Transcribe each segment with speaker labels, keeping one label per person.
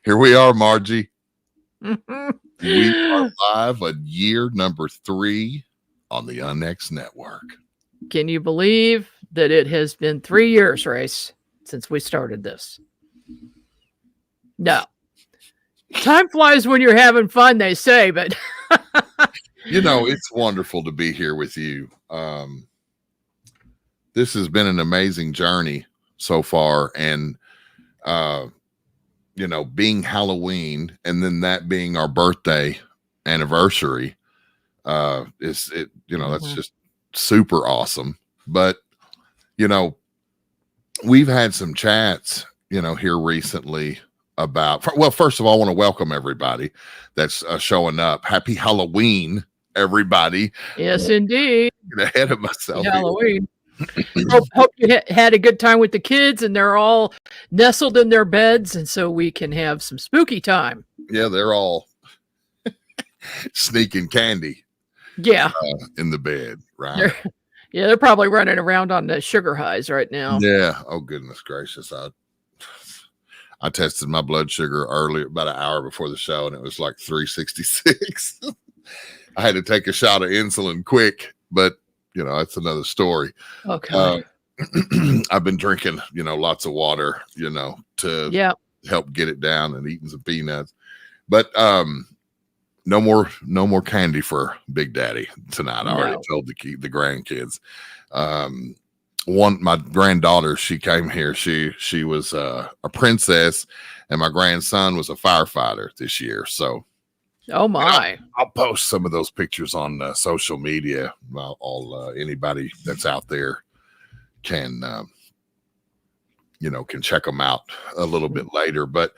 Speaker 1: Here we are, Margie.
Speaker 2: Mhm.
Speaker 1: We are live at year number 3 on the Unnext Network.
Speaker 2: Can you believe that it has been 3 years, Race, since we started this? No. Time flies when you're having fun, they say, but
Speaker 1: It's wonderful to be here with you. This has been an amazing journey so far, and being Halloween and then that being our birthday anniversary, that's just super awesome. But we've had some chats here recently about, well, first of all, I want to welcome everybody that's showing up. Happy Halloween, everybody.
Speaker 2: yes, indeed.
Speaker 1: Get ahead of myself here.
Speaker 2: Halloween. Hope you had a good time with the kids and they're all nestled in their beds, and so we can have some spooky time.
Speaker 1: Yeah, they're all sneaking candy
Speaker 2: Yeah.
Speaker 1: in the bed, right?
Speaker 2: They're probably running around on the sugar highs right now.
Speaker 1: Yeah. Oh, goodness gracious. I tested my blood sugar early, about an hour before the show, and it was like 366. I had to take a shot of insulin quick, but that's another story.
Speaker 2: Okay.
Speaker 1: I've been drinking, lots of water, to help get it down, and eating some peanuts. But no more candy for Big Daddy tonight. I already told the grandkids. My granddaughter, she came here. She was a princess, and my grandson was a firefighter this year. So,
Speaker 2: oh my!
Speaker 1: I'll post some of those pictures on social media. Anybody that's out there can can check them out a little bit later. But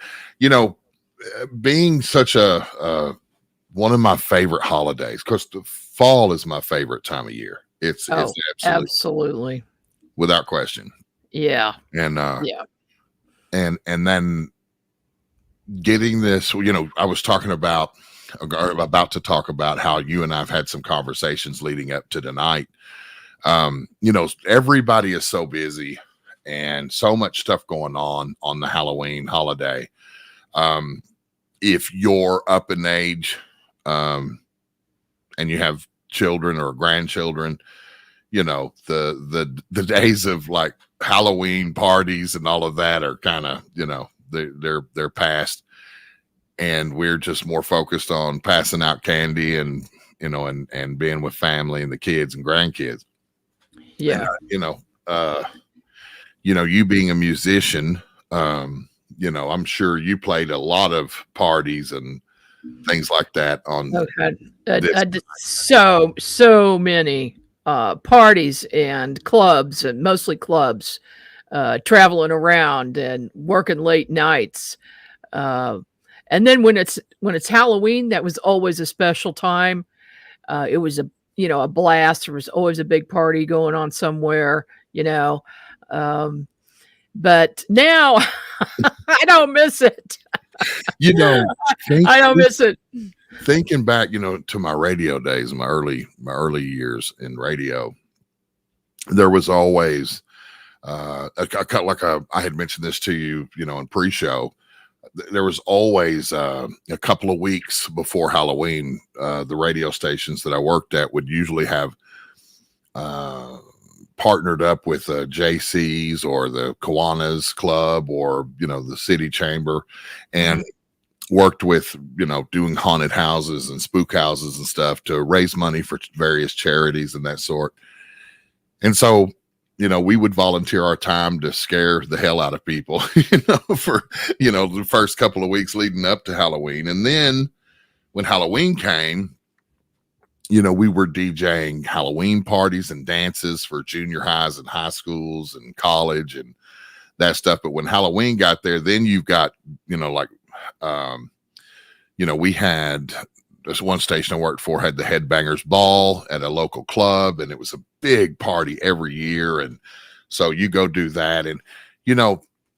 Speaker 1: being such a one of my favorite holidays, because the fall is my favorite time of year. It's
Speaker 2: absolutely
Speaker 1: without question.
Speaker 2: Yeah.
Speaker 1: And and then getting this, I was about to talk about how you and I've had some conversations leading up to tonight. Everybody is so busy and so much stuff going on the Halloween holiday. If you're up in age, and you have children or grandchildren, the days of like Halloween parties and all of that are kind of, they're past, and we're just more focused on passing out candy and being with family and the kids and grandkids.
Speaker 2: Yeah.
Speaker 1: And, you being a musician, I'm sure you played a lot of parties and things like that on.
Speaker 2: I did so many parties and clubs, and mostly clubs, traveling around and working late nights. And then when it's Halloween, that was always a special time. It was a blast. There was always a big party going on somewhere, but now I don't miss it. I don't miss it.
Speaker 1: Thinking back, to my radio days, my early years in radio, there was always I had mentioned this to you, in pre-show. There was always a couple of weeks before Halloween, the radio stations that I worked at would usually have partnered up with JC's or the Kiwanis Club or the City Chamber, and worked with doing haunted houses and spook houses and stuff to raise money for various charities and that sort. And so we would volunteer our time to scare the hell out of people, for the first couple of weeks leading up to Halloween. And then when Halloween came, we were DJing Halloween parties and dances for junior highs and high schools and college and that stuff. But when Halloween got there, then you've got, we had this one station I worked for had the Headbangers Ball at a local club, and it was a big party every year. And so you go do that. And,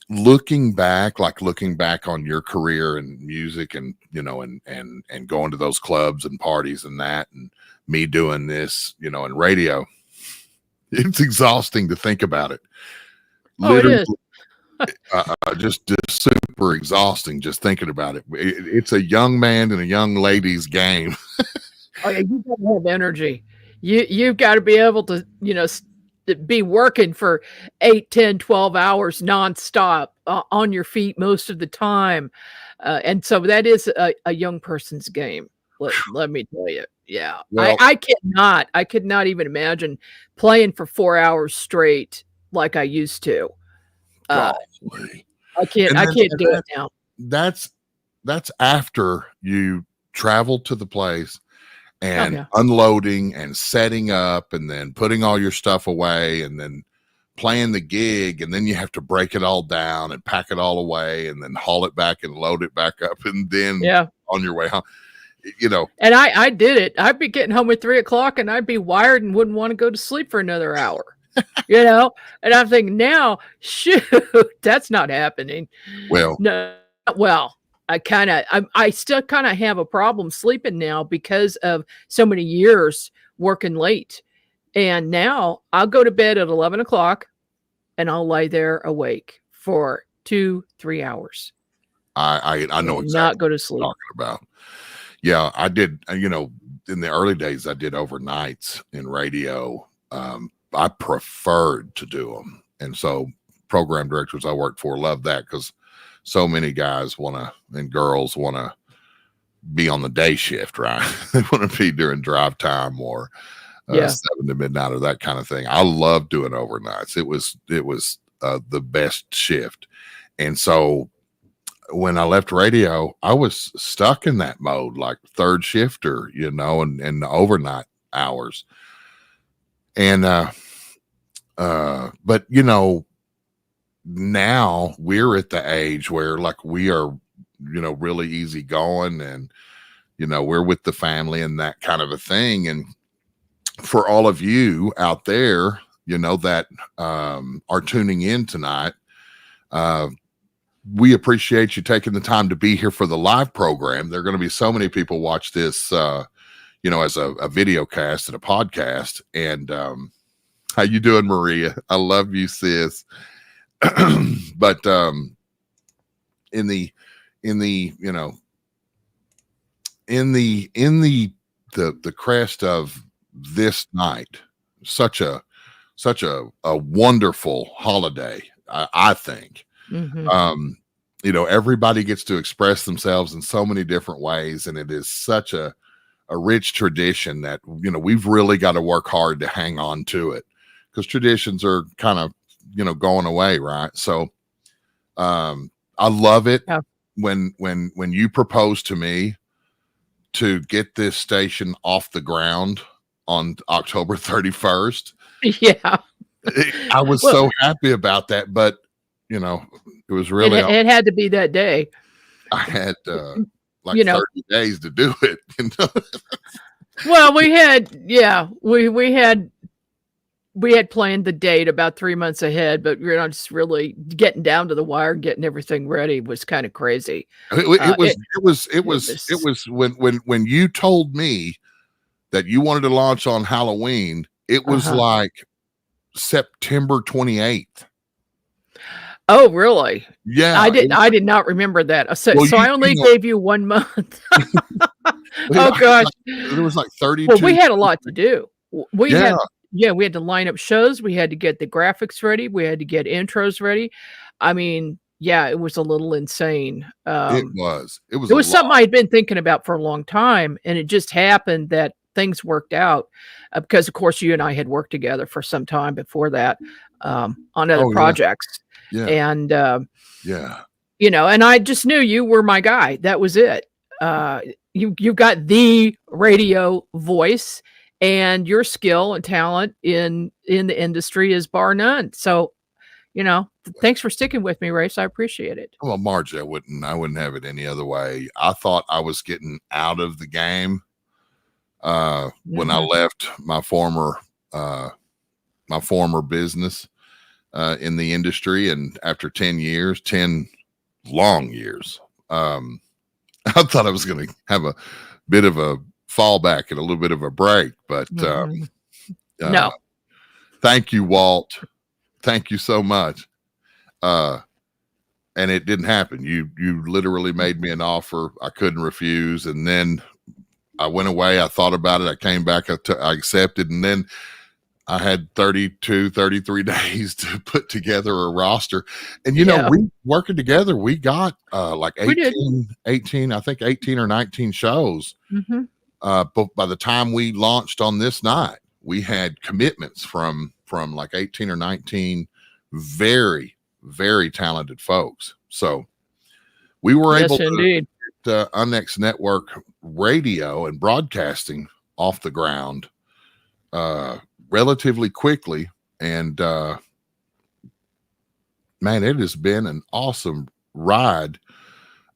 Speaker 1: looking back on your career in music and, and going to those clubs and parties and that, and me doing this, in radio, it's exhausting to think about it.
Speaker 2: Oh, it is.
Speaker 1: just super exhausting just thinking about it. It's a young man and a young lady's game.
Speaker 2: Oh yeah, you gotta have energy. You've got to be able to, be working for 8, 10, 12 hours nonstop on your feet most of the time. And so that is a young person's game. Let me tell you. Yeah.
Speaker 1: Well,
Speaker 2: I could not even imagine playing for 4 hours straight like I used to.
Speaker 1: golly.
Speaker 2: I can't do it now.
Speaker 1: That's after you travel to the place and
Speaker 2: yeah.
Speaker 1: unloading and setting up and then putting all your stuff away and then playing the gig, and then you have to break it all down and pack it all away and then haul it back and load it back up and then on your way home.
Speaker 2: And I did it. I'd be getting home at 3:00 and I'd be wired and wouldn't want to go to sleep for another hour. And I'm thinking now, shoot, that's not happening.
Speaker 1: Well,
Speaker 2: no, I still kind of have a problem sleeping now because of so many years working late. And now I'll go to bed at 11:00 and I'll lay there awake for 2-3 hours.
Speaker 1: I know exactly
Speaker 2: not go to sleep.
Speaker 1: what you're talking about. Yeah, I did. In the early days, I did overnights in radio. I preferred to do them, and so program directors I worked for loved that because so many guys and girls want to be on the day shift, right? They want to be during drive time or 7 to midnight or that kind of thing. I love doing overnights. It was the best shift, and so when I left radio, I was stuck in that mode, like third shifter, and the overnight hours. And, but now we're at the age where like we are, really easy going and, we're with the family and that kind of a thing. And for all of you out there, that, are tuning in tonight, we appreciate you taking the time to be here for the live program. There are going to be so many people watch this, as a video cast and a podcast. And how you doing, Maria? I love you, sis. But in the crest of this night, such a wonderful holiday, I think.
Speaker 2: Mm-hmm.
Speaker 1: Everybody gets to express themselves in so many different ways, and it is such a rich tradition that we've really got to work hard to hang on to it, because traditions are kind of going away, right? So I love it when you proposed to me to get this station off the ground on October 31st.
Speaker 2: Yeah,
Speaker 1: I was so happy about that, but it was really
Speaker 2: it had to be that day.
Speaker 1: I had 30 days to do it.
Speaker 2: Well, we had planned the date about 3 months ahead, but just really getting down to the wire, getting everything ready was kind of crazy.
Speaker 1: It was when you told me that you wanted to launch on Halloween, it was like September 28th.
Speaker 2: Oh, really?
Speaker 1: Yeah.
Speaker 2: I did not remember that. So I only gave you 1 month. Oh gosh.
Speaker 1: There was like 32.
Speaker 2: Well, we had a lot to do. We had to line up shows. We had to get the graphics ready. We had to get intros ready. I mean, it was a little insane.
Speaker 1: It was
Speaker 2: something I had been thinking about for a long time, and it just happened that things worked out because, of course, you and I had worked together for some time before that on other projects.
Speaker 1: Yeah.
Speaker 2: And, and I just knew you were my guy. That was it. You got the radio voice, and your skill and talent in the industry is bar none. So, thanks for sticking with me, Race. I appreciate it.
Speaker 1: Well, Margie, I wouldn't have it any other way. I thought I was getting out of the game when I left my former business in the industry, and after 10 long years, I thought I was going to have a bit of a fallback and a little bit of a break, but
Speaker 2: no.
Speaker 1: Thank you, Walt. Thank you so much. and it didn't happen. You literally made me an offer I couldn't refuse, and then I went away. I thought about it. I came back. I accepted, and then I had 32, 33 days to put together a roster. And, we working together, we got like 18, I think 18 or 19 shows.
Speaker 2: Mm-hmm.
Speaker 1: But by the time we launched on this night, we had commitments from like 18 or 19 very, very talented folks. So we were able to get Unnext Network radio and broadcasting off the ground relatively quickly, and man, it has been an awesome ride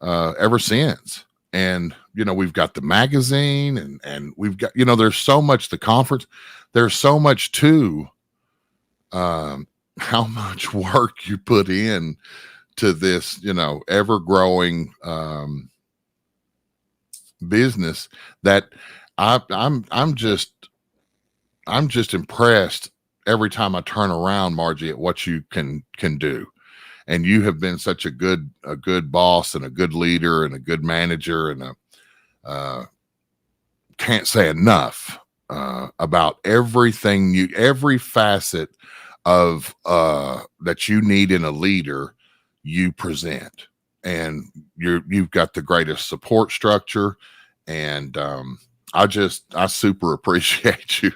Speaker 1: ever since. And we've got the magazine, and we've got there's so much, the conference, there's so much to how much work you put in to this ever growing business that I'm just impressed every time I turn around, Margie, at what you can do. And you have been such a good boss and a good leader and a good manager, and can't say enough about everything every facet of that you need in a leader you present. And you've got the greatest support structure, and I super appreciate you.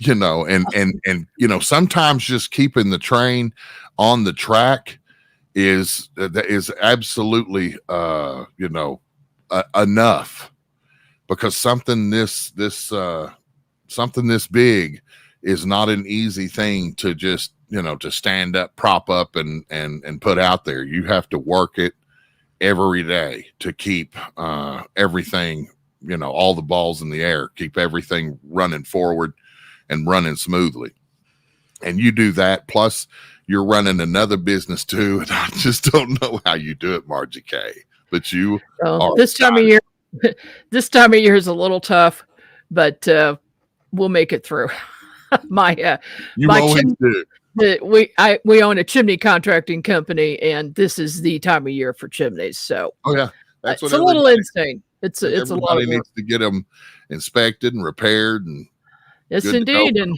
Speaker 1: And sometimes just keeping the train on the track is absolutely enough, because something this big is not an easy thing to just to stand up, prop up, and put out there. You have to work it every day to keep everything, all the balls in the air, keep everything running forward and running smoothly. And you do that, plus you're running another business too, and I just don't know how you do it, Margie K. But you are
Speaker 2: this time of year is a little tough, but we'll make it through. We own a chimney contracting company, and this is the time of year for chimneys. So
Speaker 1: that's
Speaker 2: it's a little insane. It's a lot of work.
Speaker 1: Needs to get them inspected and repaired, and
Speaker 2: yes, indeed. And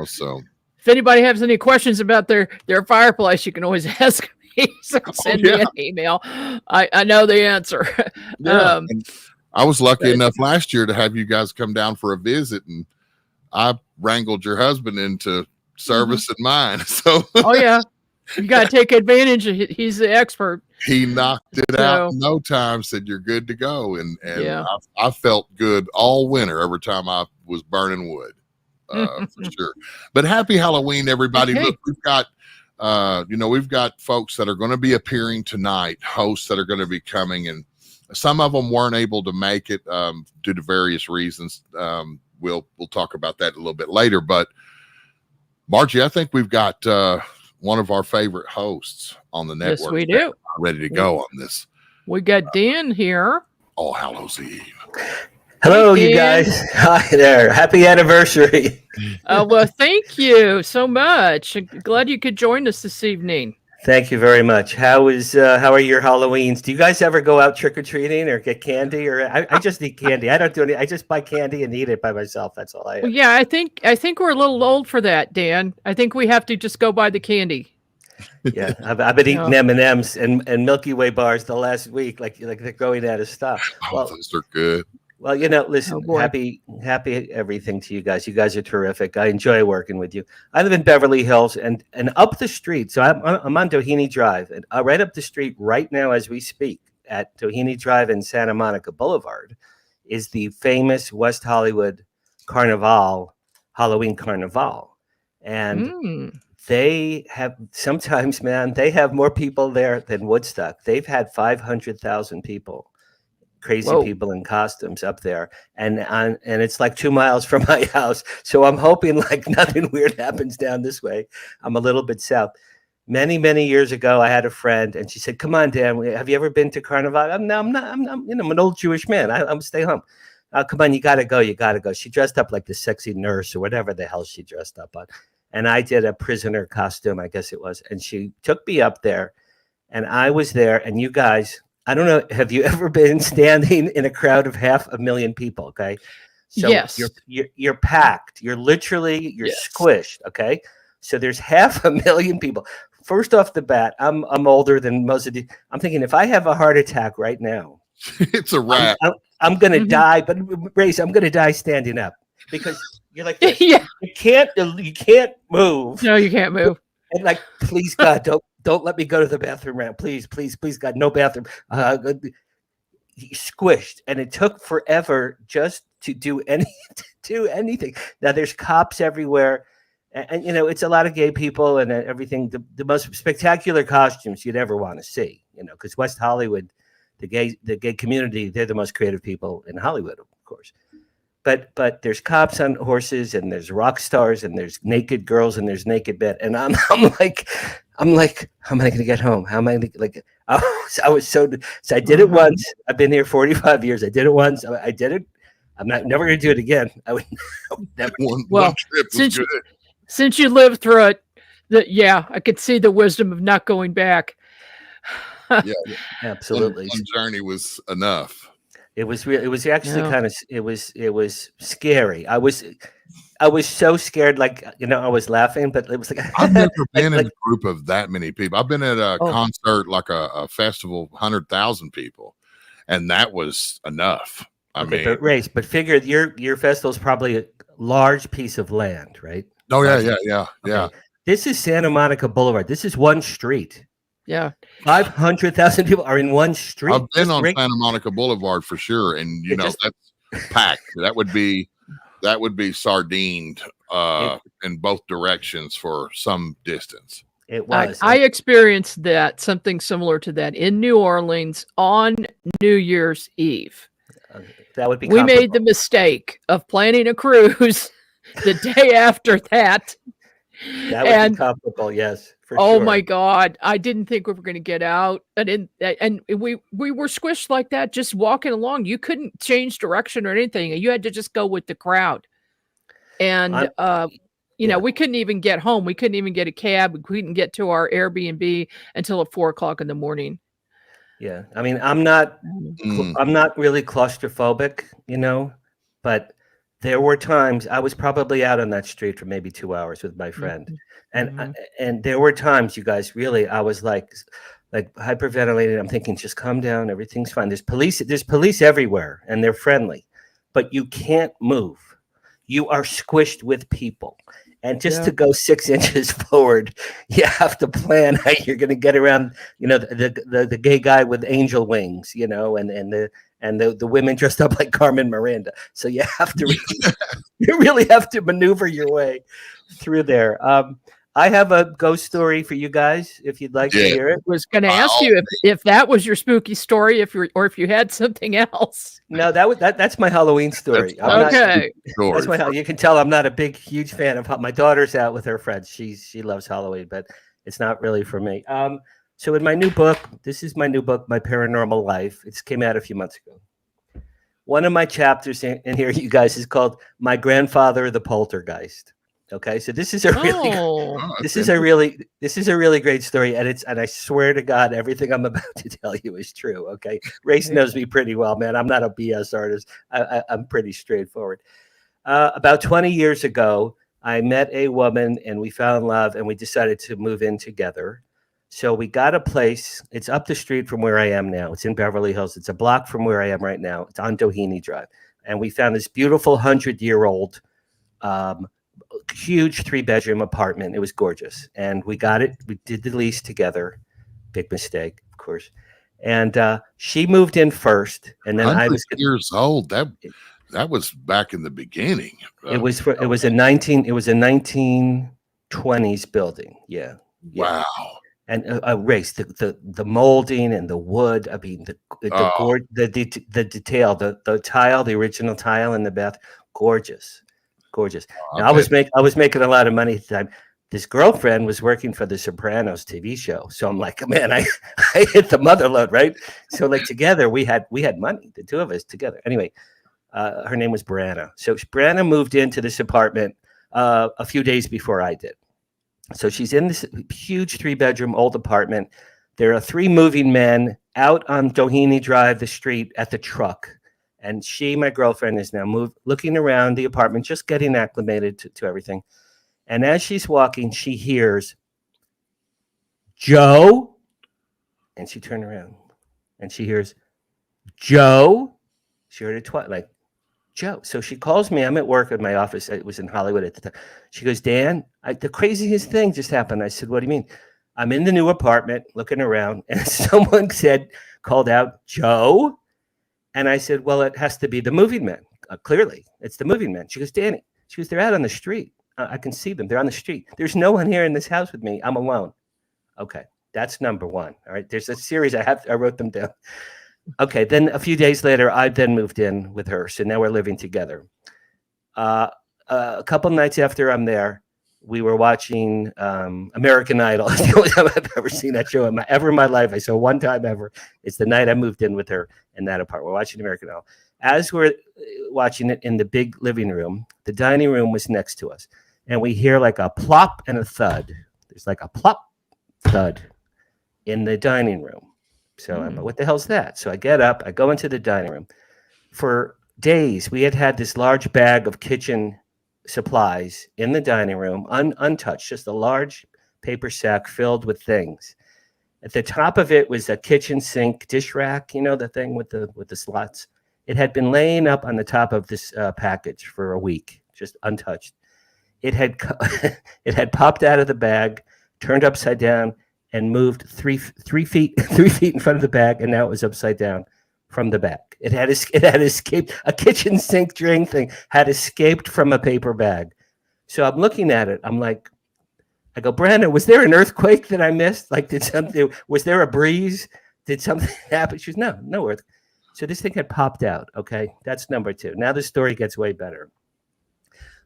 Speaker 1: so
Speaker 2: if anybody has any questions about their fireplace, you can always ask me. So send me an email. I know the answer.
Speaker 1: Yeah. I was lucky enough last year to have you guys come down for a visit, and I wrangled your husband into servicing mine. So
Speaker 2: you got to take advantage. He's the expert.
Speaker 1: He knocked it out in no time. Said you're good to go, and I felt good all winter every time I was burning wood. For sure. But happy Halloween, everybody. Okay. Look, we've got folks that are going to be appearing tonight, hosts that are going to be coming, and some of them weren't able to make it due to various reasons. We'll talk about that a little bit later. But Margie, I think we've got one of our favorite hosts on the network.
Speaker 2: Yes, we do.
Speaker 1: Ready to go on this.
Speaker 2: We got Dan here.
Speaker 1: All Hallows Eve.
Speaker 3: Hello, you guys. Hi there. Happy anniversary.
Speaker 2: Well, thank you so much. Glad you could join us this evening.
Speaker 3: Thank you very much. How are your Halloweens? Do you guys ever go out trick-or-treating or get candy? Or I just eat candy. I don't do any. I just buy candy and eat it by myself. That's all I have.
Speaker 2: Yeah, I think we're a little old for that, Dan. I think we have to just go buy the candy.
Speaker 3: Yeah, I've been eating M&Ms and Milky Way bars the last week, like they're going out of stock.
Speaker 1: Well, those are good.
Speaker 3: Well, listen, happy everything to you guys. You guys are terrific. I enjoy working with you. I live in Beverly Hills, and up the street. So I'm on Doheny Drive, and right up the street right now as we speak at Doheny Drive and Santa Monica Boulevard is the famous West Hollywood Halloween Carnival. And they have sometimes, man, they have more people there than Woodstock. They've had 500,000 people. Crazy people in costumes up there, and it's like 2 miles from my house. So I'm hoping like nothing weird happens down this way. I'm a little bit south. Many years ago, I had a friend, and she said, "Come on, Dan, have you ever been to Carnival?" I'm an old Jewish man. I'm stay home. Come on, you gotta go. She dressed up like the sexy nurse or whatever the hell she dressed up on, and I did a prisoner costume, I guess it was, and she took me up there. And I was there, and you guys, I don't know, have you ever been standing in a crowd of 500,000 people? Okay. So
Speaker 2: Yes.
Speaker 3: you're packed. You're squished. Okay. So there's 500,000 people. First off the bat, I'm older than most of you. I'm thinking if I have a heart attack right now,
Speaker 1: it's a wrap.
Speaker 3: I'm gonna die, but Race, I'm gonna die standing up because you're like this.
Speaker 2: Yeah.
Speaker 3: You can't move.
Speaker 2: No, you can't move.
Speaker 3: And like, please God, don't let me go to the bathroom round. Please, God, no bathroom. Squished, and it took forever just to do anything. Now there's cops everywhere, and you know it's a lot of gay people and everything. The most spectacular costumes you'd ever want to see, you know, because West Hollywood, the gay community, they're the most creative people in Hollywood, of course. But there's cops on horses, and there's rock stars, and there's naked girls, and there's naked men, and I'm like, how am I going to get home? How am I going to, like? I did it once. I've been here 45 years. I did it once. I did it. I'm never going to do it again. I would never.
Speaker 1: One trip was good.
Speaker 2: Since you lived through it, I could see the wisdom of not going back.
Speaker 1: Yeah,
Speaker 3: absolutely.
Speaker 1: One journey was enough.
Speaker 3: It was real. It was actually kind of. It was scary. I was so scared. Like, you know, I was laughing, but it was like
Speaker 1: I've never been in a group of that many people. I've been at a concert, like a festival, 100,000 people, and that was enough. I mean,
Speaker 3: but figure your festival is probably a large piece of land, right?
Speaker 1: Oh yeah. Okay.
Speaker 3: This is Santa Monica Boulevard. This is one street.
Speaker 2: Yeah,
Speaker 3: 500,000 people are in one street.
Speaker 1: I've been on Santa Monica Boulevard for sure, and you know that's packed. That would be sardined in both directions for some distance.
Speaker 3: It was.
Speaker 2: I experienced something similar to that in New Orleans on New Year's Eve.
Speaker 3: That would be.
Speaker 2: We made the mistake of planning a cruise the day after that.
Speaker 3: That would be comparable, yes.
Speaker 2: Oh my God! I didn't think we were going to get out, and we were squished like that, just walking along. You couldn't change direction or anything. You had to just go with the crowd. And we couldn't even get home. We couldn't even get a cab. We couldn't get to our Airbnb until at 4:00 in the morning.
Speaker 3: Yeah, I mean, I'm not really claustrophobic, you know, but there were times I was probably out on that street for maybe 2 hours with my friend. And there were times, you guys, really, I was like hyperventilating. I'm thinking, just calm down. Everything's fine. There's police everywhere, and they're friendly, but you can't move. You are squished with people. And just to go 6 inches forward, you have to plan how you're going to get around, you know, the gay guy with angel wings, you know, and the women dressed up like Carmen Miranda. So you have to, you really have to maneuver your way through there. I have a ghost story for you guys, if you'd like to hear it.
Speaker 2: I was going to ask you if that was your spooky story, if you had something else.
Speaker 3: No, that's my Halloween story. That's my. You can tell I'm not a huge fan of. My daughter's out with her friends. She loves Halloween, but it's not really for me. So in my new book, this is my new book, My Paranormal Life. It came out a few months ago. One of my chapters in here, you guys, is called My Grandfather the Poltergeist. Okay, so this is a really great story, and I swear to God, everything I'm about to tell you is true. Okay, Race knows me pretty well, man. I'm not a BS artist. I'm pretty straightforward. About 20 years ago, I met a woman, and we fell in love, and we decided to move in together. So we got a place. It's up the street from where I am now. It's in Beverly Hills. It's a block from where I am right now. It's on Doheny Drive, and we found this beautiful 100-year-old. Huge 3-bedroom apartment. It was gorgeous, and we got it. We did the lease together. Big mistake, of course. And she moved in first, and then I was
Speaker 1: years old. That was back in the beginning.
Speaker 3: It was a 1920s building. Yeah.
Speaker 1: Wow.
Speaker 3: And Race, the molding and the wood. I mean, the detail, the tile, the original tile in the bath, gorgeous. Now, I was making a lot of money at the time. This girlfriend was working for the Sopranos TV show, so I'm like, man, I hit the mother load, right? So like together we had money, the two of us together. Anyway, her name was Branna. So Branna moved into this apartment a few days before I did. So she's in this huge 3-bedroom old apartment. There are 3 moving men out on Doheny Drive, the street, at the truck. And she, my girlfriend, is now looking around the apartment, just getting acclimated to everything. And as she's walking, she hears, Joe. And she turned around and she hears, Joe. She heard it twice, like, Joe. So she calls me. I'm at work at my office. It was in Hollywood at the time. She goes, Dan, the craziest thing just happened. I said, what do you mean? I'm in the new apartment looking around, and someone called out, Joe. And I said, well, it has to be the moving men. Clearly, it's the moving men. She goes, Danny. She goes, they're out on the street. I can see them. They're on the street. There's no one here in this house with me. I'm alone. Okay, that's number 1. All right, there's a series. I wrote them down. Okay, then a few days later, I then moved in with her. So now we're living together. A couple nights after I'm there, we were watching American Idol. It's the only time I've ever seen that show in my life. I saw one time ever. It's the night I moved in with her in that apartment. We're watching American Idol. As we're watching it in the big living room, the dining room was next to us. And we hear like a plop and a thud. There's like a plop, thud in the dining room. So I'm like, what the hell's that? So I get up. I go into the dining room. For days, we had this large bag of kitchen supplies in the dining room, untouched, just a large paper sack filled with things. At the top of it was a kitchen sink dish rack, you know, the thing with the slots. It had been laying up on the top of this package for a week, just untouched. It had popped out of the bag, turned upside down, and moved three feet in front of the bag, and now it was upside down from the bag. It had escaped. A kitchen sink drain thing had escaped from a paper bag. So I'm looking at it. I'm like, I go, Brandon, was there an earthquake that I missed? Like, was there a breeze? Did something happen? She goes, no earthquake. So this thing had popped out. Okay, that's number 2. Now the story gets way better.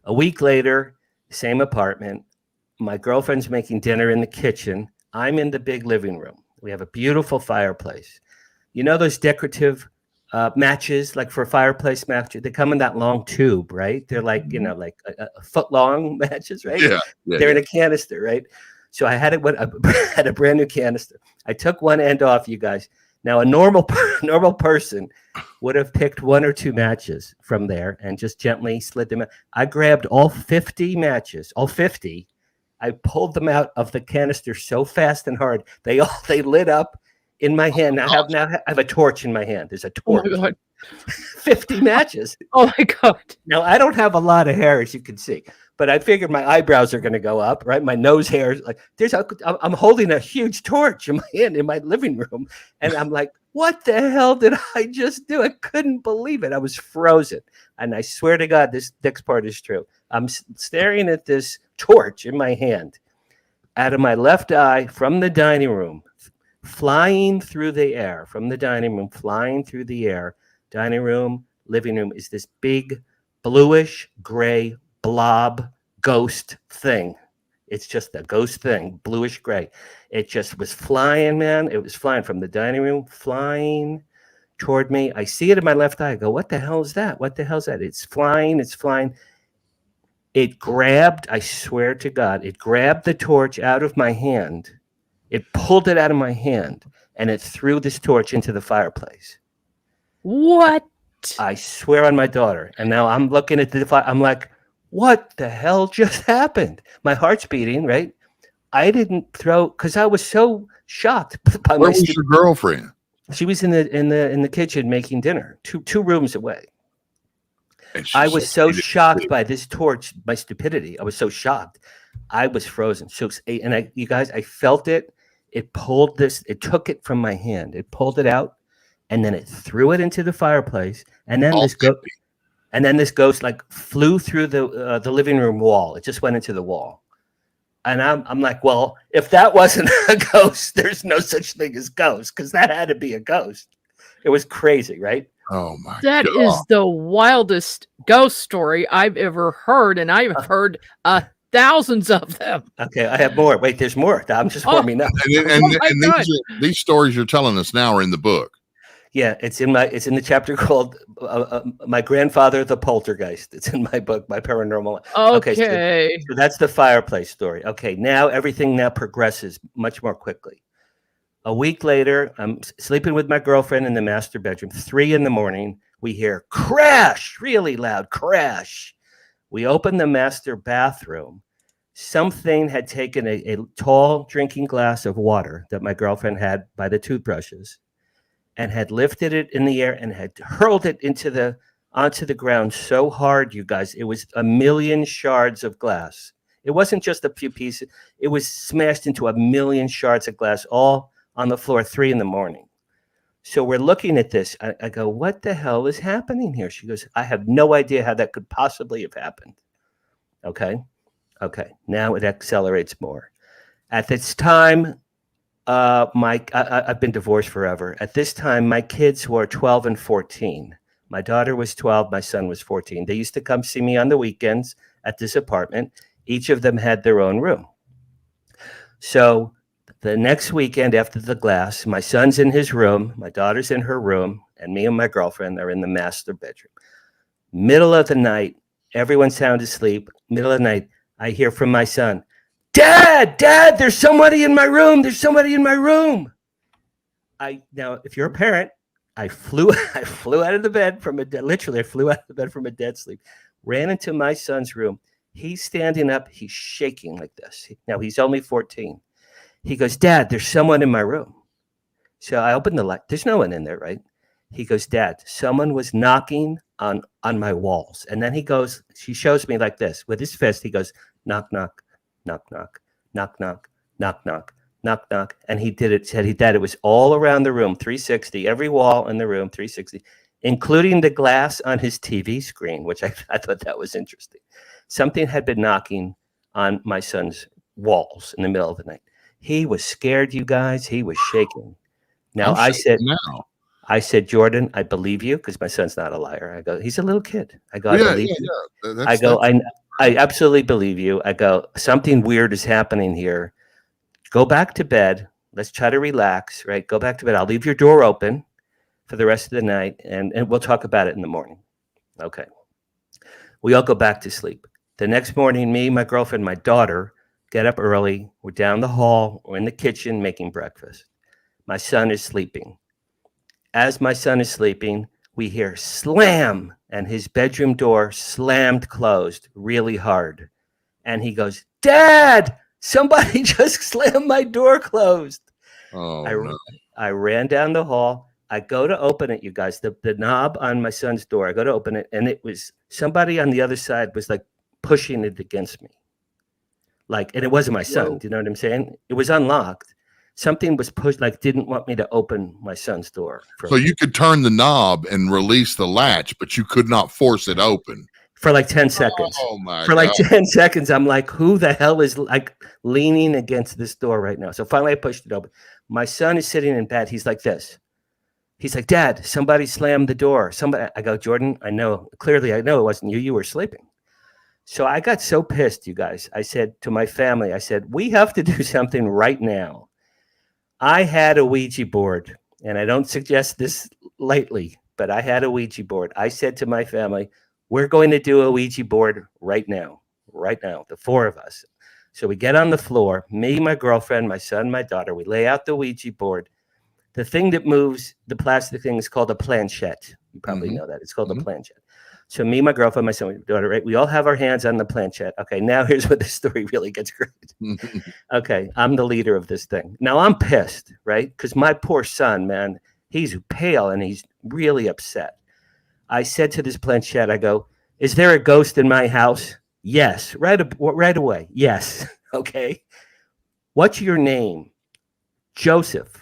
Speaker 3: A week later, same apartment. My girlfriend's making dinner in the kitchen. I'm in the big living room. We have a beautiful fireplace. You know those decorative matches, like for a fireplace match? They come in that long tube, right? They're like, you know, like a foot long matches, right?
Speaker 1: Yeah.
Speaker 3: They're in a canister, right? So I had had a brand new canister. I took one end off, you guys. Now a normal person would have picked 1 or 2 matches from there and just gently slid them out. I grabbed all 50 matches, all 50. I pulled them out of the canister so fast and hard. They lit up in my hand. I have a torch in my hand. There's a torch.
Speaker 2: Oh my God.
Speaker 3: 50 matches.
Speaker 2: Oh my God.
Speaker 3: Now I don't have a lot of hair, as you can see, but I figured my eyebrows are going to go up, right? My nose hair, like I'm holding a huge torch in my hand in my living room, and I'm like, what the hell did I just do? I couldn't believe it. I was frozen, and I swear to God, this next part is true. I'm staring at this torch in my hand, out of my left eye, from the dining room, flying through the air, from the dining room, flying through the air. Dining room, living room is this big bluish gray blob ghost thing. It's just a ghost thing, bluish gray. It just was flying, man. It was flying from the dining room, flying toward me. I see it in my left eye. I go, what the hell is that? What the hell is that? It's flying. It's flying. It grabbed, I swear to God, it grabbed the torch out of my hand. It pulled it out of my hand, and it threw this torch into the fireplace.
Speaker 2: What?
Speaker 3: I swear on my daughter. And now I'm looking at the fire. I'm like, what the hell just happened? My heart's beating, right? I didn't throw, because I was so shocked by
Speaker 1: Where was your girlfriend?
Speaker 3: She was in the kitchen making dinner, two rooms away. I was so shocked by this torch, my stupidity. I was so shocked. I was frozen. So, and you guys, I felt it. It pulled this. It took it from my hand. It pulled it out, and then it threw it into the fireplace. And then this ghost like flew through the living room wall. It just went into the wall. And I'm like, well, if that wasn't a ghost, there's no such thing as ghost, because that had to be a ghost. It was crazy, right?
Speaker 1: Oh my God.
Speaker 2: That is the wildest ghost story I've ever heard, and I've heard thousands of them.
Speaker 3: Okay, I have more. Wait, there's more. I'm just warming up.
Speaker 1: And these stories you're telling us now are in the book.
Speaker 3: Yeah, it's in the chapter called "My Grandfather the Poltergeist." It's in my book, My Paranormal.
Speaker 2: Okay,
Speaker 3: so that's the fireplace story. Okay, now everything progresses much more quickly. A week later, I'm sleeping with my girlfriend in the master bedroom. 3 a.m, we hear crash, really loud crash. We open the master bathroom. Something had taken a tall drinking glass of water that my girlfriend had by the toothbrushes and had lifted it in the air and had hurled it onto the ground so hard, you guys. It was a million shards of glass. It wasn't just a few pieces. It was smashed into a million shards of glass, all on the floor, 3 a.m. So we're looking at this. I go, what the hell is happening here? She goes, I have no idea how that could possibly have happened. Okay. Now it accelerates more. At this time, I've been divorced forever. At this time, my kids were 12 and 14. My daughter was 12. My son was 14. They used to come see me on the weekends at this apartment. Each of them had their own room. So the next weekend after the glass, my son's in his room, my daughter's in her room, and me and my girlfriend are in the master bedroom. Middle of the night, everyone's sound asleep. Middle of the night, I hear from my son, Dad, there's somebody in my room. There's somebody in my room. Now, if you're a parent, I flew out of the bed literally I flew out of the bed from a dead sleep, ran into my son's room. He's standing up. He's shaking like this. Now, he's only 14. He goes, Dad, there's someone in my room. So I opened the light. There's no one in there, right? He goes, Dad, someone was knocking on my walls. And then she shows me like this with his fist. He goes, knock, knock, knock, knock, knock, knock, knock, knock, knock, knock. And he did it, said it was all around the room, 360, every wall in the room, 360, including the glass on his TV screen, which I thought that was interesting. Something had been knocking on my son's walls in the middle of the night. He was scared, you guys. He was shaking. Now, I said, Jordan, I believe you, because my son's not a liar. I go, he's a little kid. I go, I believe you. I go, I absolutely believe you. I go, something weird is happening here. Go back to bed. Let's try to relax, right? Go back to bed. I'll leave your door open for the rest of the night, and we'll talk about it in the morning. Okay. We all go back to sleep. The next morning, me, my girlfriend, my daughter, get up early. We're down the hall. We're in the kitchen making breakfast. My son is sleeping. As my son is sleeping, we hear slam, and his bedroom door slammed closed really hard. And he goes, Dad, somebody just slammed my door closed.
Speaker 1: Oh, no.
Speaker 3: I ran down the hall. I go to open it, you guys, the knob on my son's door. I go to open it, and it was somebody on the other side was like pushing it against me. And it wasn't my son. Do you know what I'm saying? It was unlocked. Something was pushed, didn't want me to open my son's door.
Speaker 1: So you could turn the knob and release the latch, but you could not force it open.
Speaker 3: For 10 seconds.
Speaker 1: Oh my God.
Speaker 3: 10 seconds, I'm like, who the hell is leaning against this door right now? So finally I pushed it open. My son is sitting in bed. He's like this. He's like, Dad, somebody slammed the door. I go, Jordan, clearly I know it wasn't you. You were sleeping. So I got so pissed, you guys. I said to my family, we have to do something right now. I had a Ouija board, and I don't suggest this lightly, but I had a Ouija board. I said to my family, we're going to do a Ouija board right now, the four of us. So we get on the floor, me, my girlfriend, my son, my daughter. We lay out the Ouija board. The thing that moves, the plastic thing, is called a planchette. You probably know that. It's called a planchette. So me, my girlfriend, my son, my daughter, right? We all have our hands on the planchette. Okay, now here's where the story really gets great. Okay, I'm the leader of this thing. Now I'm pissed, right? Because my poor son, man, he's pale and he's really upset. I said to this planchette, I go, is there a ghost in my house? Yes, right away. Yes. Okay. What's your name? Joseph.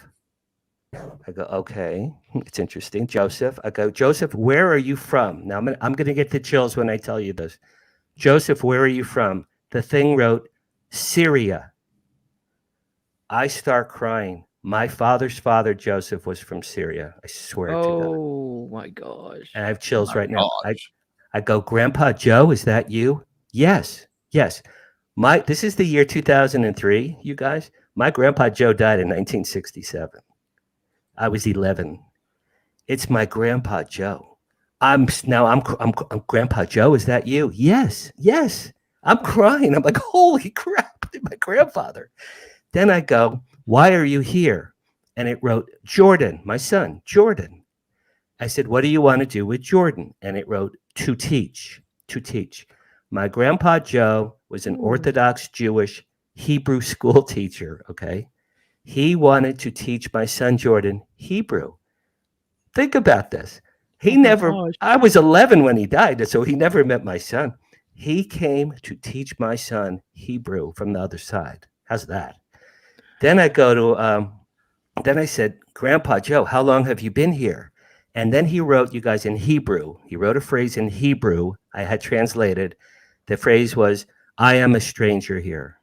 Speaker 3: I go, okay, it's interesting. Joseph. I go, Joseph, where are you from? Now I'm going to get the chills when I tell you this. Joseph, where are you from? The thing wrote, Syria. I start crying. My father's father, Joseph, was from Syria. I swear to God.
Speaker 2: Oh, my gosh.
Speaker 3: And I have chills right now. I go, Grandpa Joe, is that you? Yes. This is the year 2003, you guys. My Grandpa Joe died in 1967. I was 11. It's my Grandpa Joe. I'm Grandpa Joe. Is that you? Yes. I'm crying. I'm like, holy crap, my grandfather. Then I go, why are you here? and it wrote Jordan, my son, Jordan. I said, what do you want to do with Jordan? And it wrote to teach. My grandpa Joe was an Orthodox Jewish Hebrew school teacher, okay? He wanted to teach my son Jordan Hebrew. Think about this. I was 11 when he died, so he never met my son. He came to teach my son Hebrew from the other side. How's that? Then I said, Grandpa Joe, how long have you been here? And then he wrote, you guys, in Hebrew. He wrote a phrase in Hebrew I had translated. The phrase was, I am a stranger here.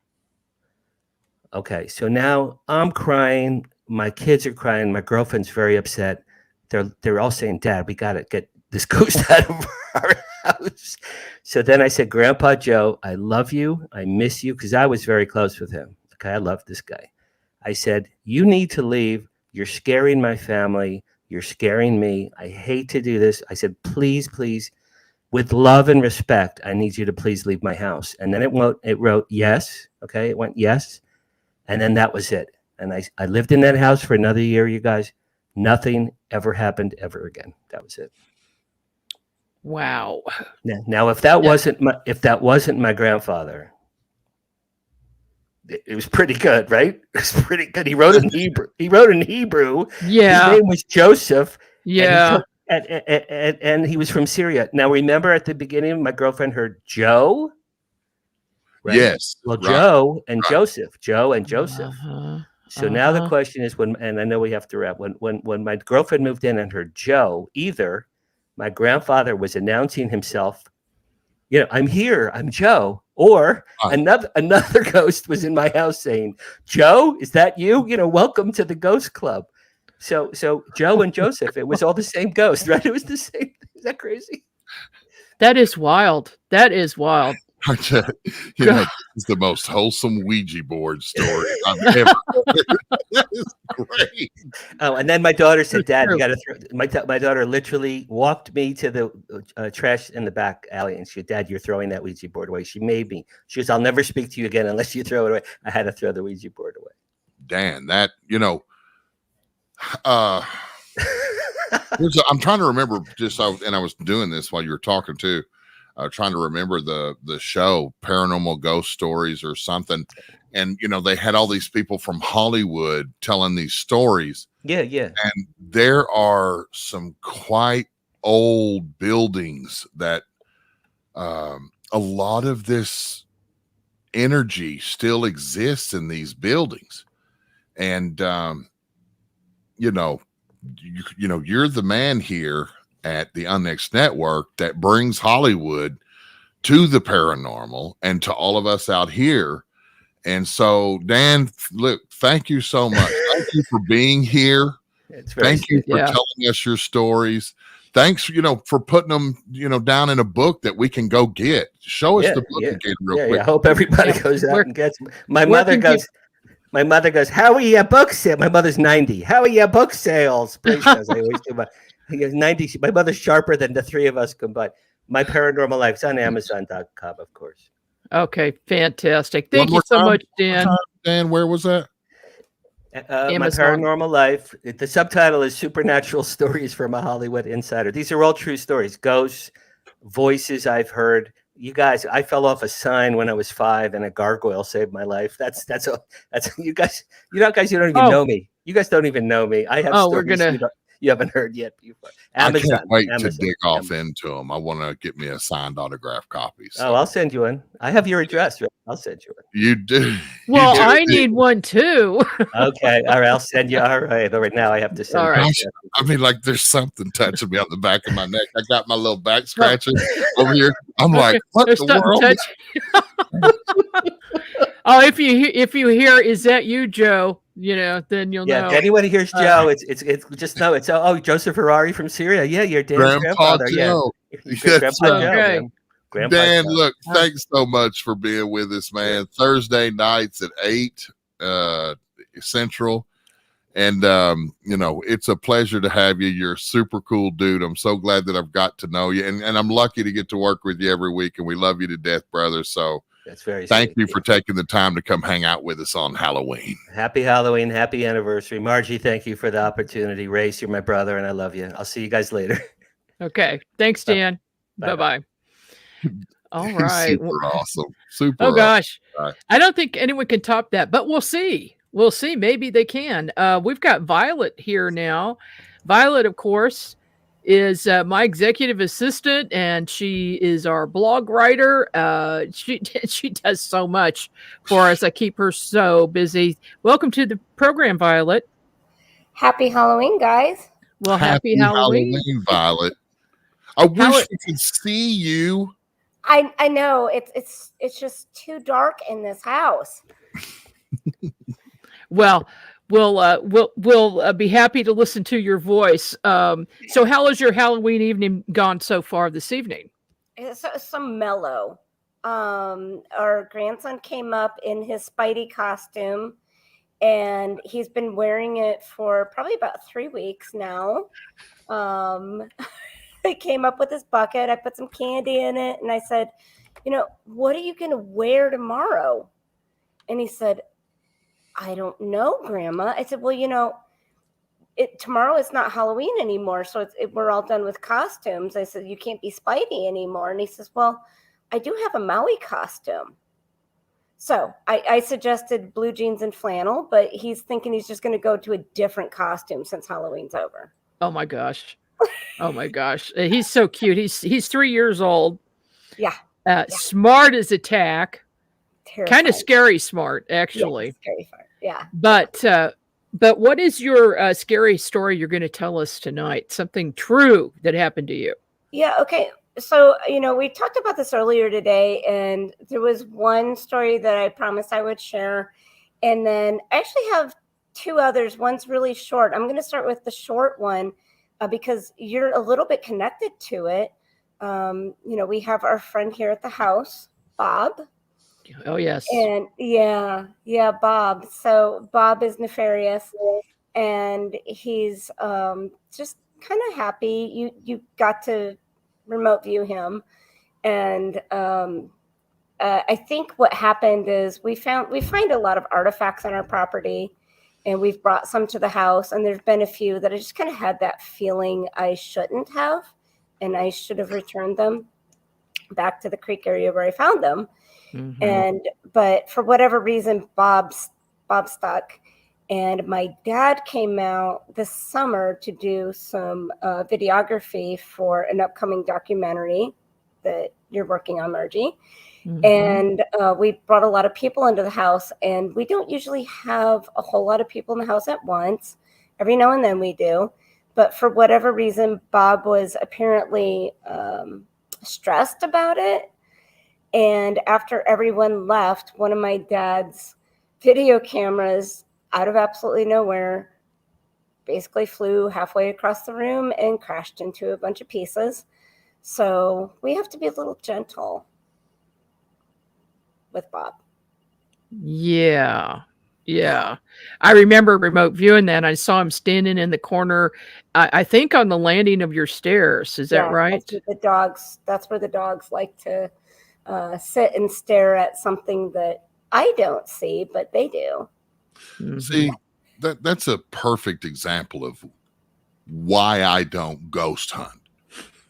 Speaker 3: Okay, so now I'm crying. My kids are crying. My girlfriend's very upset. They're all saying, Dad, we got to get this ghost out of our house. So then I said, Grandpa Joe, I love you. I miss you, because I was very close with him. Okay, I love this guy. I said, you need to leave. You're scaring my family. You're scaring me. I hate to do this. I said, please, with love and respect, I need you to please leave my house. And then it wrote yes. Okay, it went yes. And then that was it. And I lived in that house for another year, you guys. Nothing ever happened ever again. That was it.
Speaker 2: Wow.
Speaker 3: Now, if that wasn't my grandfather, it was pretty good, right? It was pretty good. He wrote in Hebrew.
Speaker 2: Yeah.
Speaker 3: His name was Joseph.
Speaker 2: Yeah.
Speaker 3: And he was from Syria. Now, remember at the beginning, my girlfriend heard Joe. Right?
Speaker 1: Yes.
Speaker 3: Well,
Speaker 1: right.
Speaker 3: Joe and Joseph.
Speaker 2: Uh-huh.
Speaker 3: So now the question is, and I know we have to wrap, when my girlfriend moved in and heard Joe, either my grandfather was announcing himself, I'm here, I'm Joe, or another ghost was in my house saying, Joe, is that you? Welcome to the ghost club. So Joe and Joseph, it was all the same ghost, right? It was the same. Is that crazy?
Speaker 2: That is wild.
Speaker 1: It's the most wholesome Ouija board story I've ever heard. That is great.
Speaker 3: Oh, and then my daughter said, Dad, you got to throw. My daughter literally walked me to the trash in the back alley and she said, Dad, you're throwing that Ouija board away. She made me. She goes, I'll never speak to you again unless you throw it away. I had to throw the Ouija board away.
Speaker 1: Dan, that, I'm trying to remember and I was doing this while you were talking too. Trying to remember the show Paranormal Ghost Stories or something. And, they had all these people from Hollywood telling these stories.
Speaker 3: Yeah.
Speaker 1: And there are some quite old buildings that a lot of this energy still exists in these buildings. And, you're the man here at the Unnext Network that brings Hollywood to the paranormal and to all of us out here. And so, Dan, look, thank you so much. Thank you for being here. Thank you for telling us your stories. Thanks, for putting them, down in a book that we can go get. Show us the book again real quick.
Speaker 3: I hope everybody goes out and gets. My mother goes, how are your book sales? My mother's 90. How are your book sales? Please, I always do my 90. My mother's sharper than the three of us combined. My Paranormal Life's on Amazon.com, of course.
Speaker 2: Okay, fantastic. Thank you so much, Dan.
Speaker 1: Dan, where was that?
Speaker 3: My Paranormal Life. The subtitle is Supernatural Stories from a Hollywood Insider. These are all true stories. Ghosts, voices I've heard. You guys, I fell off a sign when I was 5 and a gargoyle saved my life. That's you guys. You don't even know me. You guys don't even know me. I have stories you haven't heard yet before. Amazon,
Speaker 1: I can't wait to dig off into them. I want to get me a signed autograph copy. So.
Speaker 3: Oh, I'll send you one. I have your address. Right? I'll send you one.
Speaker 1: You do.
Speaker 2: Well, I need one too.
Speaker 3: Okay. All right. I'll send you. All right. Now I have to send.
Speaker 2: All right.
Speaker 1: I mean, like there's something touching me on the back of my neck. I got my little back scratching over here. I'm like, what the world?
Speaker 2: Oh, if you hear, is that you, Joe? Then you'll know.
Speaker 3: Yeah, anyone who hears Joe, it's just know it's Joseph Harary from Syria. Yeah, you're Dan's grandfather.
Speaker 1: Joe.
Speaker 3: Yeah, Grandpa Joe.
Speaker 2: Okay.
Speaker 1: Dan, look, thanks so much for being with us, man. Thursday nights at 8 Central. And, it's a pleasure to have you. You're a super cool dude. I'm so glad that I've got to know you. And I'm lucky to get to work with you every week. And we love you to death, brother. So
Speaker 3: That's very
Speaker 1: Thank
Speaker 3: sweet.
Speaker 1: you for taking the time to come hang out with us on Halloween.
Speaker 3: Happy Halloween. Happy anniversary. Margie, thank you for the opportunity. Race, you're my brother, and I love you. I'll see you guys later.
Speaker 2: Okay. Thanks, Dan. Bye-bye. All right.
Speaker 1: Super awesome. Super
Speaker 2: Oh, gosh.
Speaker 1: awesome.
Speaker 2: I don't think anyone can top that, but we'll see. We'll see. Maybe they can. We've got Violet here now. Violet, of course, is my executive assistant, and she is our blog writer. She does so much for us. I keep her so busy. Welcome to the program, Violet.
Speaker 4: Happy Halloween, guys.
Speaker 2: Well, happy Halloween,
Speaker 1: Violet. I wish we could see you.
Speaker 4: I know it's just too dark in this house.
Speaker 2: Well, we'll be happy to listen to your voice. So how has your Halloween evening gone so far this evening?
Speaker 4: It's some mellow. Our grandson came up in his Spidey costume, and he's been wearing it for probably about 3 weeks now. I came up with his bucket. I put some candy in it, and I said, what are you going to wear tomorrow? And he said, I don't know, Grandma. I said, well, tomorrow is not Halloween anymore, so we're all done with costumes. I said, you can't be Spidey anymore. And he says, well, I do have a Maui costume. So I suggested blue jeans and flannel, but he's thinking he's just going to go to a different costume since Halloween's over.
Speaker 2: Oh my gosh. Oh my gosh. He's so cute. He's 3 years old.
Speaker 4: Yeah.
Speaker 2: Smart as a tack. Kind of scary smart, actually.
Speaker 4: Yeah, scary smart. Yeah.
Speaker 2: But what is your scary story you're going to tell us tonight? Something true that happened to you.
Speaker 4: Yeah. Okay. So, we talked about this earlier today, and there was one story that I promised I would share. And then I actually have 2 others. One's really short. I'm going to start with the short one because you're a little bit connected to it. We have our friend here at the house, Bob.
Speaker 2: Oh, yes.
Speaker 4: And yeah, Bob. So Bob is nefarious, and he's just kind of happy. You got to remote view him, and I think what happened is we find a lot of artifacts on our property, and we've brought some to the house, and there's been a few that I just kind of had that feeling I shouldn't have, and I should have returned them back to the creek area where I found them. Mm-hmm. But for whatever reason, Bob stuck, and my dad came out this summer to do some videography for an upcoming documentary that you're working on, Margie. Mm-hmm. And we brought a lot of people into the house, and we don't usually have a whole lot of people in the house at once. Every now and then we do, but for whatever reason, Bob was apparently stressed about it. And after everyone left, one of my dad's video cameras, out of absolutely nowhere, basically flew halfway across the room and crashed into a bunch of pieces. So we have to be a little gentle with Bob.
Speaker 2: Yeah. I remember remote viewing that. I saw him standing in the corner, I think on the landing of your stairs. Is that right?
Speaker 4: That's where the dogs like to sit and stare at something that I don't see, but they do.
Speaker 2: Mm-hmm.
Speaker 1: See, that's a perfect example of why I don't ghost hunt.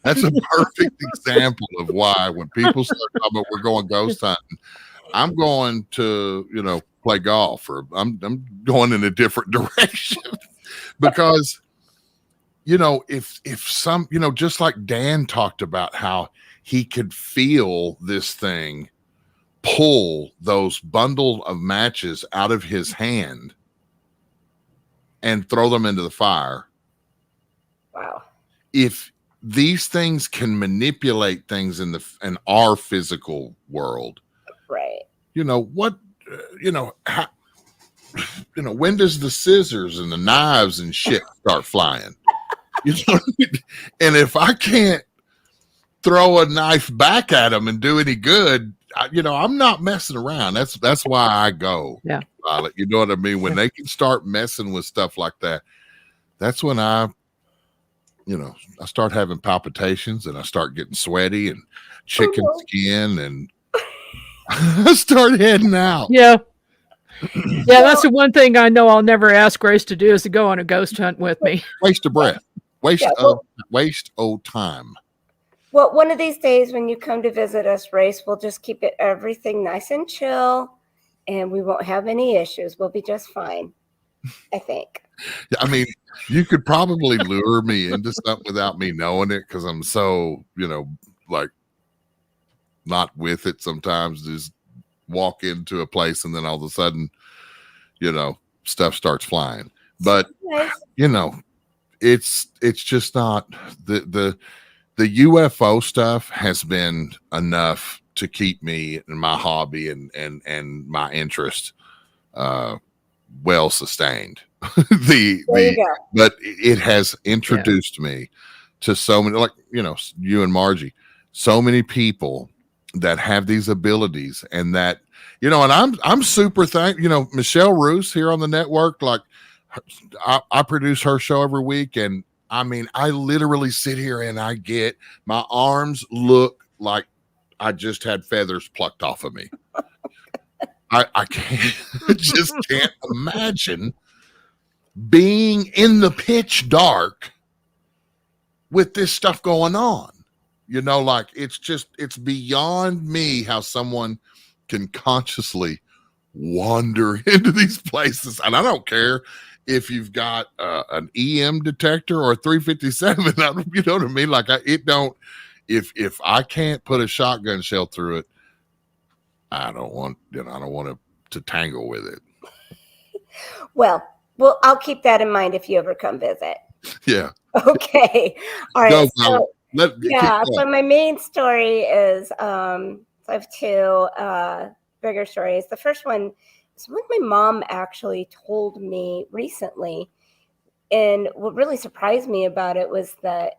Speaker 1: That's a perfect example of why when people start talking about we're going ghost hunting, I'm going to, play golf, or I'm going in a different direction because, if some, just like Dan talked about how he could feel this thing pull those bundle of matches out of his hand and throw them into the fire.
Speaker 4: Wow. If
Speaker 1: these things can manipulate things in our physical world,
Speaker 4: right?
Speaker 1: When does the scissors and the knives and shit start flying? And if I can't throw a knife back at them and do any good, I'm not messing around. That's why I go.
Speaker 2: Yeah.
Speaker 1: Violet, you know what I mean? When they can start messing with stuff like that, that's when I start having palpitations and I start getting sweaty and chicken skin and start heading out.
Speaker 2: Yeah. Yeah, that's the one thing I know I'll never ask Grace to do is to go on a ghost hunt with me.
Speaker 1: Waste of breath. Waste of time.
Speaker 4: Well, one of these days when you come to visit us, Race, we'll just keep everything nice and chill, and we won't have any issues. We'll be just fine, I think.
Speaker 1: I mean, you could probably lure me into something without me knowing it because I'm so, like not with it sometimes. Just walk into a place and then all of a sudden, stuff starts flying. But, it's just not the UFO stuff has been enough to keep me in my hobby and my interest well sustained. But it has introduced me to so many, like you and Margie, so many people that have these abilities, and that and I'm super thankful. Michelle Roos here on the network, like I produce her show every week, and I mean, I literally sit here and I get my arms look like I just had feathers plucked off of me. I just can't imagine being in the pitch dark with this stuff going on. Like it's beyond me how someone can consciously wander into these places. And I don't care if you've got an EM detector or a 357, you know what I mean? Like if I can't put a shotgun shell through it, I don't want to tangle with it.
Speaker 4: Well, I'll keep that in mind if you ever come visit.
Speaker 1: Yeah.
Speaker 4: Okay. All right.
Speaker 1: So
Speaker 4: my main story is I have two bigger stories. The first one is what my mom actually told me recently. And what really surprised me about it was that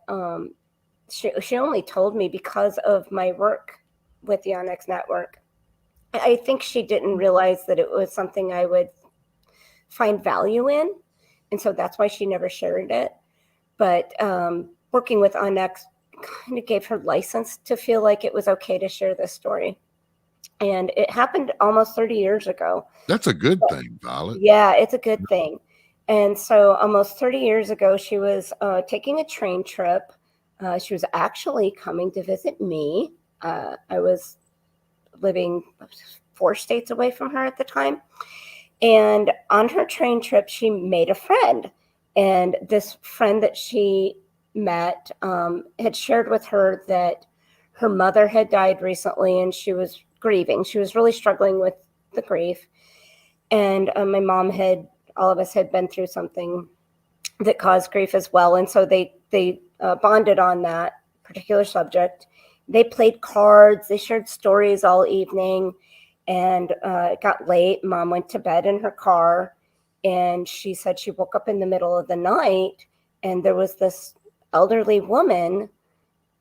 Speaker 4: she only told me because of my work with the Onyx Network. I think she didn't realize that it was something I would find value in. And so that's why she never shared it. But working with Onyx kind of gave her license to feel like it was okay to share this story. And it happened almost 30 years ago.
Speaker 1: That's a good thing, Violet.
Speaker 4: Yeah, it's a good thing. And so almost 30 years ago, she was taking a train trip. She was actually coming to visit me. I was living 4 states away from her at the time. And on her train trip, she made a friend. And this friend that she met had shared with her that her mother had died recently and she was grieving. She was really struggling with the grief. And my mom all of us had been through something that caused grief as well. And so they bonded on that particular subject. They played cards. They shared stories all evening. And it got late. Mom went to bed in her car. And she said she woke up in the middle of the night and there was this elderly woman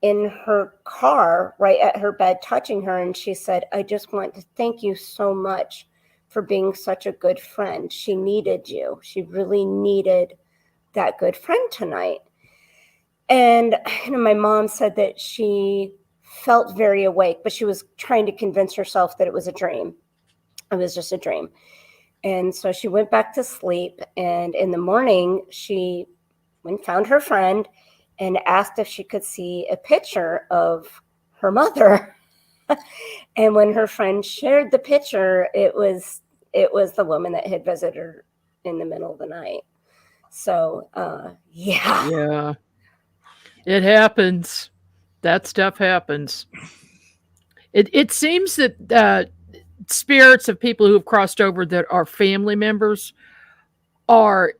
Speaker 4: in her car right at her bed touching her. And she said, I just want to thank you so much for being such a good friend. She needed you. She really needed that good friend tonight. And my mom said that she felt very awake, but she was trying to convince herself that it was a dream. It was just a dream. And so she went back to sleep. And in the morning, she went and found her friend and asked if she could see a picture of her mother. And when her friend shared the picture, it was the woman that had visited her in the middle of the night. So,
Speaker 2: Yeah. It happens. That stuff happens. It seems that spirits of people who have crossed over that are family members are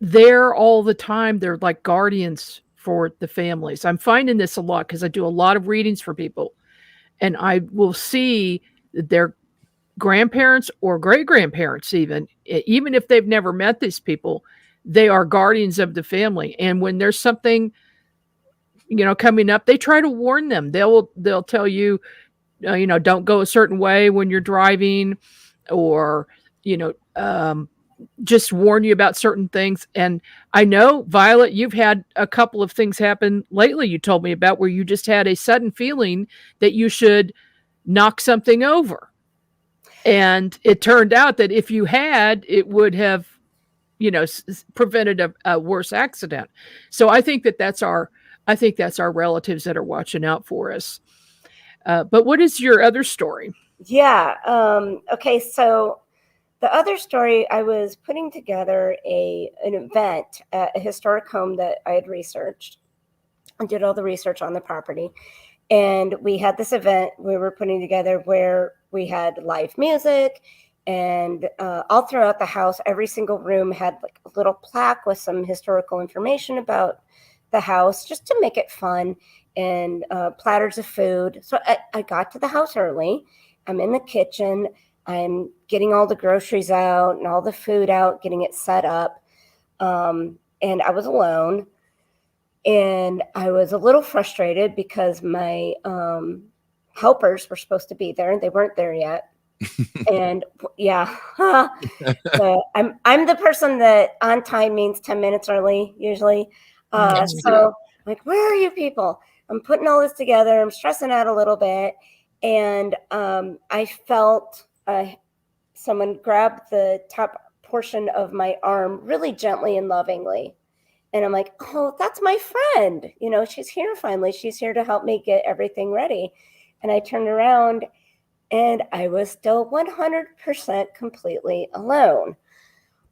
Speaker 2: there all the time. They're like guardians for the families. I'm finding this a lot because I do a lot of readings for people, and I will see that their grandparents or great-grandparents, even if they've never met these people, they are guardians of the family. And when there's something coming up, they try to warn them. They'll tell you, don't go a certain way when you're driving, or just warn you about certain things. And I know, Violet, you've had a couple of things happen lately you told me about where you just had a sudden feeling that you should knock something over. And it turned out that if you had, it would have, prevented a worse accident. So I think that's our relatives that are watching out for us. But what is your other story?
Speaker 4: Yeah. Okay. So the other story, I was putting together an event at a historic home that I had researched. I did all the research on the property. And we had this event we were putting together where we had live music, and all throughout the house, every single room had like a little plaque with some historical information about the house, just to make it fun, and platters of food. So I got to the house early. I'm in the kitchen. I'm getting all the groceries out and all the food out, getting it set up. And I was alone. And I was a little frustrated because my helpers were supposed to be there and they weren't there yet. And yeah, so I'm the person that on time means 10 minutes early usually. So like, where are you people? I'm putting all this together. I'm stressing out a little bit. And I felt someone grab the top portion of my arm really gently and lovingly. And I'm like, oh, that's my friend. She's here finally. She's here to help me get everything ready. And I turned around and I was still 100% completely alone.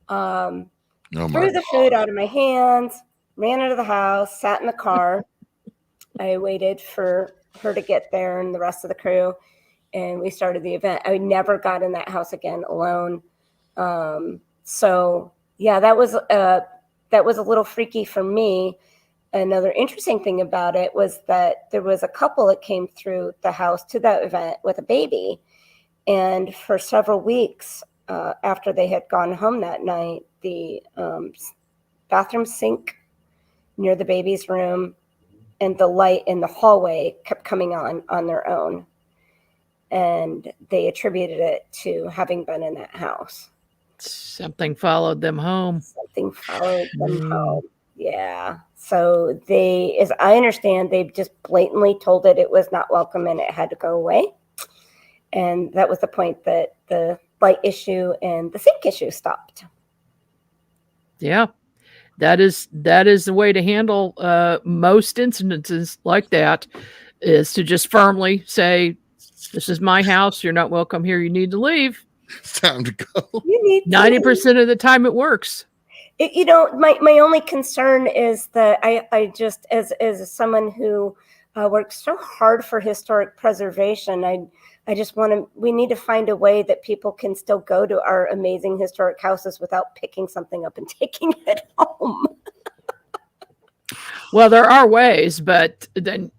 Speaker 4: Threw the food out of my hands, ran out of the house, sat in the car. I waited for her to get there and the rest of the crew. And we started the event. I never got in that house again alone. So yeah, that was a little freaky for me. Another interesting thing about it was that there was a couple that came through the house to that event with a baby. And for several weeks after they had gone home that night, the bathroom sink near the baby's room and the light in the hallway kept coming on their own. And they attributed it to having been in that house.
Speaker 2: Something followed them home.
Speaker 4: Yeah. So they, as I understand, they've just blatantly told it was not welcome and it had to go away. And that was the point that the light issue and the sink issue stopped.
Speaker 2: Yeah. That is the way to handle most incidences like that, is to just firmly say, this is my house. You're not welcome here. You need to leave.
Speaker 1: It's time to go.
Speaker 2: 90% of the time it works.
Speaker 4: My only concern is that I just, as someone who works so hard for historic preservation, I just we need to find a way that people can still go to our amazing historic houses without picking something up and taking it home.
Speaker 2: Well, there are ways, but then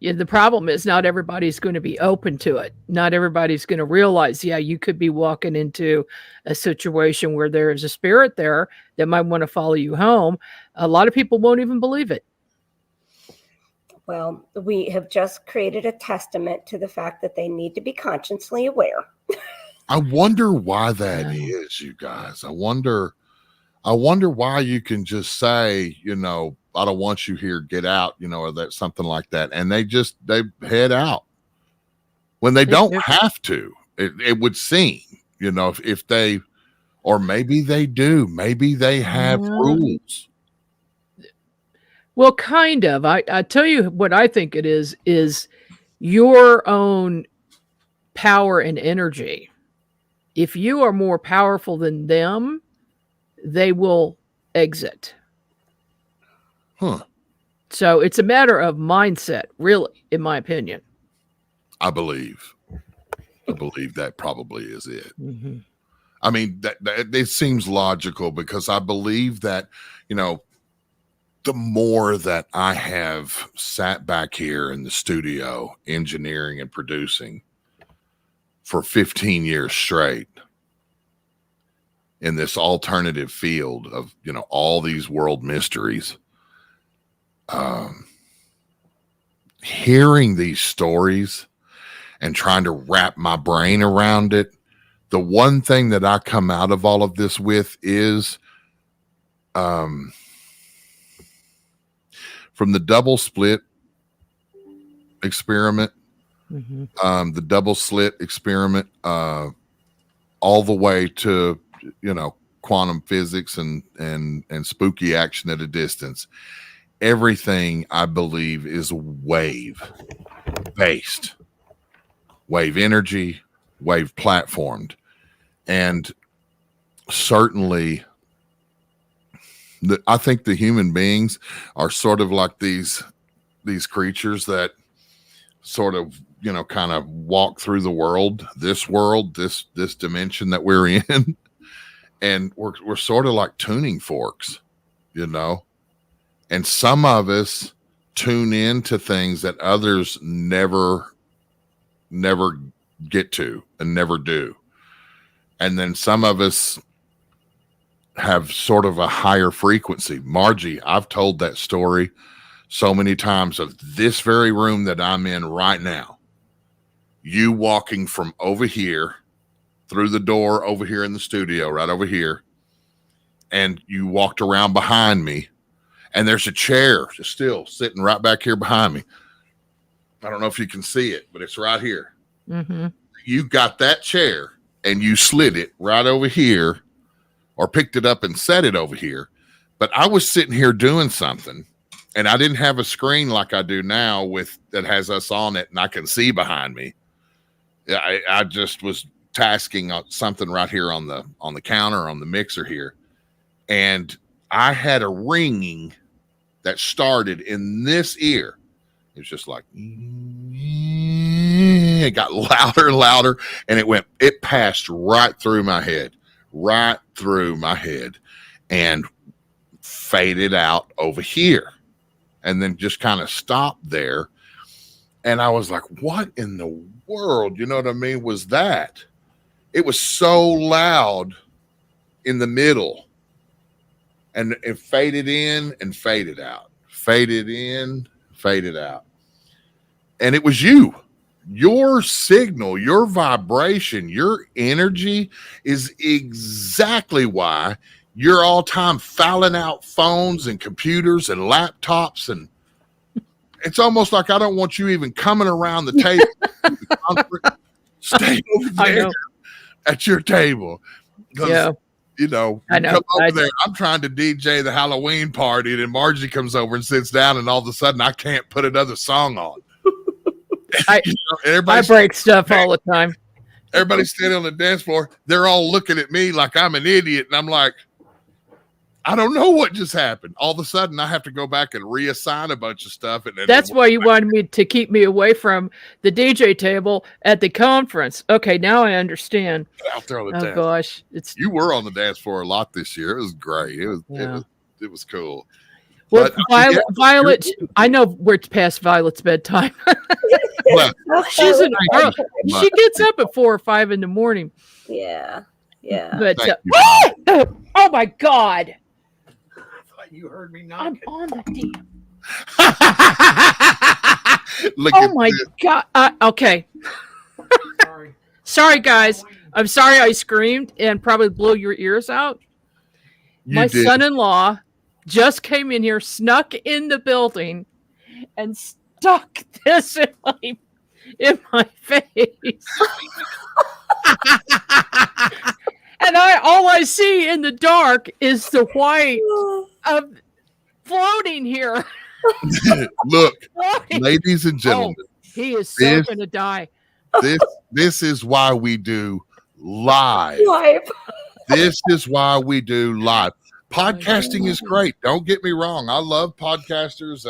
Speaker 2: the problem is not everybody's going to be open to it. Not everybody's going to realize, you could be walking into a situation where there is a spirit there that might want to follow you home. A lot of people won't even believe it.
Speaker 4: Well, we have just created a testament to the fact that they need to be consciously aware.
Speaker 1: I wonder why that is, you guys. I wonder why you can just say, I don't want you here, get out, or that something like that. And they head out when they don't have to. It would seem, if they, or maybe they do, maybe they have rules.
Speaker 2: Well, kind of. I tell you what I think it is your own power and energy. If you are more powerful than them, they will exit. So it's a matter of mindset, really, in my opinion.
Speaker 1: I believe that probably is it.
Speaker 2: Mm-hmm.
Speaker 1: I mean, that it seems logical, because I believe that, the more that I have sat back here in the studio engineering and producing for 15 years straight in this alternative field of, all these world mysteries, hearing these stories and trying to wrap my brain around it, the one thing that I come out of all of this with is, from the double split experiment, the double slit experiment, all the way to, quantum physics and spooky action at a distance. Everything, I believe, is wave based, wave energy, wave platformed. And certainly I think the human beings are sort of like these creatures that sort of, kind of walk through the world, this dimension that we're in. And we're sort of like tuning forks, and some of us tune into things that others never get to and never do. And then some of us have sort of a higher frequency. Margie, I've told that story so many times of this very room that I'm in right now. You walking from over here through the door over here in the studio, right over here. And you walked around behind me and there's a chair just still sitting right back here behind me. I don't know if you can see it, but it's right here. Mm-hmm. You got that chair and you slid it right over here or picked it up and set it over here. But I was sitting here doing something and I didn't have a screen like I do now that has us on it and I can see behind me. I just was tasking something right here on the counter, on the mixer here. And I had a ringing that started in this ear. It was just like, it got louder and louder, and it passed right through my head, and faded out over here, and then just kind of stopped there. And I was like, what in the world, you know what I mean, was that? It was so loud in the middle, and it faded in and faded out, faded in, faded out. And it was you. Your signal, your vibration, your energy is exactly why you're all time fouling out phones and computers and laptops. And it's almost like I don't want you even coming around the table. Stay over there at your table.
Speaker 2: Yeah.
Speaker 1: I know. Come over there. I'm trying to DJ the Halloween party, and then Margie comes over and sits down, and all of a sudden I can't put another song on.
Speaker 2: I break stuff all the time.
Speaker 1: Everybody's standing on the dance floor. They're all looking at me like I'm an idiot, and I'm like, I don't know what just happened. All of a sudden, I have to go back and reassign a bunch of stuff. And
Speaker 2: that's why you wanted me to keep me away from the DJ table at the conference. Okay, now I understand.
Speaker 1: Out there on the dance.
Speaker 2: Gosh,
Speaker 1: you were on the dance floor a lot this year. It was great. It was cool.
Speaker 2: Well, Violet, I know we're past Violet's bedtime. She's an early. She gets up at 4 or 5 in the morning.
Speaker 4: Yeah.
Speaker 2: But oh my God.
Speaker 3: You heard me knocking.
Speaker 2: I'm on the damn. Oh my God. Okay. Sorry, guys. I'm sorry I screamed and probably blew your ears out. My son-in-law just came in here, snuck in the building, and stuck this in my face. And all I see in the dark is the white of floating here.
Speaker 1: Look, ladies and gentlemen,
Speaker 2: he is so going to die.
Speaker 1: This is why we do live. This is why we do live. Podcasting is great. Don't get me wrong. I love podcasters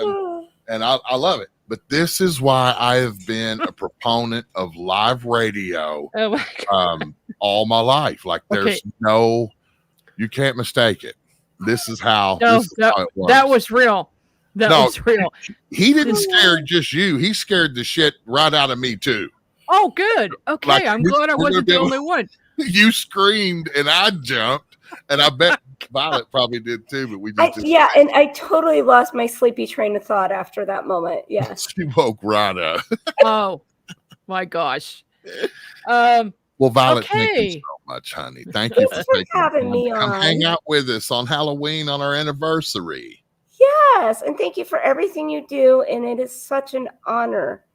Speaker 1: and I love it. But this is why I have been a proponent of live radio all my life. Like there's you can't mistake it. This is how it works.
Speaker 2: That was real. That was real.
Speaker 1: He didn't scare just you. He scared the shit right out of me too.
Speaker 2: Oh, good. Okay. Like, I'm glad I wasn't the only one.
Speaker 1: You screamed and I jumped, and I bet Violet probably did too, but we just
Speaker 4: and I totally lost my sleepy train of thought after that moment. Yes.
Speaker 1: She woke right up.
Speaker 2: Oh my gosh.
Speaker 1: Well, Violet, thank you so much, honey. Thank you for
Speaker 4: having me on.
Speaker 1: Come hang out with us on Halloween on our anniversary.
Speaker 4: Yes, and thank you for everything you do, and it is such an honor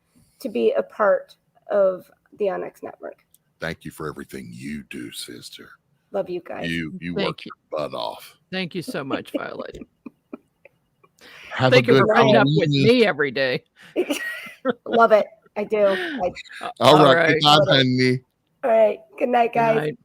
Speaker 4: to be a part of the Onyx Network.
Speaker 1: Thank you for everything you do, sister.
Speaker 4: Love you guys.
Speaker 1: You work your butt off.
Speaker 2: Thank you so much, Violet.
Speaker 1: Have
Speaker 2: Thank
Speaker 1: a
Speaker 2: you
Speaker 1: good
Speaker 2: for putting up
Speaker 1: Halloween.
Speaker 2: with me every day.
Speaker 4: Love it. I do.
Speaker 1: All right. Good night, honey.
Speaker 4: All right. Good night, guys.
Speaker 2: Good night.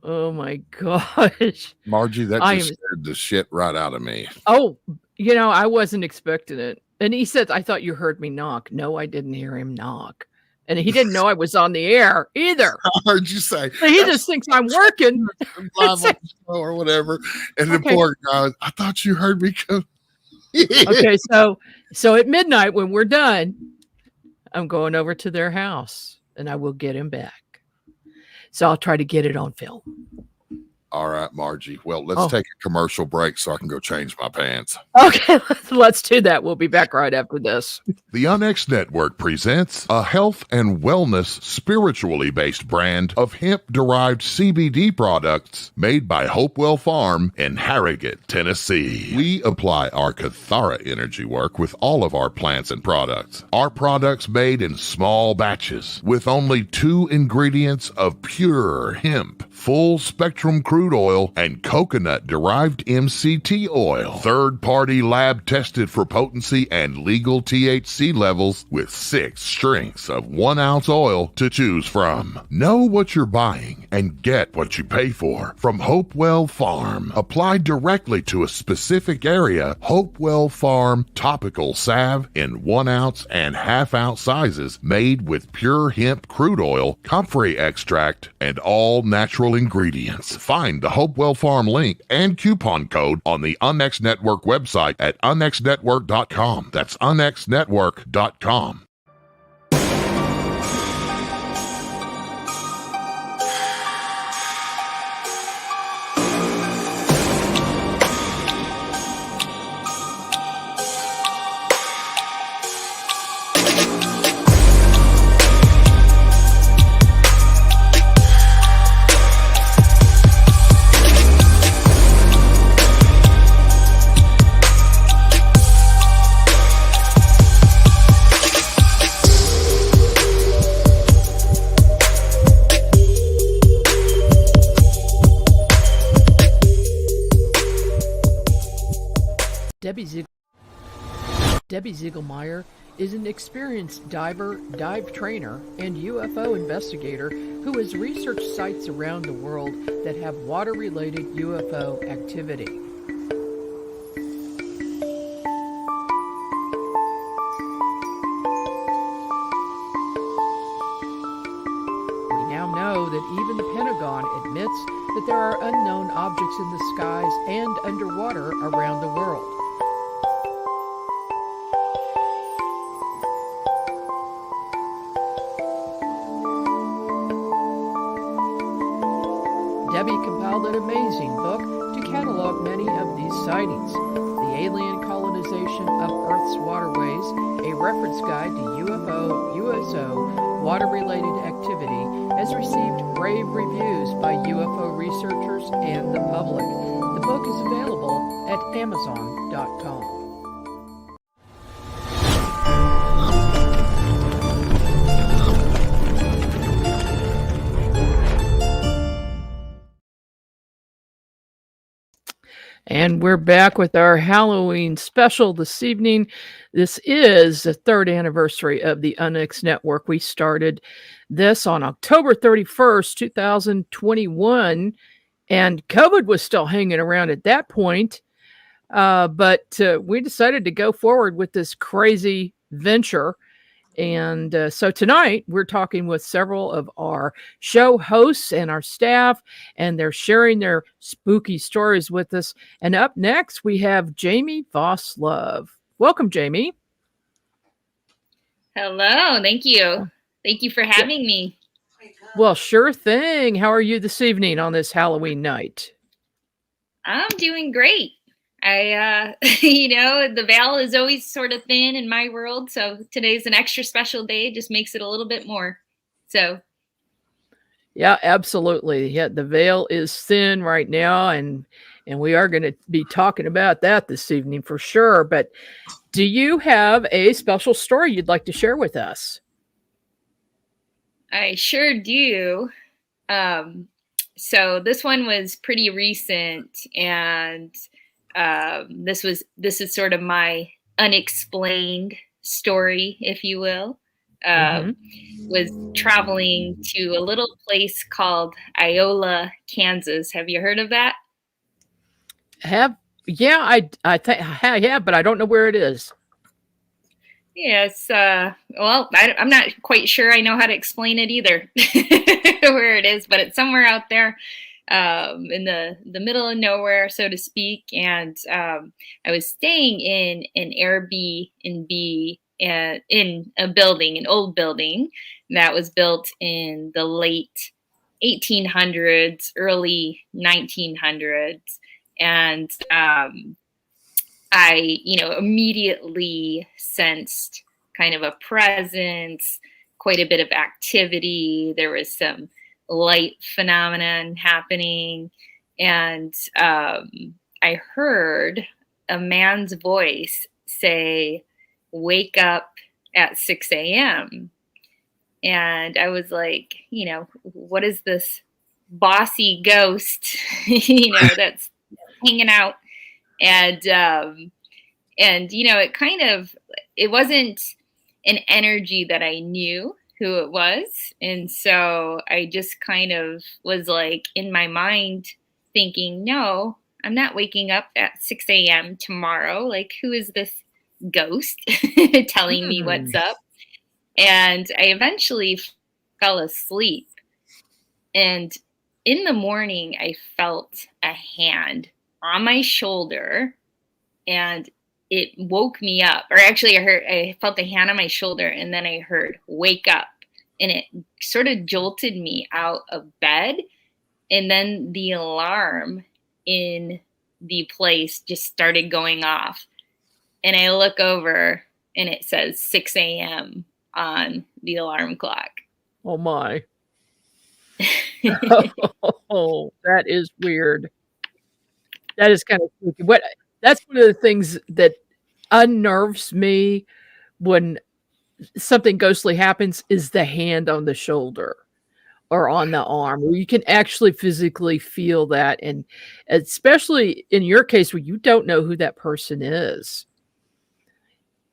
Speaker 2: Oh my gosh.
Speaker 1: Margie, that just scared the shit right out of me.
Speaker 2: Oh, I wasn't expecting it. And he said, I thought you heard me knock. No, I didn't hear him knock. And he didn't know I was on the air either.
Speaker 1: I heard you say.
Speaker 2: So he just thinks I'm working.
Speaker 1: Live on the show or whatever. And the poor guy, I thought you heard me come.
Speaker 2: Okay, so at midnight when we're done, I'm going over to their house and I will get him back. So I'll try to get it on film.
Speaker 1: All right, Margie. Well, let's take a commercial break so I can go change my pants.
Speaker 2: Okay, let's do that. We'll be back right after this.
Speaker 1: The Onyx Network presents a health and wellness spiritually based brand of hemp-derived CBD products made by Hopewell Farm in Harrogate, Tennessee. We apply our Cathara energy work with all of our plants and products. Our products made in small batches with only 2 ingredients of pure hemp, full spectrum crude oil, and coconut-derived MCT oil. Third-party lab tested for potency and legal THC levels with 6 strengths of 1 ounce oil to choose from. Know what you're buying and get what you pay for from Hopewell Farm. Applied directly to a specific area, Hopewell Farm topical salve in 1 ounce and ½ ounce sizes made with pure hemp crude oil, comfrey extract, and all natural ingredients. Find the Hopewell Farm link and coupon code on the Onyx Network website at onyxnetwork.com. That's onyxnetwork.com.
Speaker 2: Debbie Ziegelmeyer is an experienced dive trainer, and UFO investigator who has researched sites around the world that have water-related UFO activity. We now know that even the Pentagon admits that there are unknown objects in the skies and underwater around the world. Debbie compiled an amazing book to catalog many of these sightings. The Alien Colonization of Earth's Waterways, a reference guide to UFO, USO, water-related activity, has received rave reviews by UFO researchers and the public. The book is available at Amazon.com. And we're back with our Halloween special this evening. This is the 3rd anniversary of the Onyx Network. We started this on October 31st, 2021, and COVID was still hanging around at that point. But we decided to go forward with this crazy venture. And so tonight we're talking with several of our show hosts and our staff, and they're sharing their spooky stories with us. And up next we have Jamie Vos Love. Welcome, Jamie.
Speaker 5: Hello. Thank you. Thank you for having me.
Speaker 2: Well, sure thing. How are you this evening on this Halloween night?
Speaker 5: I'm doing great. The veil is always sort of thin in my world. So today's an extra special day. Just makes it a little bit more. So.
Speaker 2: Yeah, absolutely. Yeah, the veil is thin right now. And we are going to be talking about that this evening for sure. But do you have a special story you'd like to share with us?
Speaker 5: I sure do. So this one was pretty recent, and this is sort of my unexplained story, if you will. Was traveling to a little place called Iola, Kansas. Have you heard of that?
Speaker 2: Yeah, I think I have, but I don't know where it is.
Speaker 5: Yes. Well, I'm not quite sure I know how to explain it either, where it is, but it's somewhere out there in the middle of nowhere, so to speak. And I was staying in an Airbnb in a building, an old building that was built in the late 1800s, early 1900s. And I, immediately sensed kind of a presence, quite a bit of activity. There was some light phenomenon happening. And I heard a man's voice say, "Wake up at 6 a.m." And I was like, what is this bossy ghost, that's hanging out? And it wasn't an energy that I knew who it was. And so I just kind of was like in my mind thinking, no, I'm not waking up at 6 a.m. tomorrow. Like, who is this ghost telling me what's up? And I eventually fell asleep. And in the morning, I felt a hand on my shoulder, and it woke me up. Or actually, I felt a hand on my shoulder, and then I heard "wake up," and it sort of jolted me out of bed. And then the alarm in the place just started going off, and I look over, and it says 6 a.m. on the alarm clock.
Speaker 2: Oh my. Oh, that is weird. That is kind of spooky. That's one of the things that unnerves me when something ghostly happens is the hand on the shoulder or on the arm, where you can actually physically feel that. And especially in your case where you don't know who that person is.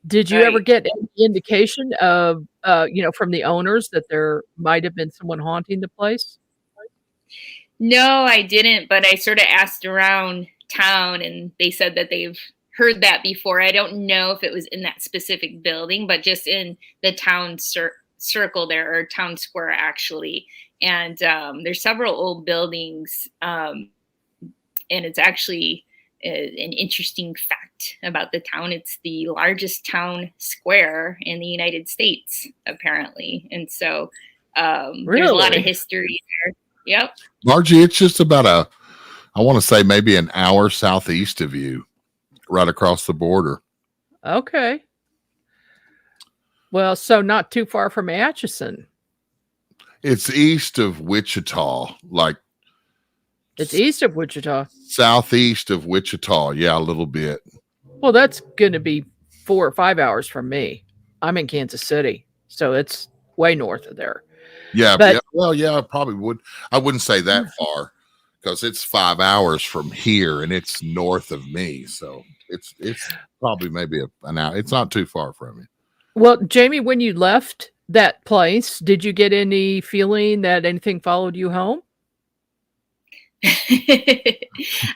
Speaker 2: Did you ever get any indication of, from the owners that there might have been someone haunting the place?
Speaker 5: No, I didn't, but I sort of asked around town, and they said that they've heard that before. I don't know if it was in that specific building, but just in the town circle there, or town square, actually. And there's several old buildings, and it's actually an interesting fact about the town. It's the largest town square in the United States, apparently. And so there's a lot of history there. Yep.
Speaker 1: Margie, it's just about I want to say maybe an hour southeast of you, right across the border.
Speaker 2: Okay. Well, so not too far from Atchison.
Speaker 1: It's east of Wichita, like.
Speaker 2: It's east of Wichita.
Speaker 1: Southeast of Wichita. Yeah, a little bit.
Speaker 2: Well, that's going to be 4 or 5 hours from me. I'm in Kansas City, so it's way north of there.
Speaker 1: Yeah, but, I probably would. I wouldn't say that far, because it's 5 hours from here, and it's north of me. So it's probably maybe an hour. It's not too far from me.
Speaker 2: Well, Jamie, when you left that place, did you get any feeling that anything followed you home?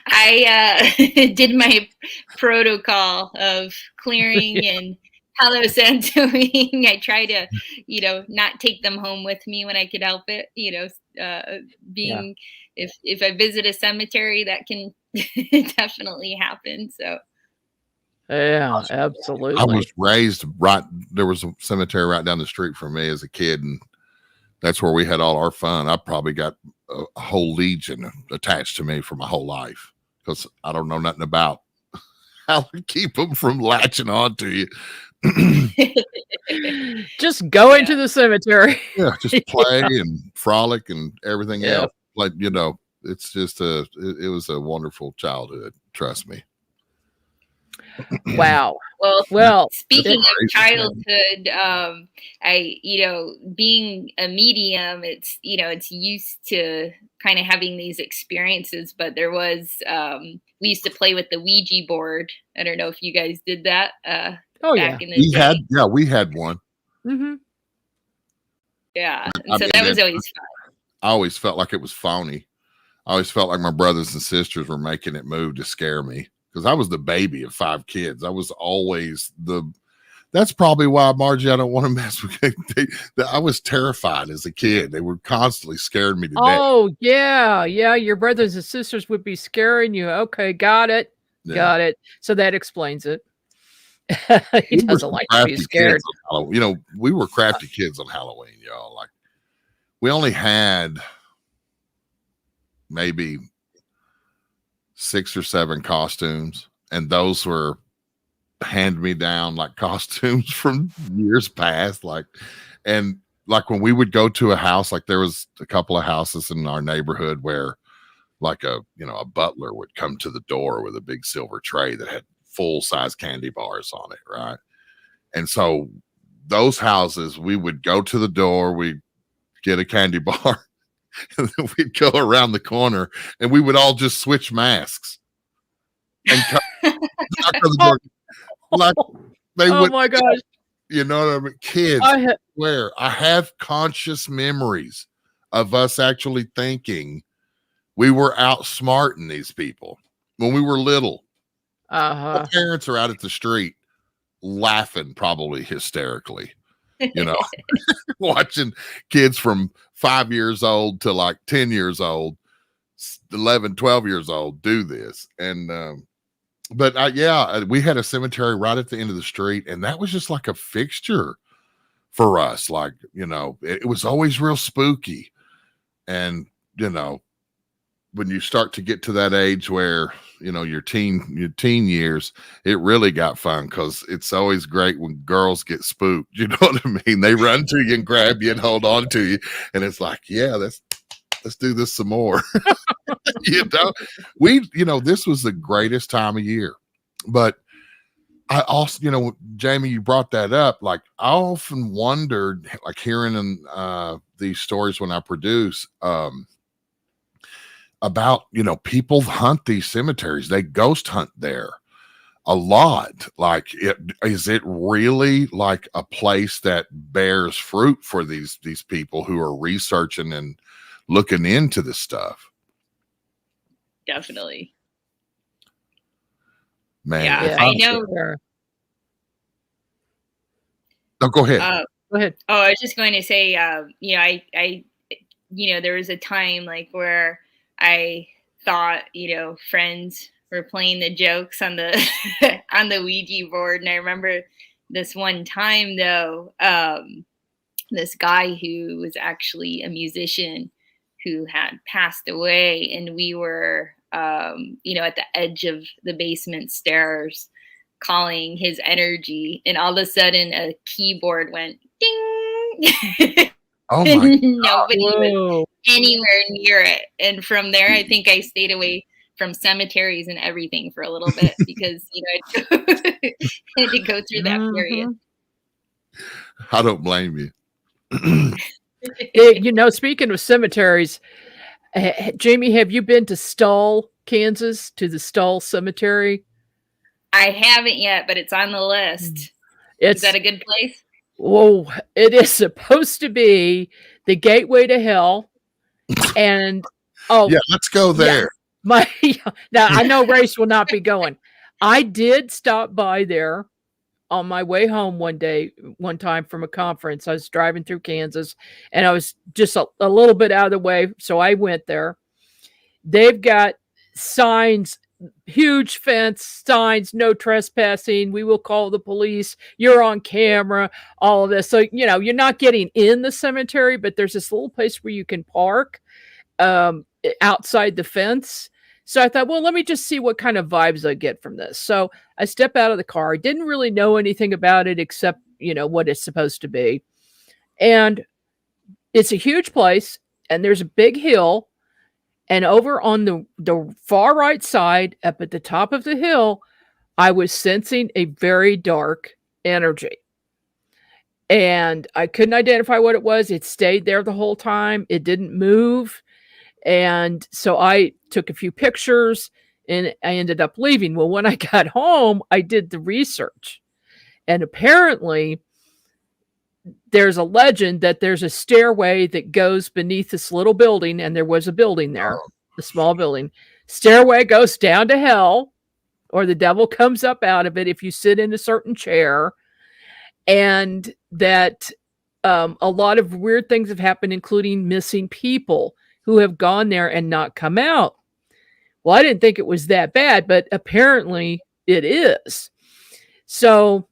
Speaker 5: I did my protocol of clearing and Palo Santoing. I try to, not take them home with me when I could help it. If I visit a cemetery, that can definitely happen. So.
Speaker 2: Yeah, absolutely.
Speaker 1: I was raised there was a cemetery right down the street from me as a kid, and that's where we had all our fun. I probably got a whole legion attached to me for my whole life, because I don't know nothing about how to keep them from latching on to you.
Speaker 2: Just go into the cemetery.
Speaker 1: Yeah, just play and frolic and everything else. Like, it's just it was a wonderful childhood. Trust me.
Speaker 2: Wow.
Speaker 5: Well, speaking of childhood, being a medium, it's used to kind of having these experiences, but there was, we used to play with the Ouija board. I don't know if you guys did that. Back in the day.
Speaker 1: We had one.
Speaker 2: Mm-hmm.
Speaker 5: Yeah. So that was always fun.
Speaker 1: I always felt like it was phony. I always felt like my brothers and sisters were making it move to scare me because I was the baby of 5 kids. I was always that's probably why, Margie, I don't want to mess with it. I was terrified as a kid. They were constantly scaring me to death.
Speaker 2: Oh, yeah. Yeah. Your brothers and sisters would be scaring you. Okay. Got it. Yeah. Got it. So that explains it. He doesn't like to be scared.
Speaker 1: We were crafty kids on Halloween, y'all. Like, we only had maybe 6 or 7 costumes, and those were hand-me-down like costumes from years past. And when we would go to a house, like there was a couple of houses in our neighborhood where like a butler would come to the door with a big silver tray that had full-size candy bars on it, right? And so those houses, we would go to the door, we'd get a candy bar, and then we'd go around the corner, and we would all just switch masks. And like they would.
Speaker 2: Oh my gosh!
Speaker 1: You know what I mean? Kids, I have conscious memories of us actually thinking we were outsmarting these people when we were little. Our parents are out at the street laughing, probably hysterically, watching kids from 5 years old to like 10 years old, 11, 12 years old do this. And, we had a cemetery right at the end of the street, and that was just like a fixture for us. Like, it was always real spooky. And, when you start to get to that age where, your teen years, it really got fun because it's always great when girls get spooked. You know what I mean? They run to you and grab you and hold on to you. And it's like, yeah, let's do this some more. This was the greatest time of year. But I also, Jamie, you brought that up. Like, I often wondered, like hearing in these stories when I produce, about, people hunt these cemeteries. They ghost hunt there a lot. Like, is it really like a place that bears fruit for these people who are researching and looking into this stuff?
Speaker 5: Definitely.
Speaker 1: Man,
Speaker 5: yeah, I know.
Speaker 1: No, go ahead.
Speaker 2: Go ahead.
Speaker 5: Oh, I was just going to say, I there was a time like where I thought, friends were playing the jokes on the on the Ouija board, and I remember this one time though, this guy who was actually a musician who had passed away, and we were at the edge of the basement stairs calling his energy, and all of a sudden a keyboard went ding.
Speaker 1: Oh my
Speaker 5: Nobody was anywhere near it. And from there, I think I stayed away from cemeteries and everything for a little bit because, I had to go through that period.
Speaker 1: I don't blame
Speaker 2: you. Speaking of cemeteries, Jamie, have you been to Stull, Kansas, to the Stull Cemetery?
Speaker 5: I haven't yet, but it's on the list. Is that a good place?
Speaker 2: Whoa, it is supposed to be the gateway to hell. And
Speaker 1: let's go there.
Speaker 2: Now I know Race will not be going. I did stop by there on my way home one time from a conference. I was driving through Kansas, and I was just a little bit out of the way, so I went there. They've got signs, huge fence signs, no trespassing, we will call the police, you're on camera, all of this. So, you're not getting in the cemetery, but there's this little place where you can park outside the fence. So I thought, well, let me just see what kind of vibes I get from this. So I step out of the car. I didn't really know anything about it except, what it's supposed to be. And it's a huge place, and there's a big hill. And over on the far right side, up at the top of the hill, I was sensing a very dark energy. And I couldn't identify what it was. It stayed there the whole time. It didn't move. And so I took a few pictures and I ended up leaving. Well, when I got home, I did the research. And apparently, there's a legend that there's a stairway that goes beneath this little building. And there was a building there, a small building. Stairway goes down to hell, or the devil comes up out of it if you sit in a certain chair. And that a lot of weird things have happened, including missing people who have gone there and not come out. Well, I didn't think it was that bad, but apparently it is. So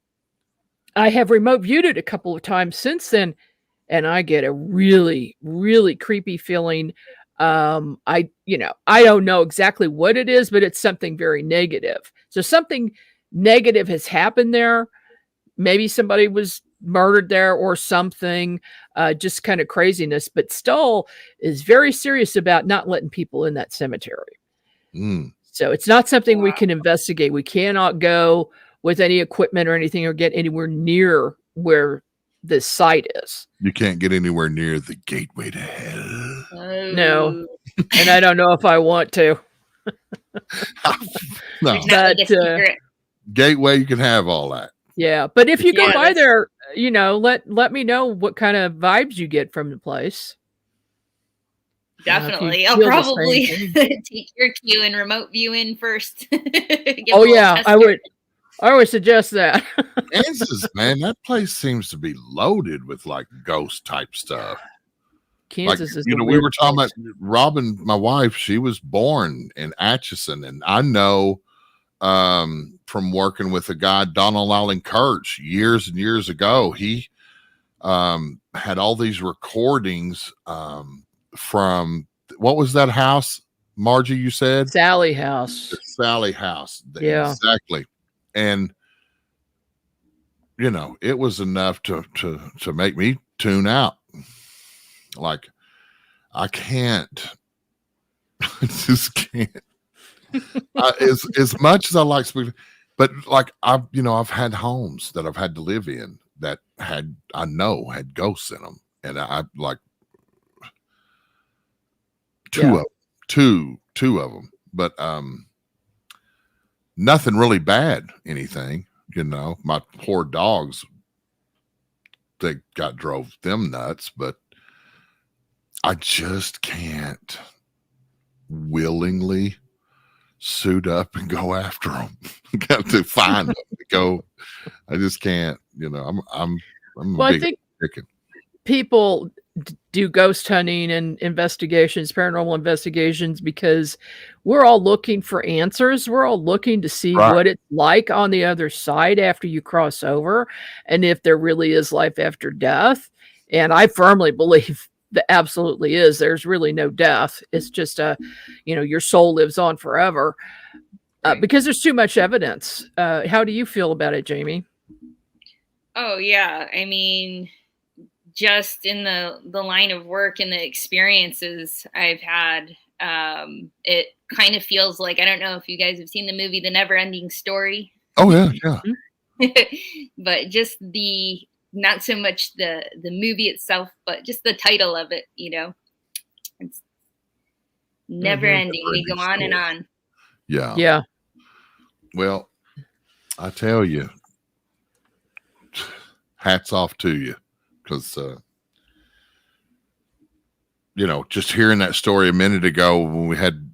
Speaker 2: I have remote viewed it a couple of times since then, and I get a really, really creepy feeling. I don't know exactly what it is, but it's something very negative. So something negative has happened there. Maybe somebody was murdered there or something, just kind of craziness, but Stoll is very serious about not letting people in that cemetery. So it's not something we can investigate. We cannot go with any equipment or anything or get anywhere near where this site is.
Speaker 1: You can't get anywhere near the gateway to hell.
Speaker 2: No. And I don't know if I want to.
Speaker 1: No.
Speaker 5: But,
Speaker 1: Gateway, you can have all that.
Speaker 2: Yeah, but if you go by there, let me know what kind of vibes you get from the place.
Speaker 5: Definitely. I'll probably take your cue and remote view in first.
Speaker 2: Oh yeah, I would suggest that.
Speaker 1: Kansas, man, that place seems to be loaded with like ghost type stuff.
Speaker 2: Kansas is,
Speaker 1: we were talking about Robin, my wife. She was born in Atchison, and I know from working with a guy, Donald Allen Kirch, years and years ago. He had all these recordings from, what was that house, Margie, you said?
Speaker 2: Sally House.
Speaker 1: The Sally House.
Speaker 2: Yeah.
Speaker 1: Exactly. And, it was enough to make me tune out. Like, I can't. I just can't. As much as I like speaking, but like I've had homes that I've had to live in that had ghosts in them, and I like two of them, but nothing really bad. Anything, my poor dogs, they drove them nuts, but I just can't willingly suit up and go after them. Got to find them to go. I just can't. I'm
Speaker 2: I think
Speaker 1: chicken.
Speaker 2: People do ghost hunting and investigations, paranormal investigations, because we're all looking for answers. We're all looking to see what it's like on the other side after you cross over, and if there really is life after death. And I firmly believe that absolutely is. There's really no death. It's just your soul lives on forever, because there's too much evidence. How do you feel about it, Jamie?
Speaker 5: Oh yeah. I mean, just in the line of work and the experiences I've had, it kind of feels like, I don't know if you guys have seen the movie, The Never Ending Story.
Speaker 1: Oh yeah.
Speaker 5: But just not so much the movie itself, but just the title of it, it's never ending. We go on and on.
Speaker 1: Yeah. Well, I tell you, hats off to you, because just hearing that story a minute ago when we had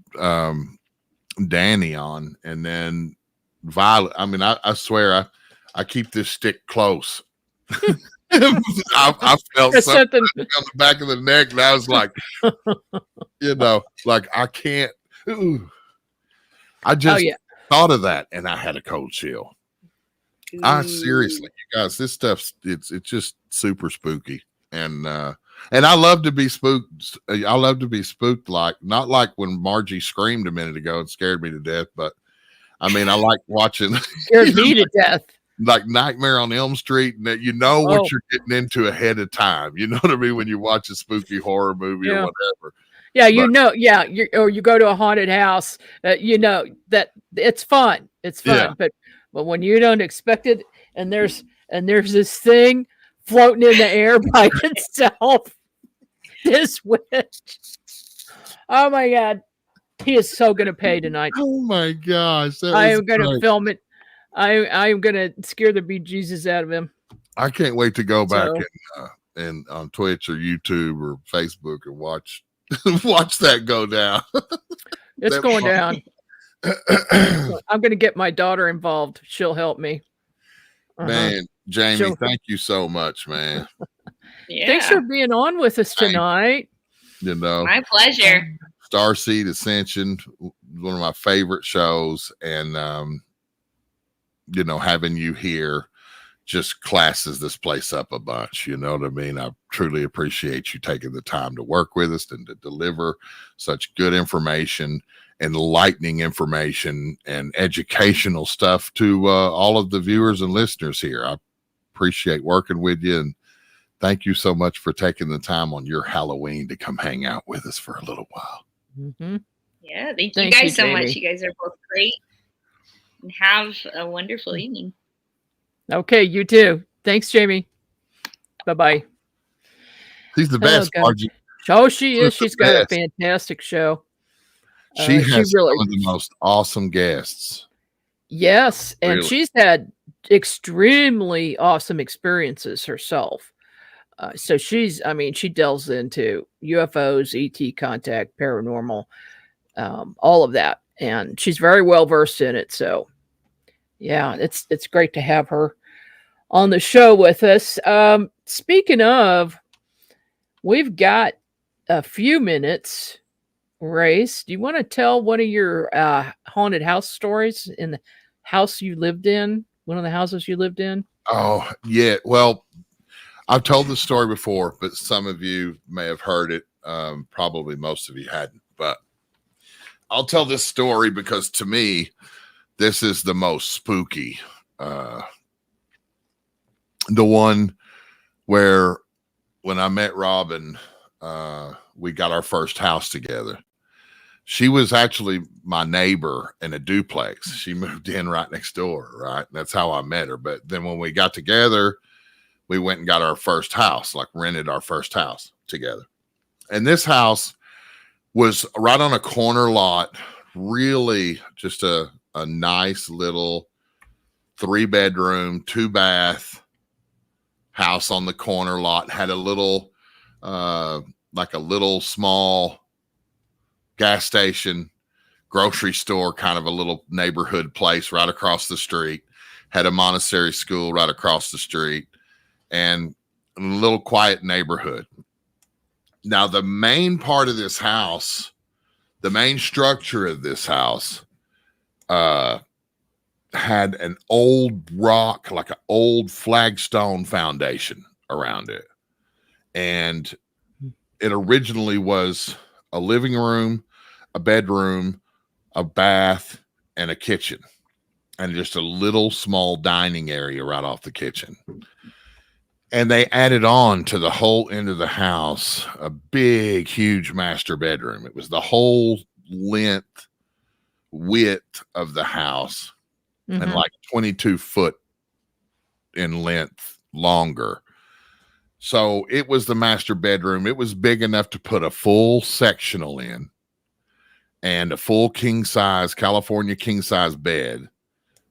Speaker 1: Danny on, and then Violet. I mean, I swear I keep this stick close. I felt something on the back of the neck, and I was like, like I can't. I just thought of that, and I had a cold chill. I seriously, you guys, this stuff's it's just super spooky, and I love to be spooked. I love to be spooked, like not like when Margie screamed a minute ago and scared me to death, but I mean, I like watching
Speaker 2: scared me to death.
Speaker 1: Like Nightmare on Elm Street, and that what you're getting into ahead of time. You know what I mean? When you watch a spooky horror movie or whatever.
Speaker 2: Yeah, you go to a haunted house. That it's fun. It's fun, but But when you don't expect it, and there's this thing floating in the air by itself, this witch. Oh my God. He is so going to pay tonight.
Speaker 1: Oh my gosh.
Speaker 2: I am going to film it. I am going to scare the bejesus out of him.
Speaker 1: I can't wait to go back and on Twitch or YouTube or Facebook and watch that go down.
Speaker 2: It's going down. I'm going to get my daughter involved. She'll help me.
Speaker 1: Man, Jamie, thank you so much, man.
Speaker 5: Yeah.
Speaker 2: Thanks for being on with us tonight.
Speaker 1: You know,
Speaker 5: my pleasure.
Speaker 1: Starseed Ascension, one of my favorite shows, and you know, having you here just classes this place up a bunch. You know what I mean? I truly appreciate you taking the time to work with us and to deliver such good information, enlightening information, and educational stuff to all of the viewers and listeners here. I appreciate working with you, and thank you so much for taking the time on your Halloween to come hang out with us for a little while.
Speaker 2: Mm-hmm.
Speaker 5: Yeah, thank you guys so much. You guys are both great, and have a wonderful evening.
Speaker 2: Okay, you too. Thanks, Jamie. Bye-bye.
Speaker 1: She's the best, Margie.
Speaker 2: Oh, she is. She's got a fantastic show.
Speaker 1: She has some of the most awesome guests.
Speaker 2: Yes, and she's had extremely awesome experiences herself. So she delves into UFOs, ET contact, paranormal, all of that. And she's very well versed in it. So yeah, it's great to have her on the show with us. Speaking of, we've got a few minutes. Race, do you want to tell one of your haunted house stories in the house you lived in? One of the houses you lived in?
Speaker 1: Oh, yeah. Well, I've told the story before, but some of you may have heard it. Probably most of you hadn't. But I'll tell this story because to me, this is the most spooky. The one where when I met Robin, we got our first house together. She was actually my neighbor in a duplex. She moved in right next door, right? That's how I met her. But then when we got together, we went and got our first house, like rented our first house together. And this house was right on a corner lot, really just a nice little 3-bedroom, 2-bath house on the corner lot. Had a little, like a little small gas station, grocery store, kind of a little neighborhood place right across the street. Had a Montessori school right across the street, and a little quiet neighborhood. Now, the main part of this house, the main structure of this house, had an old rock, like an old flagstone foundation around it. And it originally was a living room, a bedroom, a bath, and a kitchen, and just a little small dining area right off the kitchen. And they added on to the whole end of the house a big, huge master bedroom. It was the whole width of the house, and like 22 foot in length longer. So it was the master bedroom. It was big enough to put a full sectional in and a full king size, California king size bed,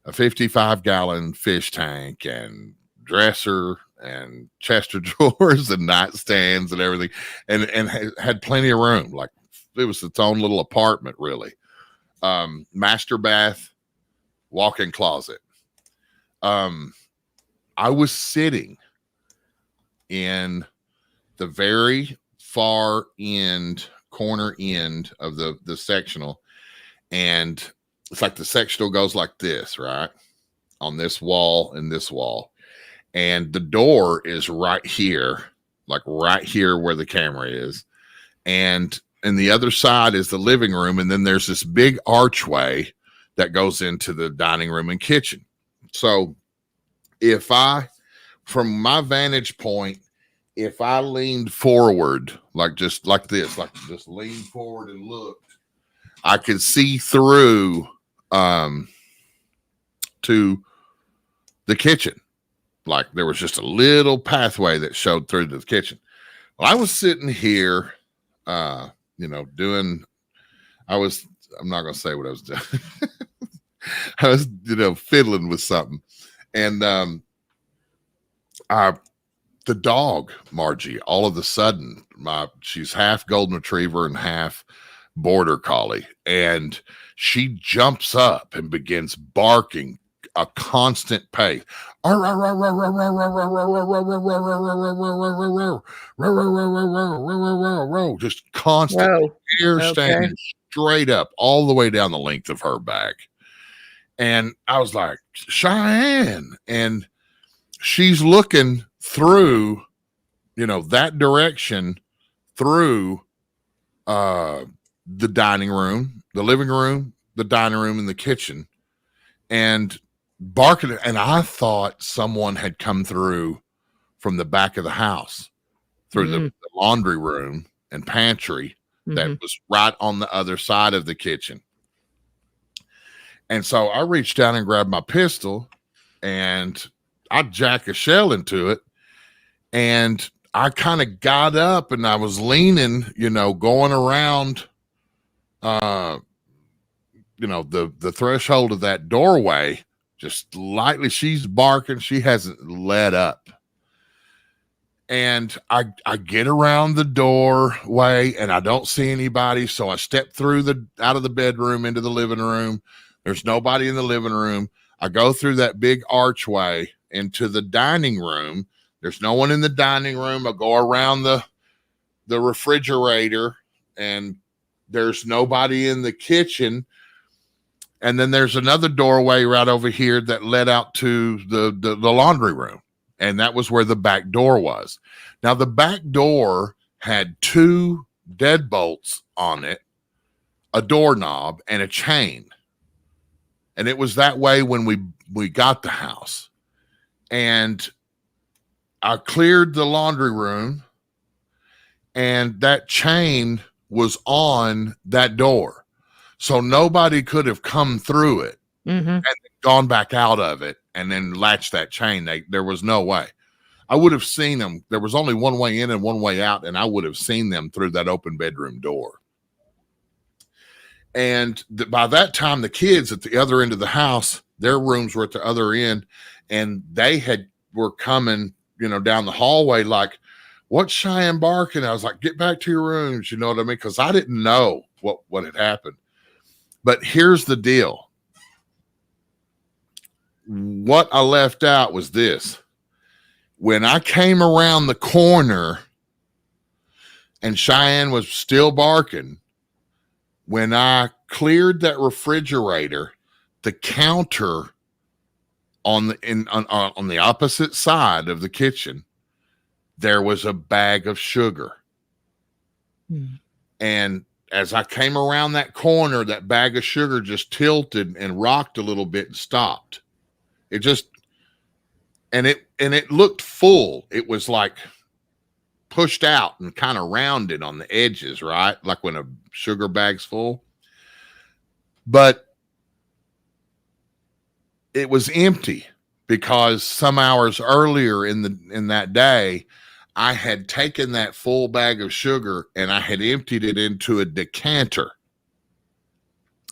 Speaker 1: a 55-gallon fish tank, and dresser and chest of drawers and nightstands and everything, and had plenty of room. Like it was its own little apartment, really. Master bath, walk-in closet. I was sitting in the very far corner end of the sectional, and it's like the sectional goes like this, right? On this wall and this wall. And the door is right here, like right here where the camera is. And the other side is the living room. And then there's this big archway that goes into the dining room and kitchen. So from my vantage point, if I leaned forward, like just like this, like just leaned forward and looked, I could see through to the kitchen. Like there was just a little pathway that showed through to the kitchen. Well, I was sitting here, you know, I'm not going to say what I was doing. I was, you know, fiddling with something. And the dog, Margie, all of a sudden, she's half golden retriever and half border collie. And she jumps up and begins barking a constant pace. Just constant hair standing straight up all the way down the length of her back. And I was like, Cheyenne. And she's looking through, you know, that direction through the dining room, the living room, the dining room, and the kitchen, and barking. And I thought someone had come through from the back of the house through the laundry room and pantry that was right on the other side of the kitchen. And so I reached down and grabbed my pistol and I jacked a shell into it. And I kind of got up and I was leaning, you know, going around, you know, the threshold of that doorway, just lightly. She's barking. She hasn't let up. And I get around the doorway and I don't see anybody. So I step through out of the bedroom into the living room. There's nobody in the living room. I go through that big archway into the dining room. There's no one in the dining room. I go around the refrigerator and there's nobody in the kitchen. And then there's another doorway right over here that led out to the laundry room. And that was where the back door was. Now, the back door had 2 deadbolts on it, a doorknob, and a chain. And it was that way when we got the house. And I cleared the laundry room, and that chain was on that door. So nobody could have come through it and gone back out of it and then latched that chain. There was no way. I would have seen them. There was only one way in and one way out, and I would have seen them through that open bedroom door. And by that time, the kids at the other end of the house, their rooms were at the other end, and they were coming, you know, down the hallway like, what's Cheyenne barking? I was like, get back to your rooms. You know what I mean? Because I didn't know what had happened. But here's the deal. What I left out was this. When I came around the corner and Cheyenne was still barking, when I cleared that refrigerator, the counter on the opposite side of the kitchen, there was a bag of sugar. And as I came around that corner, that bag of sugar just tilted and rocked a little bit and stopped. It just, and it looked full. It was like pushed out and kind of rounded on the edges, right? Like when a sugar bag's full. But it was empty because some hours earlier in that day, I had taken that full bag of sugar and I had emptied it into a decanter.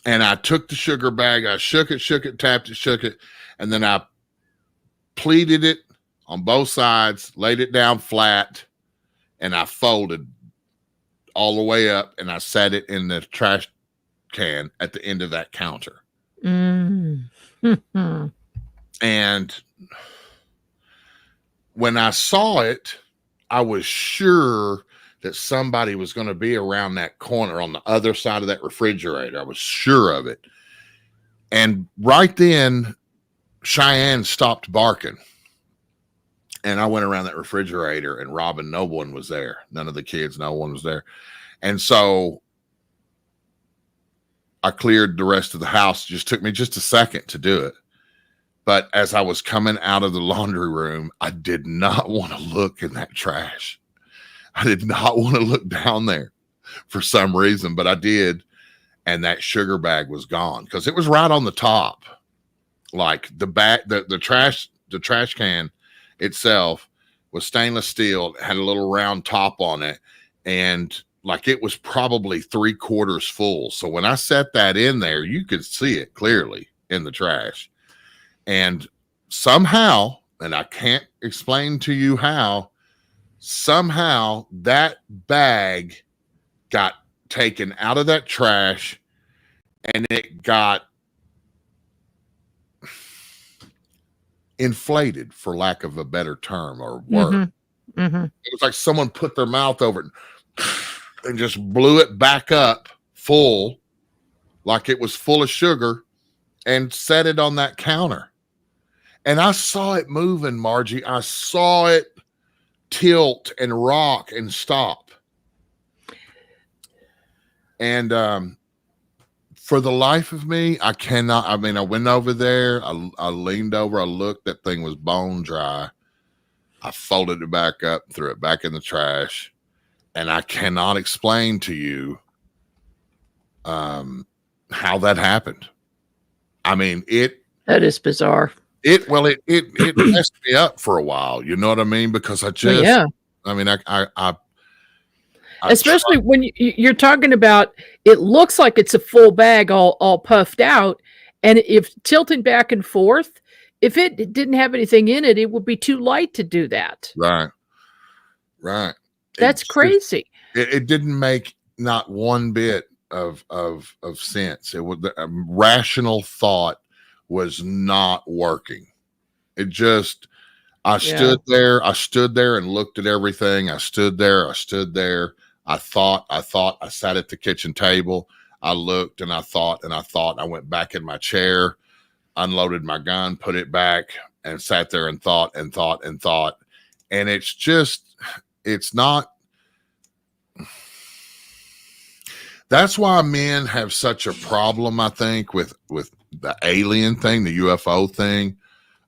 Speaker 1: And I took the sugar bag, I shook it, tapped it, shook it, and then I pleated it on both sides, laid it down flat, and I folded all the way up and I sat it in the trash can at the end of that counter. And when I saw it, I was sure that somebody was going to be around that corner on the other side of that refrigerator. I was sure of it. And right then, Cheyenne stopped barking. And I went around that refrigerator and Robin, no one was there. None of the kids, no one was there. And so I cleared the rest of the house. It just took me just a second to do it. But as I was coming out of the laundry room, I did not want to look in that trash. I did not want to look down there for some reason, but I did. And that sugar bag was gone because it was right on the top. Like the bag, the trash trash can itself was stainless steel, had a little round top on it, and like it was probably 3/4 full. So when I set that in there, you could see it clearly in the trash. And somehow, and I can't explain to you how, somehow that bag got taken out of that trash and it got inflated, for lack of a better term or word. It was like someone put their mouth over it and just blew it back up full, like it was full of sugar, and set it on that counter. And I saw it moving, Margie. I saw it tilt and rock and stop. And for the life of me, I cannot. I mean, I went over there. I leaned over. I looked. That thing was bone dry. I folded it back up, threw it back in the trash. And I cannot explain to you how that happened. I mean,
Speaker 2: that is bizarre.
Speaker 1: It messed me up for a while. You know what I mean? Because I just, I mean, I
Speaker 2: especially when you're talking about, it looks like it's a full bag all puffed out. And if tilting back and forth, if it didn't have anything in it, it would be too light to do that.
Speaker 1: Right.
Speaker 2: That's crazy.
Speaker 1: It didn't make not one bit of sense. It was the rational thought was not working. It just, I stood there and looked at everything. I stood there. I thought, I sat at the kitchen table. I looked and I thought, I went back in my chair, unloaded my gun, put it back, and sat there and thought. And it's just, it's not. That's why men have such a problem, I think, with the alien thing, the UFO thing,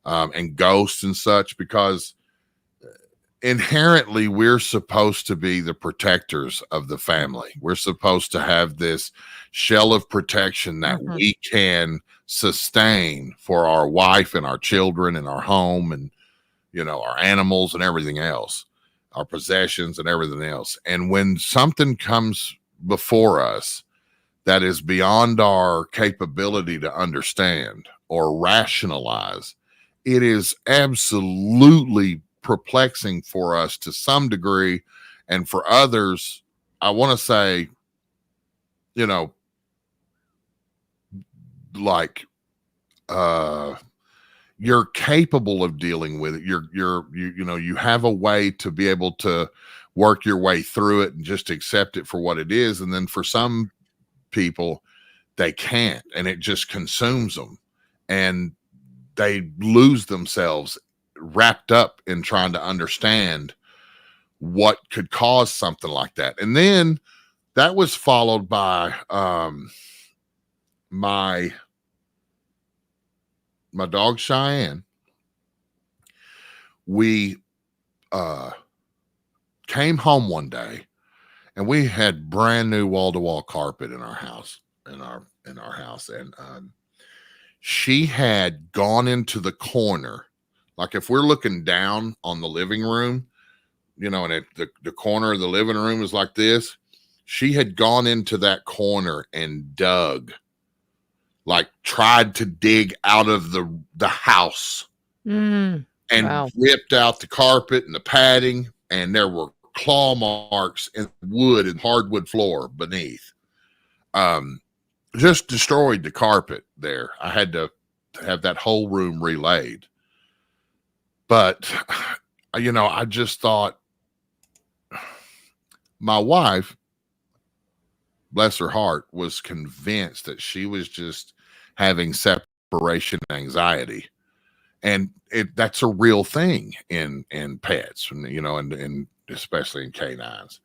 Speaker 1: and ghosts and such, because inherently we're supposed to be the protectors of the family. We're supposed to have this shell of protection that we can sustain for our wife and our children and our home and, you know, our animals and everything else, our possessions and everything else. And when something comes before us that is beyond our capability to understand or rationalize, it is absolutely perplexing for us to some degree. And for others, I want to say, you know, like, you're capable of dealing with it. You have a way to be able to work your way through it and just accept it for what it is. And then for some people, they can't, and it just consumes them, and they lose themselves wrapped up in trying to understand what could cause something like that. And then that was followed by my dog Cheyenne. We came home one day and we had brand new wall-to-wall carpet in our house, in our house. And she had gone into the corner. Like if we're looking down on the living room, you know, and the corner of the living room is like this, she had gone into that corner and dug, like tried to dig out of the house and ripped out the carpet and the padding, and there were claw marks in wood and hardwood floor beneath. Just destroyed the carpet there. I had to have that whole room relaid. But, you know, I just thought, my wife, bless her heart, was convinced that she was just having separation anxiety. And that's a real thing in pets, you know, and especially in canines.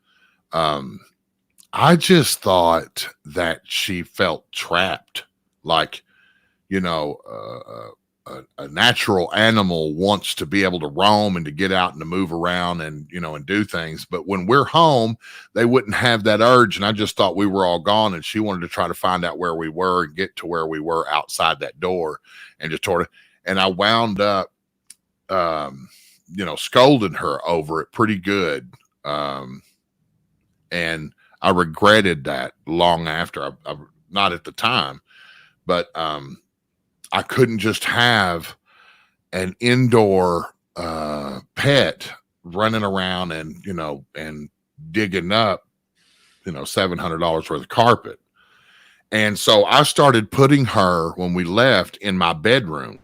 Speaker 1: I just thought that she felt trapped, like, you know, a natural animal wants to be able to roam and to get out and to move around and, you know, and do things. But when we're home, they wouldn't have that urge. And I just thought we were all gone, and she wanted to try to find out where we were and get to where we were outside that door, and just sort of, and I wound up scolding her over it pretty good. And I regretted that long after. I not at the time, but I couldn't just have an indoor pet running around and digging up $700 worth of carpet. And so I started putting her, when we left, in my bedroom,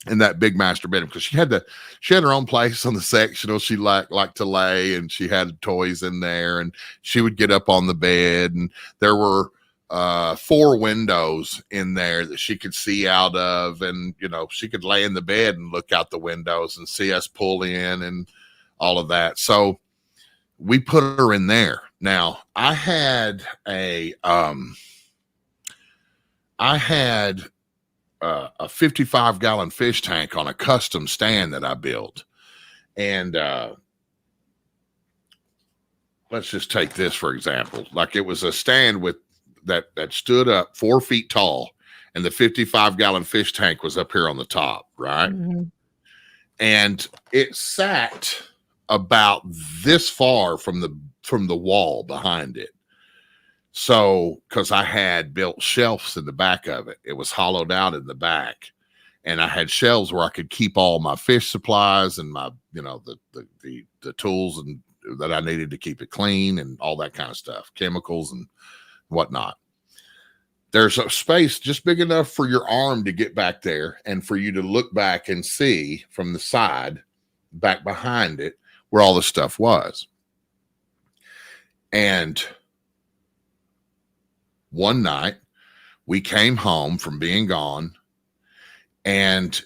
Speaker 1: in that big master bedroom, because she had her own place on the sectional. She liked to lay, and she had toys in there, and she would get up on the bed, and there were 4 windows in there that she could see out of, and she could lay in the bed and look out the windows and see us pull in and all of that. So we put her in there. Now I had a 55-gallon fish tank on a custom stand that I built. And let's just take this for example. Like, it was a stand with that stood up 4 feet tall, and the 55-gallon fish tank was up here on the top, right? Mm-hmm. And it sat about this far from the wall behind it. So, because I had built shelves in the back of it, it was hollowed out in the back, and I had shelves where I could keep all my fish supplies and my, the tools and that I needed to keep it clean and all that kind of stuff, chemicals and whatnot. There's a space just big enough for your arm to get back there, and for you to look back and see from the side, back behind it, where all the stuff was. And one night we came home from being gone, and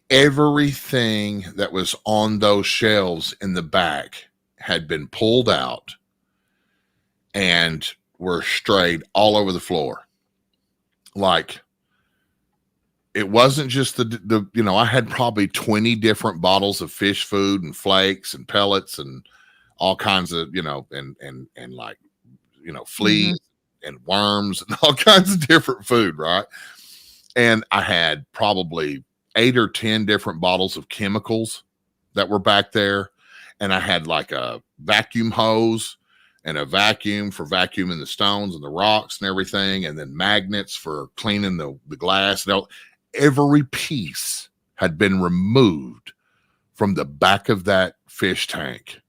Speaker 1: everything that was on those shelves in the back had been pulled out and were strayed all over the floor. Like, it wasn't just the I had probably 20 different bottles of fish food and flakes and pellets and all kinds of, and like, fleas mm-hmm. and worms and all kinds of different food, right? And I had probably 8 or 10 different bottles of chemicals that were back there. And I had like a vacuum hose and a vacuum for vacuuming the stones and the rocks and everything, and then magnets for cleaning the glass. Every piece had been removed from the back of that fish tank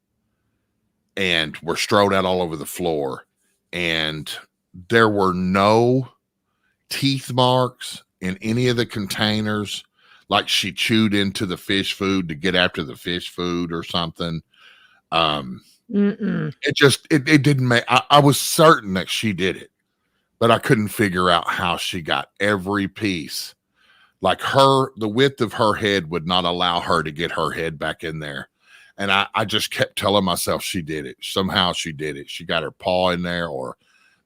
Speaker 1: and were strode out all over the floor. And there were no teeth marks in any of the containers, like she chewed into the fish food to get after the fish food or something. It didn't make, I was certain that she did it, but I couldn't figure out how she got every piece. Like, the width of her head would not allow her to get her head back in there. And I just kept telling myself she did it. Somehow she did it. She got her paw in there,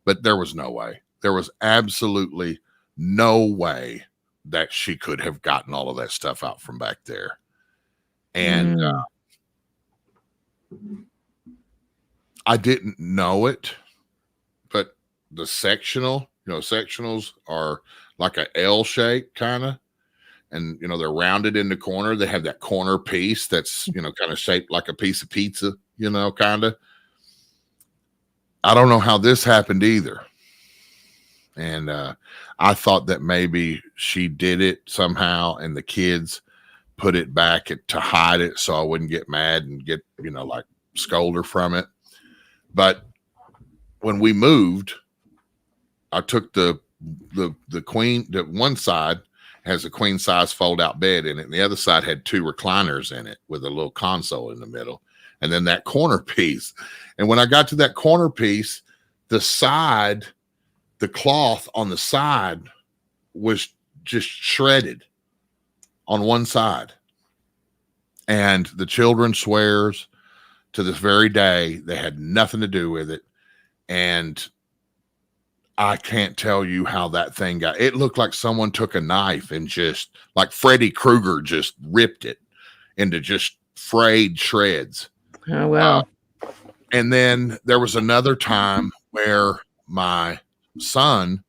Speaker 1: but there was no way. There was absolutely no way that she could have gotten all of that stuff out from back there. And I didn't know it, but the sectionals are like a L shape kind of, and they're rounded in the corner. They have that corner piece that's kind of shaped like a piece of pizza, kind of. I don't know how this happened either. And I thought that maybe she did it somehow, and the kids put it back to hide it so I wouldn't get mad and get, like, scold her from it. But when we moved, I took the queen, the one side has a queen size fold out bed in it, and the other side had 2 recliners in it with a little console in the middle, and then that corner piece. And when I got to that corner piece, the cloth on the side was just shredded on one side. And the children swears to this very day they had nothing to do with it. And I can't tell you how that thing it looked like someone took a knife and just, like Freddy Krueger, just ripped it into just frayed shreds.
Speaker 2: Oh, wow.
Speaker 1: And then there was another time where my son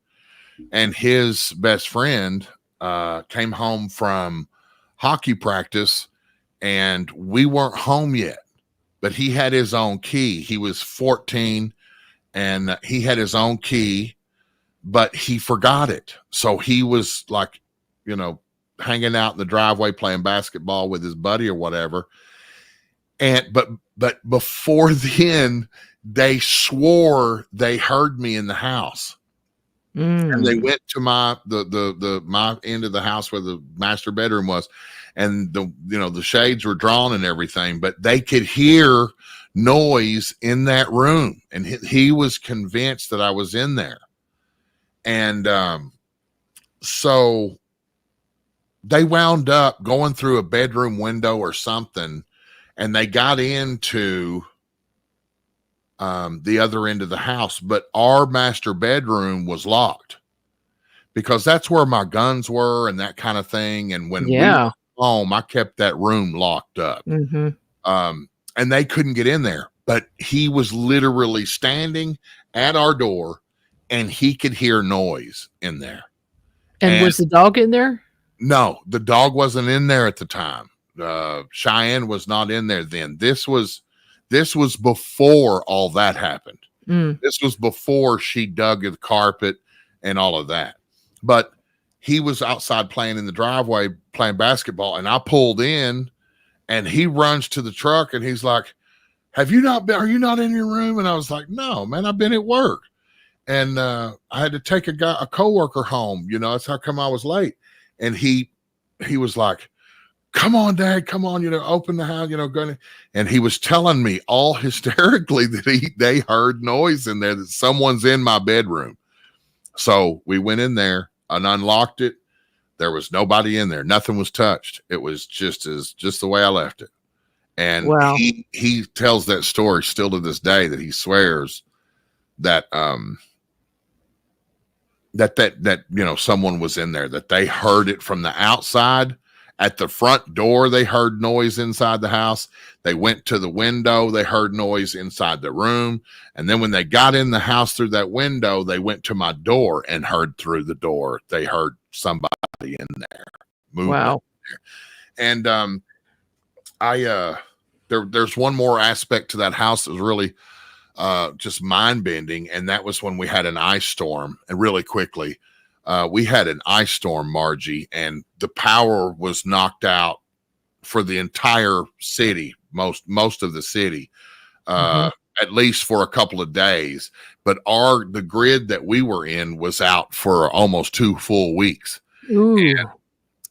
Speaker 1: and his best friend came home from hockey practice, and we weren't home yet, but he had his own key. He was 14 and he had his own key, but he forgot it. So he was like, hanging out in the driveway playing basketball with his buddy or whatever. And but before then, they swore they heard me in the house. And they went to my my end of the house where the master bedroom was, and the shades were drawn and everything, but they could hear noise in that room, and he was convinced that I was in there. And so they wound up going through a bedroom window or something, and they got into the other end of the house, but our master bedroom was locked because that's where my guns were and that kind of thing. And when we were home, I kept that room locked up. And they couldn't get in there, but he was literally standing at our door and he could hear noise in there.
Speaker 2: And was the dog in there?
Speaker 1: No, the dog wasn't in there at the time. Cheyenne was not in there then. This was before all that happened. This was before she dug the carpet and all of that. But he was outside playing in the driveway, playing basketball, and I pulled in, and he runs to the truck, and he's like, are you not in your room? And I was like, no, man, I've been at work. And I had to take a coworker home. That's how come I was late. And he was like, come on, Dad, come on, open the house, and he was telling me all hysterically that they heard noise in there, that someone's in my bedroom. So we went in there and unlocked it. There was nobody in there. Nothing was touched. It was just the way I left it. And he tells that story still to this day, that he swears that someone was in there, that they heard it from the outside. At the front door, they heard noise inside the house. They went to the window. They heard noise inside the room. And then when they got in the house through that window, they went to my door and heard through the door. They heard somebody in there. Wow. And there's one more aspect to that house that was really just mind-bending, and that was when we had an ice storm. And really quickly, we had an ice storm, Margie, and the power was knocked out for the entire city, most of the city, at least for a couple of days. But the grid that we were in was out for almost 2 full weeks.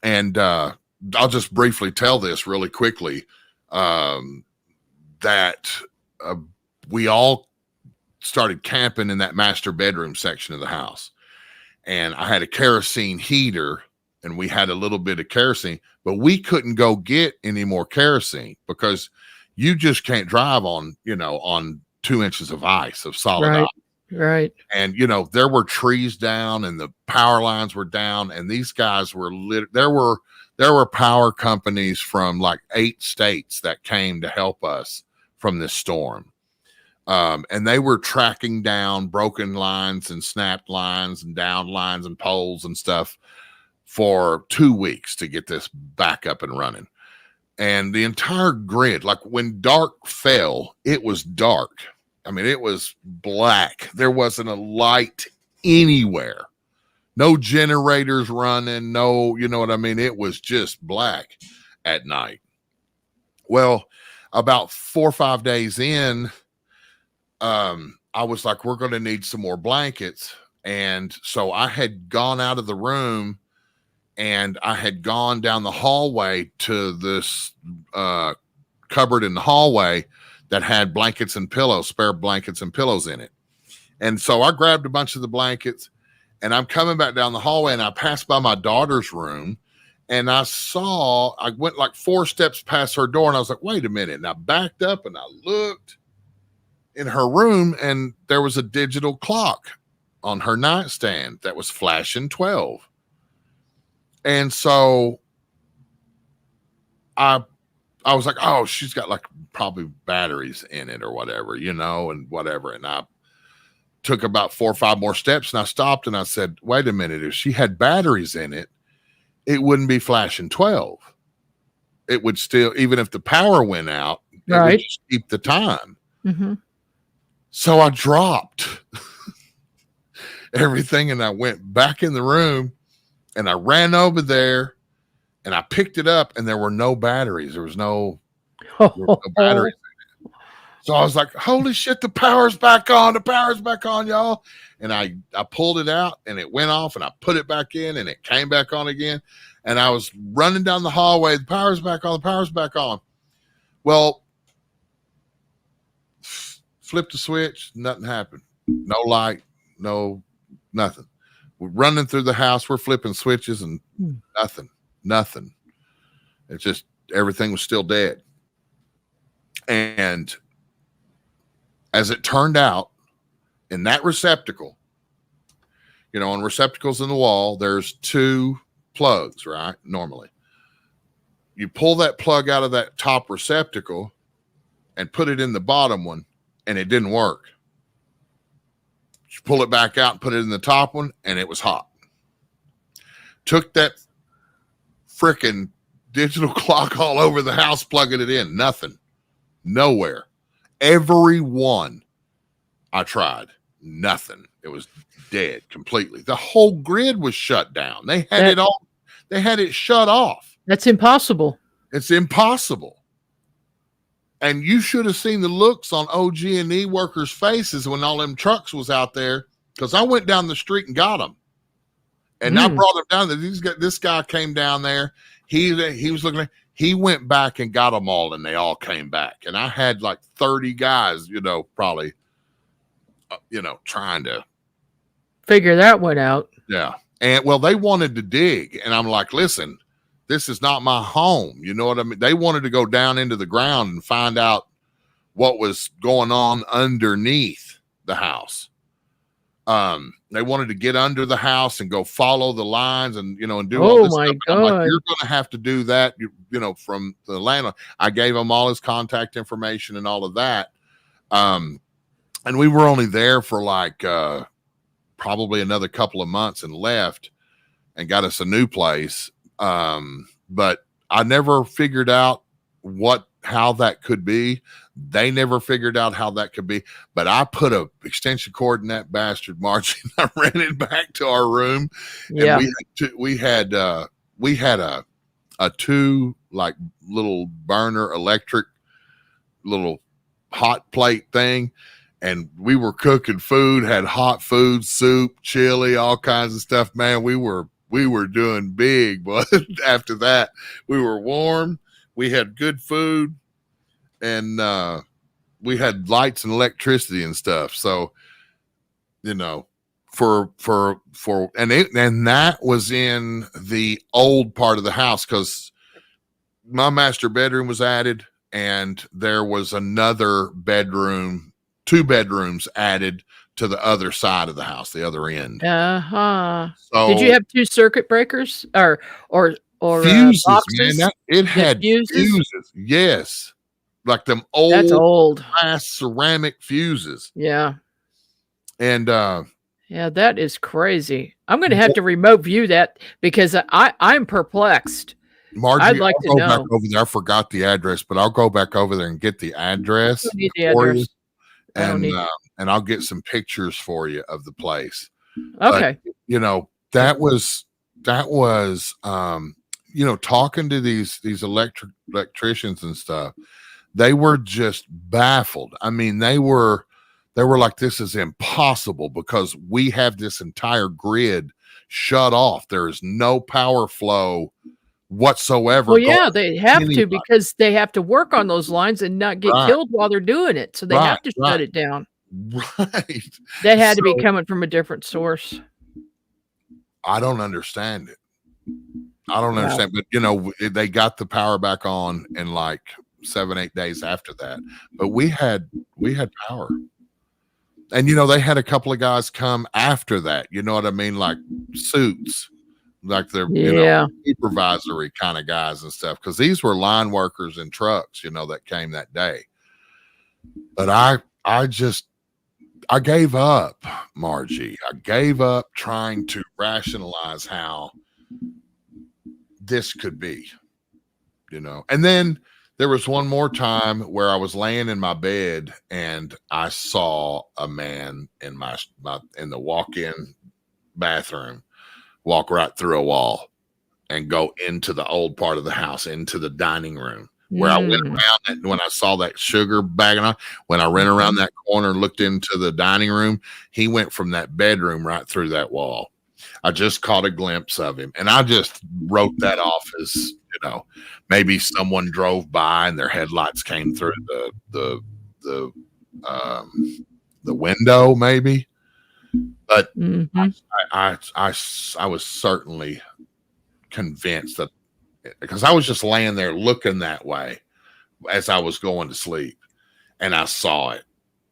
Speaker 1: And I'll just briefly tell this really quickly, that we all started camping in that master bedroom section of the house. And I had a kerosene heater, and we had a little bit of kerosene, but we couldn't go get any more kerosene because you just can't drive on 2 inches of ice, of solid ice.
Speaker 2: Right.
Speaker 1: And, there were trees down and the power lines were down, and these guys were there were power companies from like 8 states that came to help us from this storm. And they were tracking down broken lines and snapped lines and down lines and poles and stuff for 2 weeks to get this back up and running. And the entire grid, like when dark fell, it was dark. I mean, it was black. There wasn't a light anywhere. No generators running. No, you know what I mean? It was just black at night. Well, about 4 or 5 days in, I was like, we're going to need some more blankets. And so I had gone out of the room and I had gone down the hallway to this cupboard in the hallway that had blankets and pillows, spare blankets and pillows in it. And so I grabbed a bunch of the blankets, and I'm coming back down the hallway, and I passed by my daughter's room, and I went like 4 steps past her door, and I was like, wait a minute. And I backed up and I looked in her room, and there was a digital clock on her nightstand that was flashing 12. And so I was like, oh, she's got like probably batteries in it or whatever, and whatever. And I took about 4 or 5 more steps, and I stopped and I said, wait a minute, if she had batteries in it, it wouldn't be flashing 12. it would still, even if the power went out, it
Speaker 2: Right.
Speaker 1: would just keep the time.
Speaker 2: Mm-hmm.
Speaker 1: So I dropped everything and I went back in the room and I ran over there and I picked it up and there were no batteries. There was no batteries. So I was like, holy shit, the power's back on. The power's back on, y'all. And I pulled it out and it went off and I put it back in and it came back on again. And I was running down the hallway. The power's back on. The power's back on. Well, flipped the switch. Nothing happened. No light. No, nothing. We're running through the house. We're flipping switches and nothing. It's just everything was still dead. And as it turned out, in that receptacle, you know, on receptacles in the wall, there's 2 plugs, right? Normally. You pull that plug out of that top receptacle and put it in the bottom one, and it didn't work. You pull it back out and put it in the top one, and it was hot. Took that freaking digital clock all over the house, plugging it in. Nothing. Nowhere. Every one I tried. Nothing. It was dead completely. The whole grid was shut down. They had they had it shut off.
Speaker 2: That's impossible.
Speaker 1: It's impossible. And you should have seen the looks on OG&E workers' faces when all them trucks was out there, because I went down the street and got them. And I brought them down there. This guy came down there. He was looking at, he went back and got them all, and they all came back. And I had like 30 guys, you know, probably, you know, trying to
Speaker 2: figure that one out.
Speaker 1: Yeah. And well, they wanted to dig. And I'm like, listen, this is not my home. You know what I mean? They wanted to go down into the ground and find out what was going on underneath the house. They wanted to get under the house and go follow the lines and, you know, and do all this stuff.
Speaker 2: God.
Speaker 1: Like, you're going to have to do that, you know, from the landlord. I gave him all his contact information and all of that. And we were only there for like, probably another couple of months and left and got us a new place. But I never figured out how that could be. They never figured out how that could be, but I put a extension cord in that bastard, Margie, and I ran it back to our room.
Speaker 2: Yeah.
Speaker 1: And we had a 2 like little burner electric little hot plate thing. And we were cooking food, had hot food, soup, chili, all kinds of stuff. Man, we were doing big, but after that, we were warm. We had good food, and we had lights and electricity and stuff. So, you know, and that was in the old part of the house, because my master bedroom was added, and there was another bedroom, 2 bedrooms added to the other side of the house, the other end. So,
Speaker 2: did you have 2 circuit breakers or
Speaker 1: fuses,
Speaker 2: boxes?
Speaker 1: Man, it had fuses. Yes. Like them old glass ceramic fuses.
Speaker 2: Yeah.
Speaker 1: And
Speaker 2: yeah, that is crazy. I'm going to have to remote view that, because I'm perplexed.
Speaker 1: Margie,
Speaker 2: I'd like
Speaker 1: I'll
Speaker 2: to
Speaker 1: go
Speaker 2: know.
Speaker 1: back over there. I forgot the address, but I'll go back over there and get the address.
Speaker 2: You need the address.
Speaker 1: And I'll get some pictures for you of the place.
Speaker 2: Okay.
Speaker 1: But, you know, that was you know, talking to these electricians and stuff, they were just baffled. I mean, they were like, this is impossible, because we have this entire grid shut off. There is no power flow whatsoever.
Speaker 2: Well, yeah, they have to, because they have to work on those lines and not get killed while they're doing it. So they have to shut it down.
Speaker 1: Right.
Speaker 2: They had to be coming from a different source.
Speaker 1: I don't understand it. I don't understand, but you know, they got the power back on in like 7-8 days after that. But we had power. And you know, they had a couple of guys come after that, you know what I mean, like suits, like they're you know, supervisory kind of guys and stuff, because these were line workers in trucks, you know, that came that day. But I gave up, Margie. I gave up trying to rationalize how this could be. you know. And then there was one more time where I was laying in my bed and I saw a man in my in the walk-in bathroom walk right through a wall and go into the old part of the house, into the dining room, where I went around that, when I saw that sugar bagging on, when I ran around that corner and looked into the dining room, he went from that bedroom right through that wall. I just caught a glimpse of him, and I just wrote that off as, you know, maybe someone drove by and their headlights came through the window, maybe. But I was certainly convinced that, because I was just laying there looking that way as I was going to sleep, and I saw it,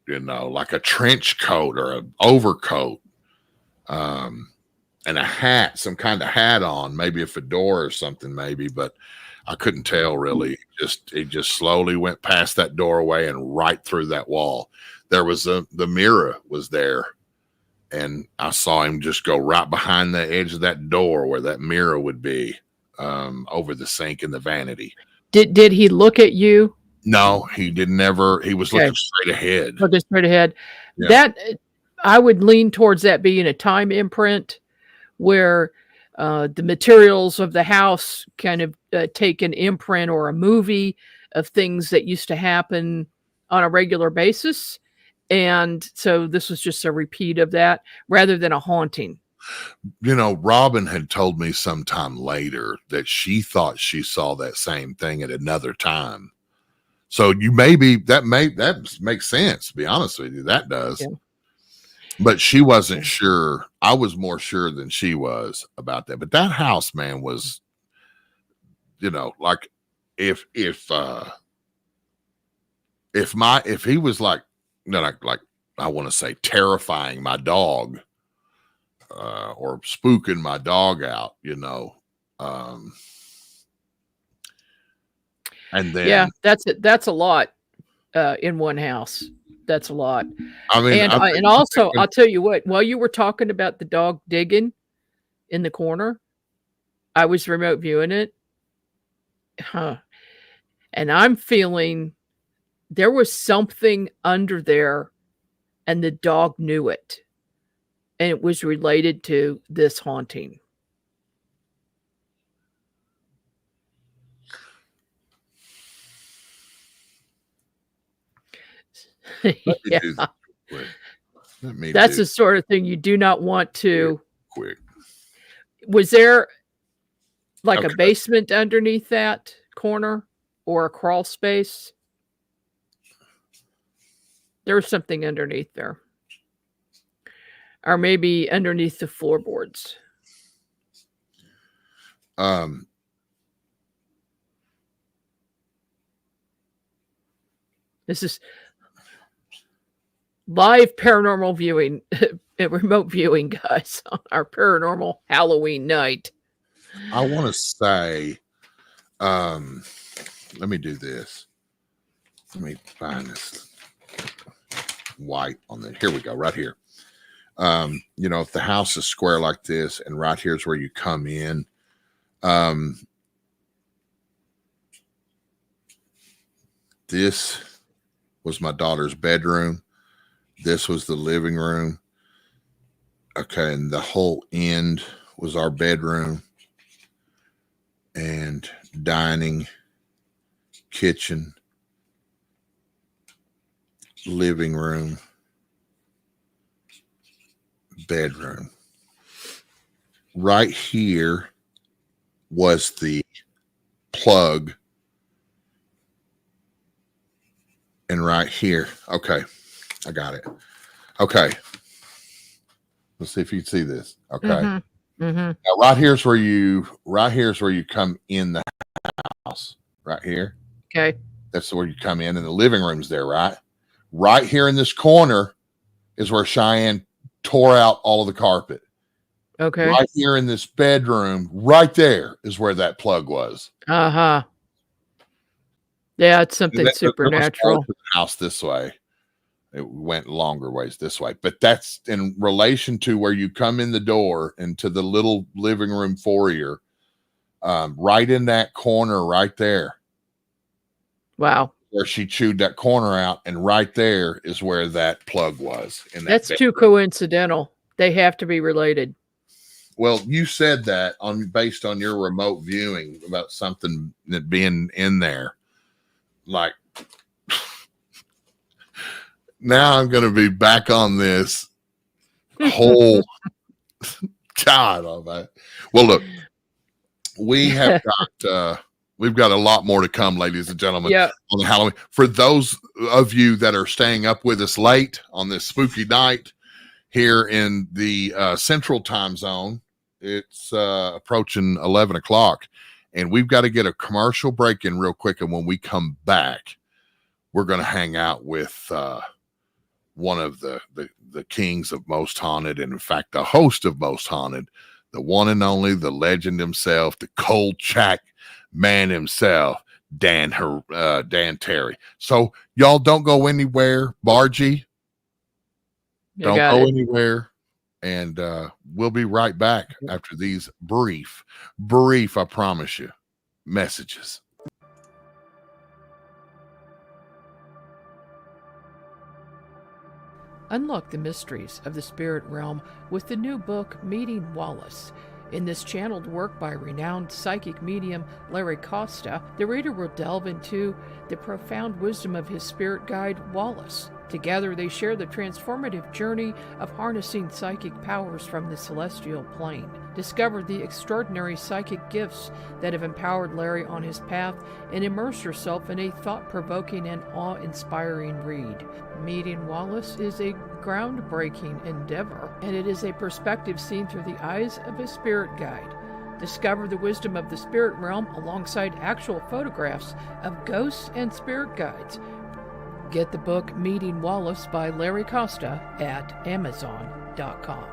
Speaker 1: you know, like a trench coat or an overcoat, and a hat, some kind of hat on, maybe a fedora or something, maybe, but I couldn't tell really. It just slowly went past that doorway and right through that wall. There was the mirror was there, and I saw him just go right behind the edge of that door where that mirror would be, over the sink in the vanity.
Speaker 2: Did he look at you?
Speaker 1: No, he didn't ever. He was looking straight ahead.
Speaker 2: Looking straight ahead.
Speaker 1: Yeah.
Speaker 2: That, I would lean towards that being a time imprint where the materials of the house kind of take an imprint or a movie of things that used to happen on a regular basis. And so this was just a repeat of that rather than a haunting.
Speaker 1: You know, Robin had told me sometime later that she thought she saw that same thing at another time. So that makes sense, to be honest with you. That does. Yeah. But she wasn't sure. I was more sure than she was about that. But that house, man, was, you know, like if he was like, you know, like I want to say terrifying my dog, or spooking my dog out, you know. And then
Speaker 2: that's a lot in one house. That's a lot.
Speaker 1: I mean,
Speaker 2: and also I'll tell you what, while you were talking about the dog digging in the corner, I was remote viewing it. And I'm feeling there was something under there and the dog knew it. And it was related to this haunting. Yeah. That's the sort of thing you do not want to.
Speaker 1: Quick.
Speaker 2: Was there like a basement underneath that corner or a crawl space? There was something underneath there. Or maybe underneath the floorboards. This is live paranormal viewing, remote viewing, guys, on our paranormal Halloween night.
Speaker 1: I want to say, let me do this. Let me find this white on the, here we go, right here. You know, if the house is square like this and right here's where you come in, this was my daughter's bedroom. This was the living room. Okay. And the whole end was our bedroom and dining, kitchen, living room, bedroom. Right here was the plug. And right here. Okay. I got it. Okay. Let's see if you can see this. Okay.
Speaker 2: Mm-hmm. Mm-hmm.
Speaker 1: Now right here's where you come in the house. Right here.
Speaker 2: Okay.
Speaker 1: That's where you come in, and the living room's there, right? Right here in this corner is where Cheyenne tore out all of the carpet.
Speaker 2: Okay.
Speaker 1: Right here in this bedroom, right there is where that plug was.
Speaker 2: Uh-huh. Yeah, it's something supernatural.
Speaker 1: The house this way. It went longer ways this way. But that's in relation to where you come in the door into the little living room foyer. right in that corner right there.
Speaker 2: Wow.
Speaker 1: Where she chewed that corner out, and right there is where that plug was.
Speaker 2: That's too coincidental. They have to be related.
Speaker 1: Well, you said that based on your remote viewing about something that being in there. Like, now I'm going to be back on this whole God. All that. Well, look, we have got we've got a lot more to come, ladies and gentlemen, on the Halloween. For those of you that are staying up with us late on this spooky night here in the Central Time Zone, it's approaching 11 o'clock, and we've got to get a commercial break in real quick. And when we come back, we're going to hang out with one of the kings of Most Haunted, and in fact, the host of Most Haunted, the one and only, the legend himself, the Kolchak man himself, Dan Harary. So y'all don't go anywhere. Margie, don't go anywhere. And we'll be right back after these brief, I promise you, messages.
Speaker 2: Unlock the mysteries of the spirit realm with the new book, Meeting Wallace. In this channeled work by renowned psychic medium Larry Costa, the reader will delve into the profound wisdom of his spirit guide, Wallace. Together, they share the transformative journey of harnessing psychic powers from the celestial plane. Discover the extraordinary psychic gifts that have empowered Larry on his path, and immerse yourself in a thought-provoking and awe-inspiring read. Meeting Wallace is a groundbreaking endeavor, and it is a perspective seen through the eyes of a spirit guide. Discover the wisdom of the spirit realm alongside actual photographs of ghosts and spirit guides. Get the book Meeting Wallace by Larry Costa at Amazon.com.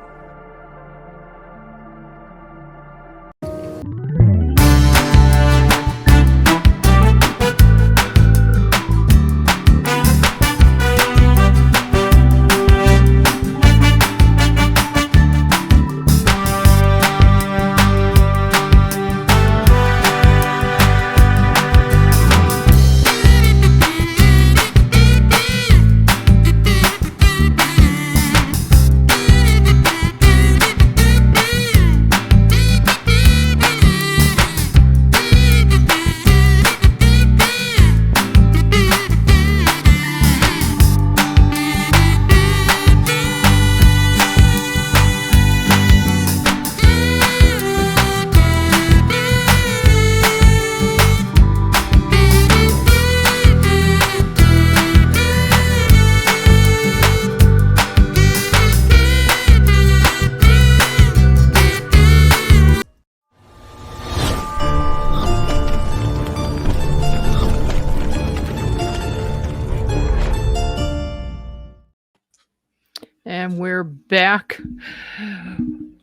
Speaker 2: And we're back.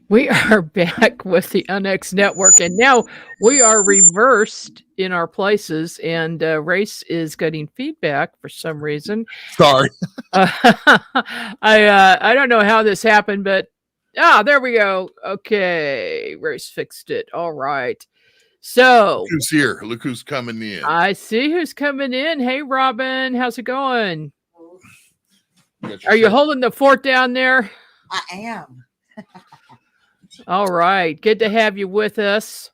Speaker 2: We are back with the UNX Network, and now we are reversed in our places, and Race is getting feedback for some reason.
Speaker 1: Sorry.
Speaker 2: I don't know how this happened, but there we go. Okay, Race fixed it. All right. So
Speaker 1: look who's here. Look who's coming in.
Speaker 2: I see who's coming in. Hey, Robin, how's it going? Are you holding the fort down there?
Speaker 6: I am.
Speaker 2: All right. Good to have you with us.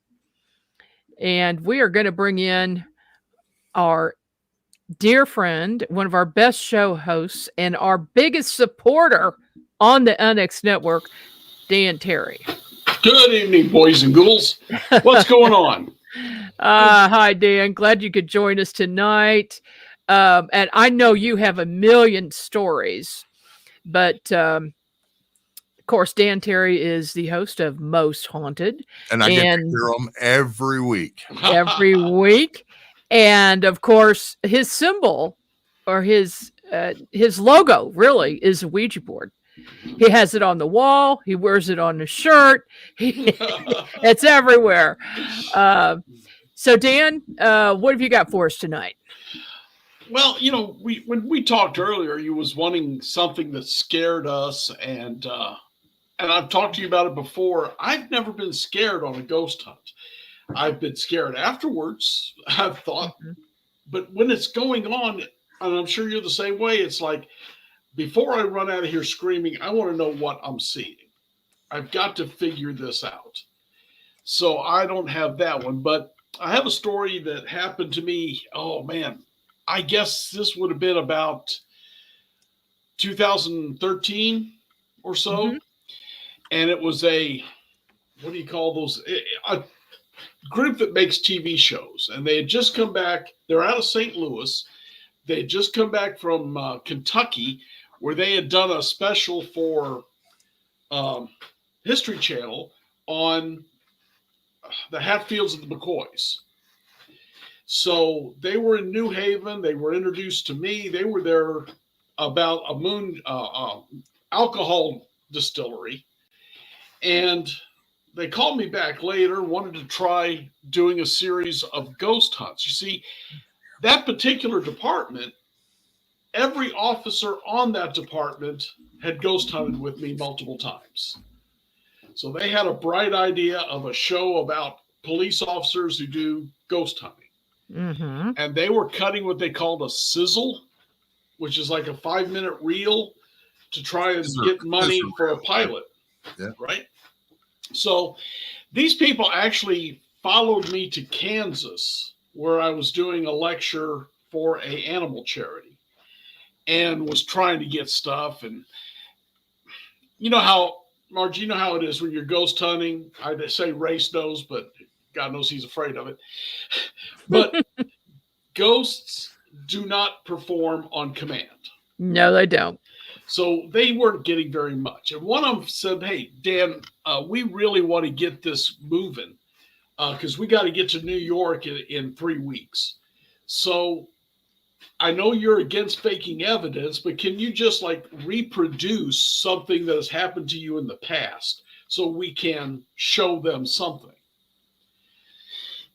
Speaker 2: And we are going to bring in our dear friend, one of our best show hosts, and our biggest supporter on the UNX Network, Dan Harary.
Speaker 7: Good evening, boys and ghouls. What's going on?
Speaker 2: Hi, Dan. Glad you could join us tonight. And I know you have a million stories, but of course, Dan Harary is the host of Most Haunted.
Speaker 1: And I get to hear them every week.
Speaker 2: Every week. And of course, his symbol or his logo really is a Ouija board. He has it on the wall. He wears it on his shirt. It's everywhere. So, Dan, what have you got for us tonight?
Speaker 7: Well, you know, when we talked earlier, you was wanting something that scared us, and I've talked to you about it before. I've never been scared on a ghost hunt. I've been scared afterwards. I've thought, but when it's going on, and I'm sure you're the same way, it's like, before I run out of here screaming, I want to know what I'm seeing. I've got to figure this out. So I don't have that one, but I have a story that happened to me. Oh man, I guess this would have been about 2013 or so. And it was what do you call those? A group that makes TV shows. And they had just come back. They're out of St. Louis. They had just come back from Kentucky, where they had done a special for History Channel on the Hatfields and the McCoys. So they were in New Haven. They were introduced to me. They were there about a alcohol distillery. And they called me back later, wanted to try doing a series of ghost hunts. You see, that particular department, every officer on that department had ghost hunted with me multiple times. So they had a bright idea of a show about police officers who do ghost hunting. And they were cutting what they called a sizzle, which is like a 5-minute reel to try and get money for a pilot.
Speaker 1: Yeah.
Speaker 7: Right? So these people actually followed me to Kansas, where I was doing a lecture for an animal charity and was trying to get stuff. And you know how, Margie, you know how it is when you're ghost hunting. I say Race knows, but God knows he's afraid of it. But ghosts do not perform on command.
Speaker 2: No, they don't.
Speaker 7: So they weren't getting very much. And one of them said, hey, Dan, we really want to get this moving because we got to get to New York in 3 weeks. So I know you're against faking evidence, but can you just like reproduce something that has happened to you in the past so we can show them something?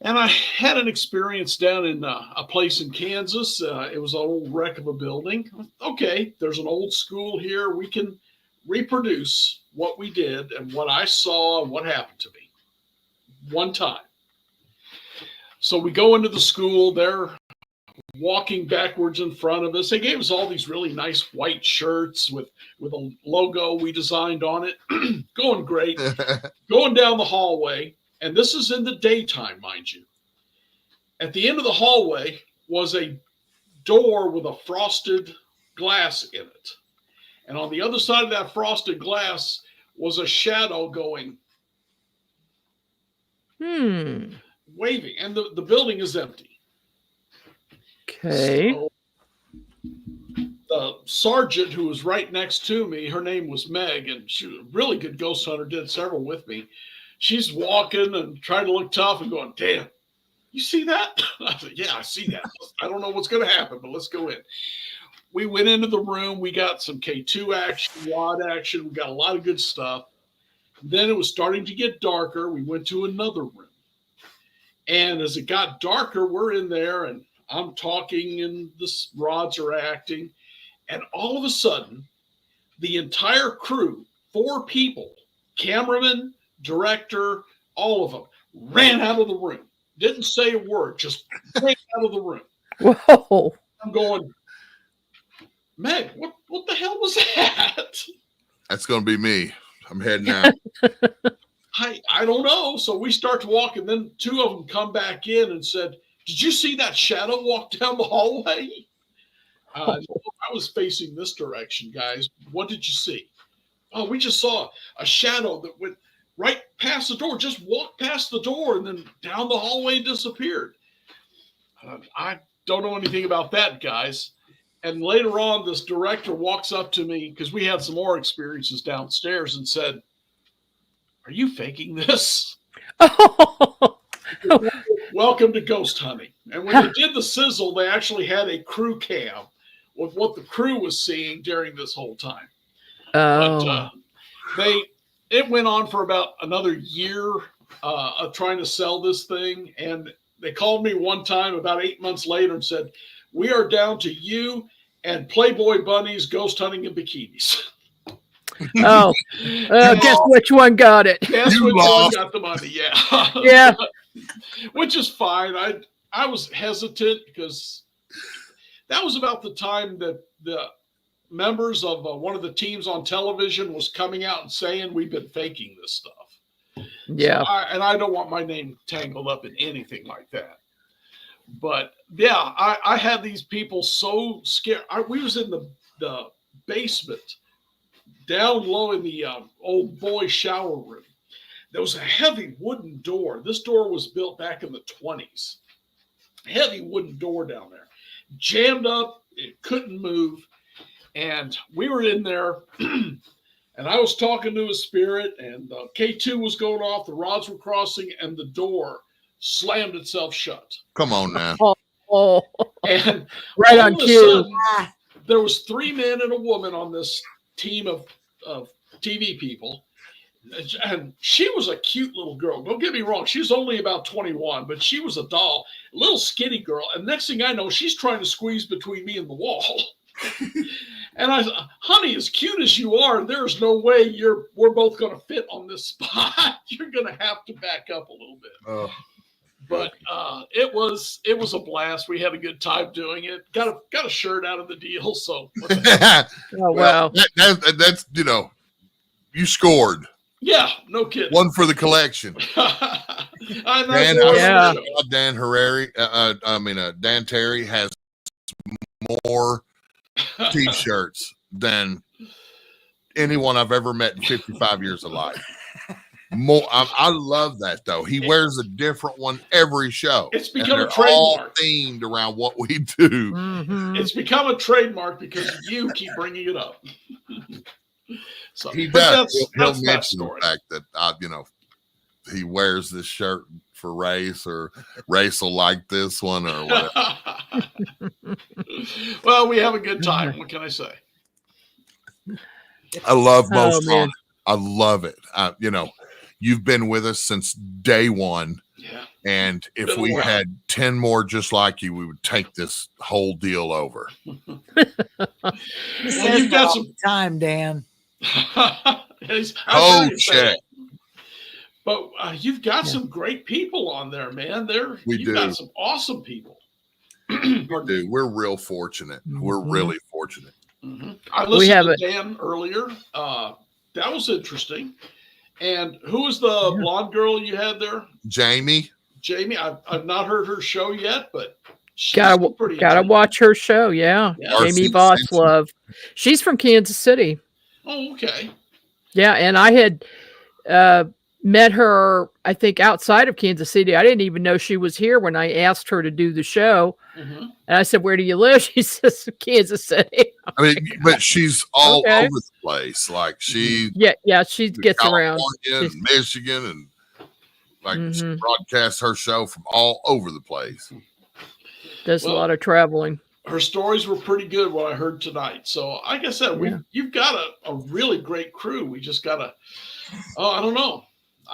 Speaker 7: And I had an experience down in a place in Kansas. It was an old wreck of a building. Okay, there's an old school here. We can reproduce what we did and what I saw and what happened to me one time. So we go into the school. They're walking backwards in front of us. They gave us all these really nice white shirts with a logo we designed on it. Going great. Going down the hallway. And this is in the daytime, mind you. At the end of the hallway was a door with a frosted glass in it. And on the other side of that frosted glass was a shadow going. Waving. And the building is empty.
Speaker 2: Okay.
Speaker 7: So the sergeant who was right next to me, her name was Meg, and she was a really good ghost hunter, did several with me. She's walking and trying to look tough and going, Dan, you see that? I said, yeah, I see that. I don't know what's going to happen, but let's go in. We went into the room. We got some K2 action, WAD action. We got a lot of good stuff. Then it was starting to get darker. We went to another room. And as it got darker, we're in there and I'm talking and the rods are acting. And all of a sudden, the entire crew, 4 people, cameraman, director, all of them, ran out of the room. Didn't say a word, just ran out of the room.
Speaker 2: Whoa.
Speaker 7: I'm going, Meg, what the hell was that?
Speaker 1: That's going to be me. I'm heading out.
Speaker 7: I don't know. So we start to walk, and then 2 of them come back in and said, did you see that shadow walk down the hallway? I was facing this direction, guys. What did you see? Oh, we just saw a shadow that went right past the door, just walked past the door and then down the hallway and disappeared. I don't know anything about that, guys. And later on, this director walks up to me because we had some more experiences downstairs and said, are you faking this? Welcome to ghost hunting. And when they did the sizzle, they actually had a crew cam with what the crew was seeing during this whole time.
Speaker 2: Oh.
Speaker 7: But it went on for about another year of trying to sell this thing. And they called me one time about 8 months later and said, we are down to you and Playboy bunnies ghost hunting in bikinis.
Speaker 2: Oh, guess which one got it?
Speaker 7: Guess which one got the money, yeah.
Speaker 2: Yeah,
Speaker 7: which is fine. I was hesitant because that was about the time that the members of one of the teams on television was coming out and saying we've been faking this stuff.
Speaker 2: Yeah.
Speaker 7: So I don't want my name tangled up in anything like that. But yeah, I had these people so scared. We was in the basement down low in the old boy shower room. There was a heavy wooden door. This door was built back in the 20s. Heavy wooden door down there. Jammed up. It couldn't move. And we were in there, and I was talking to a spirit, and K2 was going off, the rods were crossing, and the door slammed itself shut.
Speaker 1: Come on now.
Speaker 2: Oh.
Speaker 7: And
Speaker 2: right on cue.
Speaker 7: There was 3 men and a woman on this team of TV people, and she was a cute little girl. Don't get me wrong, she was only about 21, but she was a doll, a little skinny girl. And next thing I know, she's trying to squeeze between me and the wall. And I said, honey, as cute as you are, there's no way we're both going to fit on this spot. You're going to have to back up a little bit. But it was a blast. We had a good time doing it. Got a shirt out of the deal. So
Speaker 2: oh, wow.
Speaker 1: That's you scored.
Speaker 7: Yeah, no kidding.
Speaker 1: One for the collection. Dan Harary. Dan Terry has more T-shirts than anyone I've ever met in 55 years of life. More, I love that though. He wears a different one every show.
Speaker 7: It's become a trademark.
Speaker 1: All themed around what we do.
Speaker 2: Mm-hmm.
Speaker 7: It's become a trademark because you keep bringing it up. So
Speaker 1: he does. He'll
Speaker 7: that's
Speaker 1: mention the fact that he wears this shirt for race, or race will like this one, or whatever.
Speaker 7: Well, we have a good time. What can I say?
Speaker 1: I love most of it. I love it. You've been with us since day one.
Speaker 7: Yeah.
Speaker 1: And if we had 10 more just like you, we would take this whole deal over.
Speaker 6: Well, you've got some time, Dan.
Speaker 1: Check.
Speaker 7: But you've got some great people on there, man. You've got some awesome people.
Speaker 1: We do. We're real fortunate. We're really fortunate.
Speaker 7: Mm-hmm. I listened to Dan earlier. That was interesting. And who was the blonde girl you had there?
Speaker 1: Jamie.
Speaker 7: I've not heard her show yet, but
Speaker 2: gotta watch her show. Yeah. Jamie Vos Love. She's from Kansas City.
Speaker 7: Oh, okay.
Speaker 2: Yeah, and I had met her, I think, outside of Kansas City. I didn't even know she was here when I asked her to do the show. Mm-hmm. And I said, "Where do you live?" She says, "Kansas City."
Speaker 1: But she's all over the place. Like she
Speaker 2: gets around.
Speaker 1: And Michigan, and she broadcasts her show from all over the place.
Speaker 2: Does a lot of traveling.
Speaker 7: Her stories were pretty good, what I heard tonight. So, like I said, you've got a really great crew. We just gotta. I don't know.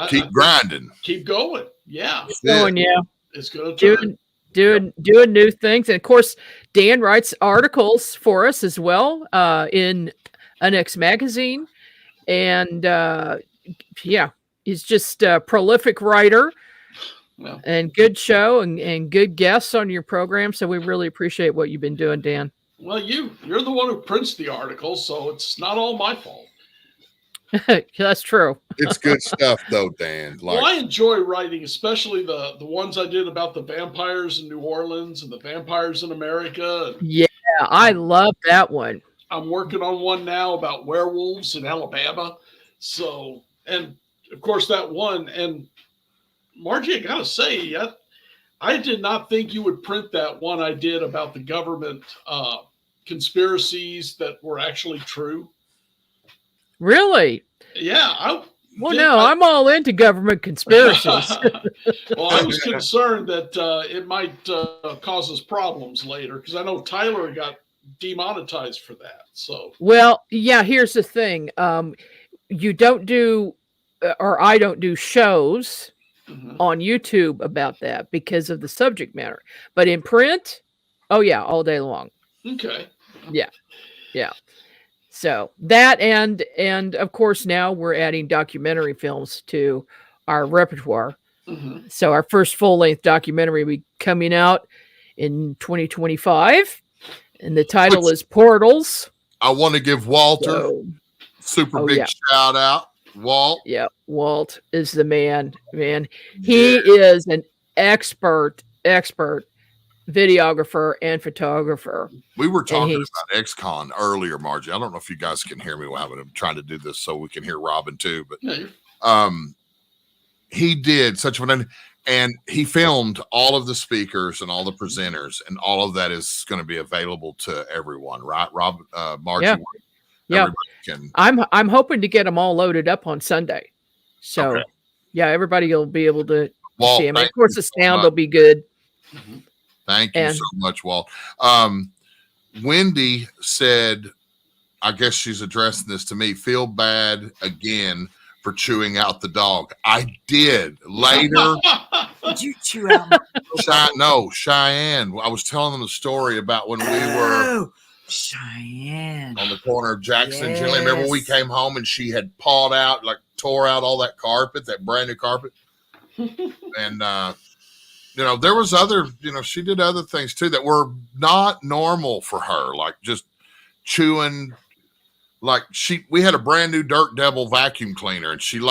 Speaker 1: Keep grinding.
Speaker 7: Keep going. Yeah.
Speaker 2: It's going. Yeah.
Speaker 7: It's gonna turn.
Speaker 2: Doing new things, and of course, Dan writes articles for us as well in NX Magazine, and he's just a prolific writer. Well, and good show and good guests on your program. So we really appreciate what you've been doing, Dan.
Speaker 7: Well, you're the one who prints the articles, so it's not all my fault.
Speaker 2: That's true.
Speaker 1: It's good stuff, though, Dan.
Speaker 7: Well, I enjoy writing, especially the ones I did about the vampires in New Orleans and the vampires in America.
Speaker 2: Yeah, I love that one.
Speaker 7: I'm working on one now about werewolves in Alabama. So, and of course that one. And Margie, I gotta say, I did not think you would print that one I did about the government conspiracies that were actually true.
Speaker 2: Really?
Speaker 7: Yeah.
Speaker 2: I'm all into government conspiracies.
Speaker 7: Well, I was concerned that it might cause us problems later, because I know Tyler got demonetized for that. So,
Speaker 2: well, yeah, here's the thing. You don't do, or I don't do shows on YouTube about that because of the subject matter. But in print, oh yeah, all day long.
Speaker 7: Okay.
Speaker 2: Yeah. So that and of course now we're adding documentary films to our repertoire.
Speaker 7: Mm-hmm.
Speaker 2: So our first full-length documentary will be coming out in 2025, and the title is Portals.
Speaker 1: I want to give Walter super big
Speaker 2: yeah.
Speaker 1: shout out. Walt.
Speaker 2: Yeah, Walt is the man. He is an expert videographer and photographer.
Speaker 1: We were talking about XCon earlier, Margie. I don't know if you guys can hear me. I'm trying to do this so we can hear Robin too, but he did such fun, and he filmed all of the speakers and all the presenters, and all of that is going to be available to everyone, right? Margie.
Speaker 2: Yeah. I'm hoping to get them all loaded up on Sunday. So everybody will be able to see them. Of course, the sound will be good.
Speaker 1: Mm-hmm. Thank you so much, Walt. Wendy said, I guess she's addressing this to me, feel bad again for chewing out the dog. I did later.
Speaker 8: Did you chew out?
Speaker 1: Cheyenne. I was telling them the story about when we were
Speaker 8: Cheyenne
Speaker 1: on the corner of Jackson and Gillian. Remember when we came home and she had tore out all that carpet, that brand new carpet. And, there was other, she did other things too that were not normal for her. Like just chewing, we had a brand new Dirt Devil vacuum cleaner and she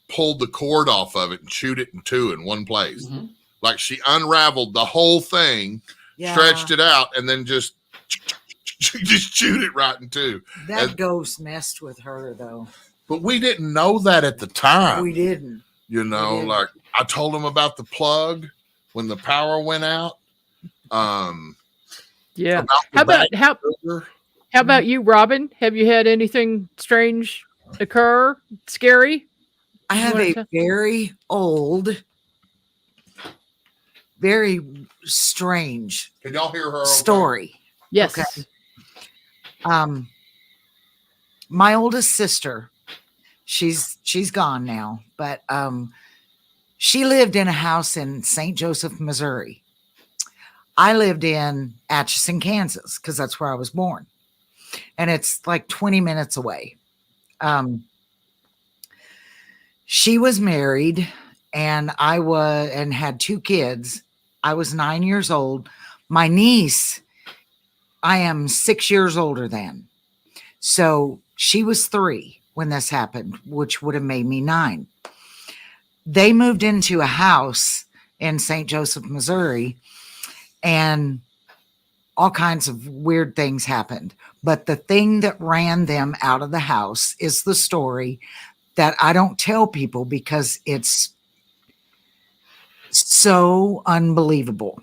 Speaker 1: pulled the cord off of it and chewed it in two in one place. Mm-hmm. Like she unraveled the whole thing, stretched it out, and then just chewed it right in two.
Speaker 8: That ghost messed with her though.
Speaker 1: But we didn't know that at the time.
Speaker 8: We didn't.
Speaker 1: I told him about the plug when the power went out.
Speaker 2: How about you, Robin? Have you had anything strange occur? Scary?
Speaker 8: I have a very old, very strange
Speaker 1: Can y'all hear her
Speaker 8: story.
Speaker 1: Okay?
Speaker 2: Yes.
Speaker 8: Okay. My oldest sister, she's gone now, but she lived in a house in St. Joseph, Missouri. I lived in Atchison, Kansas, because that's where I was born. And it's 20 minutes away. She was married and and had 2 kids. I was 9 years old. My niece, I am 6 years older than. So she was 3 when this happened, which would have made me 9. They moved into a house in St. Joseph, Missouri, and all kinds of weird things happened. But the thing that ran them out of the house is the story that I don't tell people because it's so unbelievable.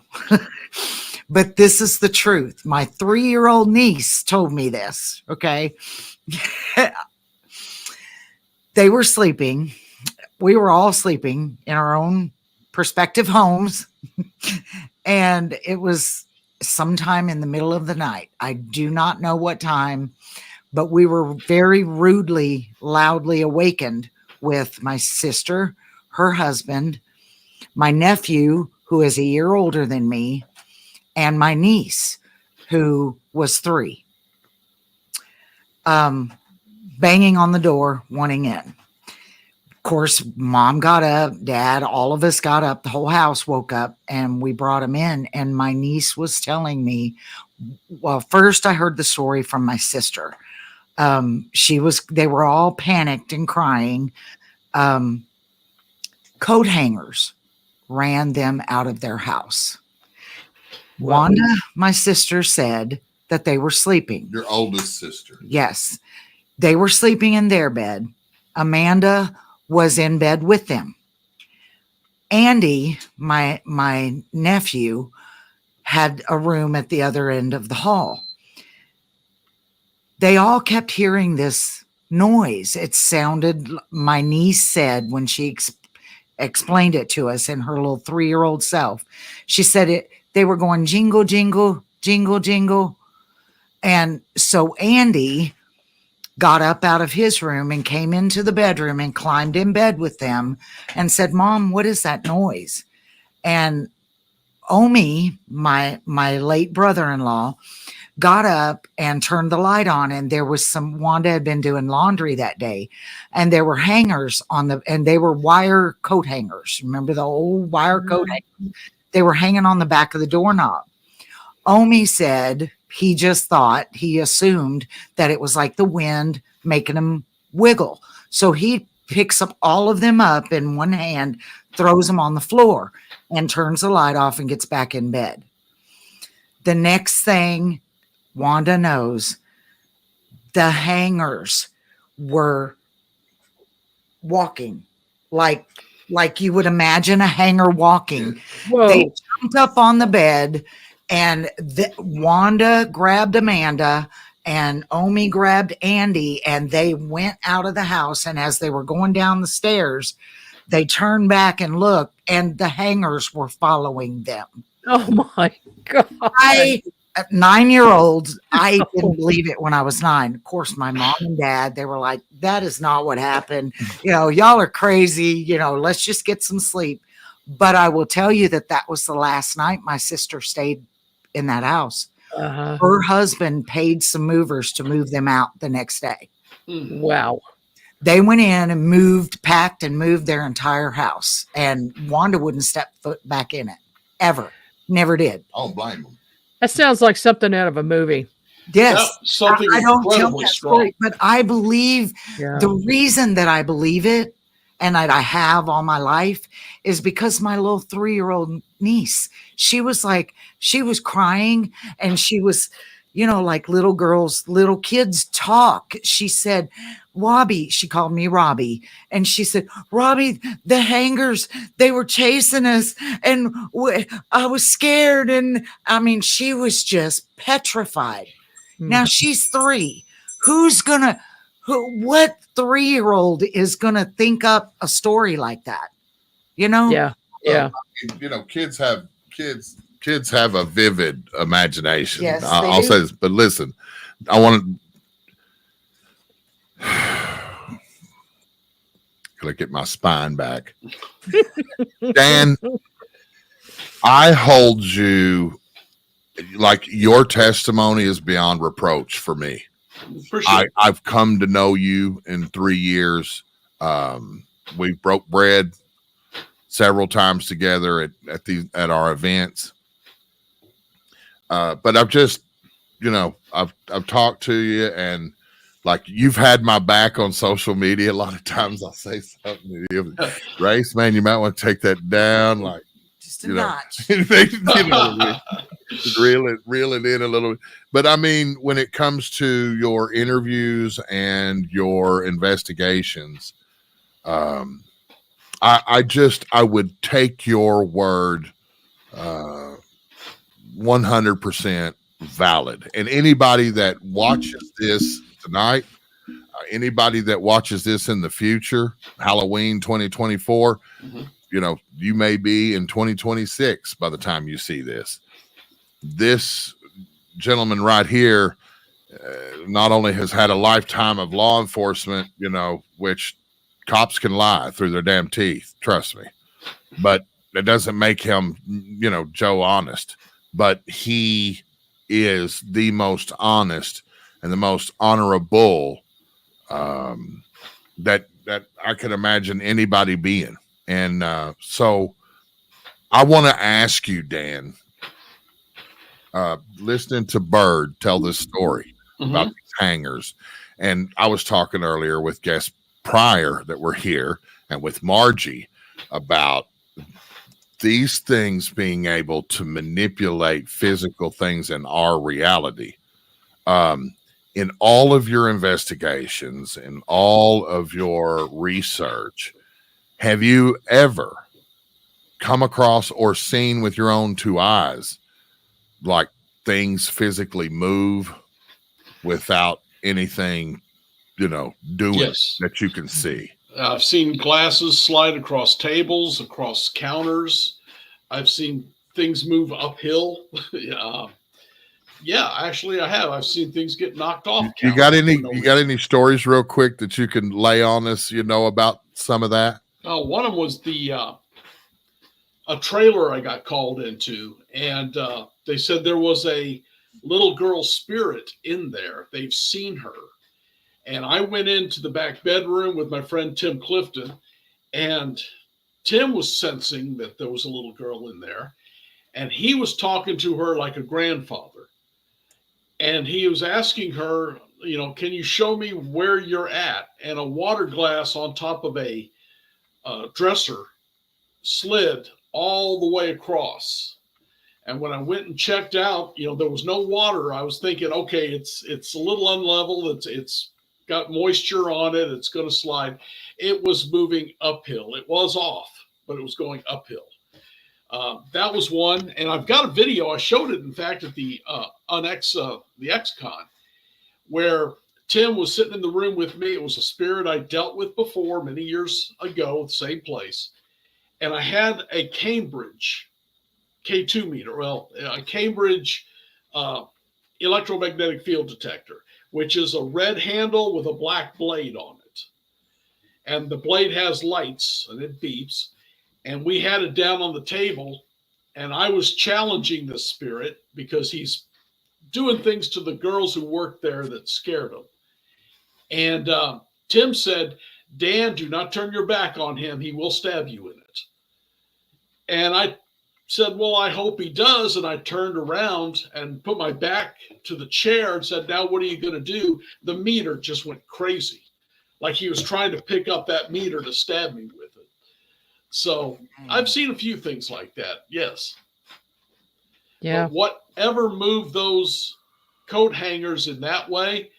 Speaker 8: But this is the truth. My 3-year-old niece told me this, okay? They were sleeping. We were all sleeping in our own prospective homes. And it was sometime in the middle of the night. I do not know what time, but we were very rudely, loudly awakened with my sister, her husband, my nephew, who is a year older than me, and my niece, who was 3, banging on the door, wanting in. Of course, Mom got up, Dad, all of us got up, the whole house woke up, and we brought him in. And my niece was telling me, well, first I heard the story from my sister. They were all panicked and crying. Coat hangers ran them out of their house. Wanda, my sister, said that they were sleeping.
Speaker 1: Your oldest sister.
Speaker 8: Yes. They were sleeping in their bed. Amanda was in bed with them. Andy, my nephew, had a room at the other end of the hall. They all kept hearing this noise. It sounded, my niece said when she explained it to us in her little 3-year-old self, she said they were going jingle, jingle, jingle, jingle. And so Andy got up out of his room and came into the bedroom and climbed in bed with them and said, Mom, what is that noise? And Omi, my late brother-in-law, got up and turned the light on, and there was Wanda had been doing laundry that day, and there were hangers and they were wire coat hangers. Remember the old wire coat hangers? They were hanging on the back of the doorknob. Omi said he assumed that it was like the wind making them wiggle. So he picks up all of them up in one hand, throws them on the floor, and turns the light off and gets back in bed. The next thing Wanda knows, the hangers were walking like you would imagine a hanger walking.
Speaker 2: Whoa.
Speaker 8: They jumped up on the bed, and Wanda grabbed Amanda and Omi grabbed Andy, and they went out of the house. And as they were going down the stairs, they turned back and looked, and the hangers were following them.
Speaker 2: Oh my God.
Speaker 8: 9-year-olds, I didn't believe it when I was 9. Of course, my mom and dad, they were like, that is not what happened. Y'all are crazy. Let's just get some sleep. But I will tell you that was the last night my sister stayed in that house.
Speaker 2: Uh-huh.
Speaker 8: Her husband paid some movers to move them out the next day.
Speaker 2: Wow.
Speaker 8: They went in and packed and moved their entire house. And Wanda wouldn't step foot back in it. Ever. Never did.
Speaker 1: I don't blame them.
Speaker 2: That sounds like something out of a movie.
Speaker 8: Yes.
Speaker 7: Something
Speaker 8: I don't tell
Speaker 7: incredibly
Speaker 8: that
Speaker 7: strong.
Speaker 8: story, but I believe the reason that I believe it, and that I have all my life, is because my little 3-year-old niece, she was crying, and she was, like little kids talk. She said, Robbie, she called me Robbie. And she said, Robbie, the hangers, they were chasing us, and I was scared. And I mean, she was just petrified. Now she's 3. What 3-year-old is going to think up a story like that?
Speaker 2: Yeah. Yeah.
Speaker 1: Kids have a vivid imagination.
Speaker 8: Yes,
Speaker 1: I'll say this, but listen, I want to gotta get my spine back. Dan, I hold you like your testimony is beyond reproach for me. I've come to know you in 3 years. We broke bread several times together at our events. But I've just, I've talked to you, and like you've had my back on social media. A lot of times I'll say something to you, Race, man, you might want to take that down. Like,
Speaker 8: just a notch.
Speaker 1: Reel it in a little bit. But I mean, when it comes to your interviews and your investigations, I would take your word 100% valid. And anybody that watches this tonight, anybody that watches this in the future, Halloween 2024, you may be in 2026 by the time you see this. This gentleman right here not only has had a lifetime of law enforcement, which cops can lie through their damn teeth, trust me, but that doesn't make him, Joe honest. But he is the most honest and the most honorable that I can imagine anybody being. And so I want to ask you, Dan, listening to Bird tell this story about these hangers, and I was talking earlier with guests prior that were here and with Margie about these things being able to manipulate physical things in our reality. In all of your investigations, in all of your research, have you ever come across or seen with your own 2 eyes, like things physically move without anything, doing that you can see?
Speaker 7: I've seen glasses slide across tables, across counters. I've seen things move uphill. Yeah, actually I have. I've seen things get knocked off.
Speaker 1: You got any stories real quick that you can lay on us, about some of that?
Speaker 7: One of them was a trailer I got called into, and they said there was a little girl spirit in there. They've seen her. And I went into the back bedroom with my friend Tim Clifton, and Tim was sensing that there was a little girl in there, and he was talking to her like a grandfather. And he was asking her, you know, can you show me where you're at? And a water glass on top of a dresser slid all the way across. And when I went and checked out, you know, there was no water. I was thinking, okay, it's a little unlevel. It's got moisture on it. It's going to slide. It was moving uphill. It was off, but it was going uphill. That was one. And I've got a video. I showed it, in fact, at the XCon, where Tim was sitting in the room with me. It was a spirit I dealt with before many years ago, the same place. And I had a Cambridge K2 meter, a Cambridge electromagnetic field detector, which is a red handle with a black blade on it. And the blade has lights and it beeps. And we had it down on the table, and I was challenging this spirit because he's doing things to the girls who worked there that scared him. And Tim said, Dan, do not turn your back on him. He will stab you in it. And I said, well, I hope he does. And I turned around and put my back to the chair and said, now what are you going to do? The meter just went crazy. Like he was trying to pick up that meter to stab me with it. So I've seen a few things like that. Yes.
Speaker 2: Yeah.
Speaker 7: But whatever moved those coat hangers in that way,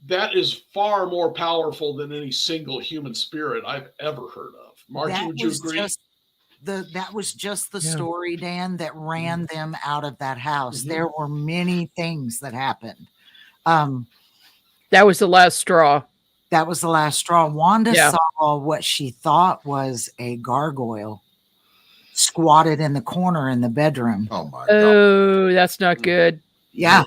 Speaker 7: that is far more powerful than any single human spirit I've ever heard of. Margie, would you agree?
Speaker 8: That was just the story, Dan, that ran them out of that house. There were many things that happened.
Speaker 2: That was the last straw.
Speaker 8: That was the last straw. Wanda saw what she thought was a gargoyle squatted in the corner in the bedroom.
Speaker 1: Oh my God.
Speaker 2: Oh, that's not good.
Speaker 8: Yeah.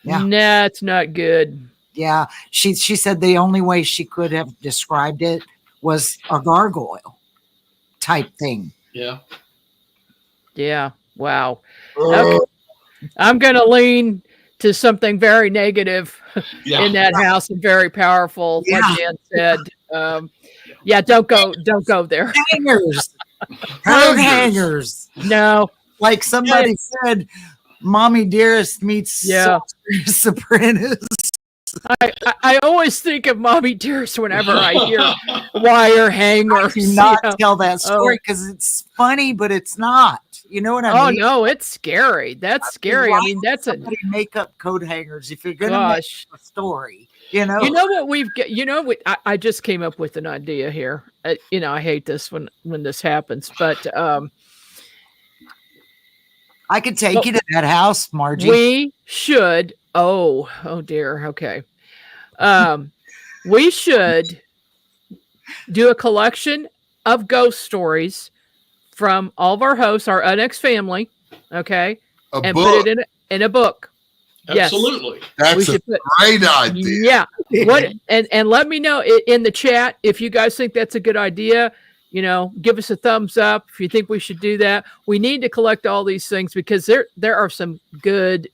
Speaker 2: Yeah. Nah, it's not good.
Speaker 8: Yeah. She said the only way she could have described it was a gargoyle type thing.
Speaker 7: Yeah.
Speaker 2: Yeah. Wow. Okay. I'm going to lean to something very negative in that house and very powerful. Like Dan said, don't go there.
Speaker 8: Hangers, coat hangers.
Speaker 2: No,
Speaker 8: like somebody said, Mommy Dearest meets Sopranos.
Speaker 2: I always think of Mommy Dearest whenever I hear wire hangers.
Speaker 8: I do not tell that story because it's funny, but it's not. You know what I mean?
Speaker 2: Oh no, it's scary. That's scary. I mean, that's
Speaker 8: makeup coat hangers. If you're gonna make a story, you know
Speaker 2: what we've got. You know what? I just came up with an idea here. I hate this when this happens, but
Speaker 8: I could take you to that house, Margie.
Speaker 2: We should. Oh dear. Okay. We should do a collection of ghost stories from all of our hosts, our UNX family, okay,
Speaker 1: and
Speaker 2: put it in a book.
Speaker 7: Absolutely,
Speaker 1: that's a great idea.
Speaker 2: Yeah, and let me know in the chat if you guys think that's a good idea. Give us a thumbs up if you think we should do that. We need to collect all these things because there are some good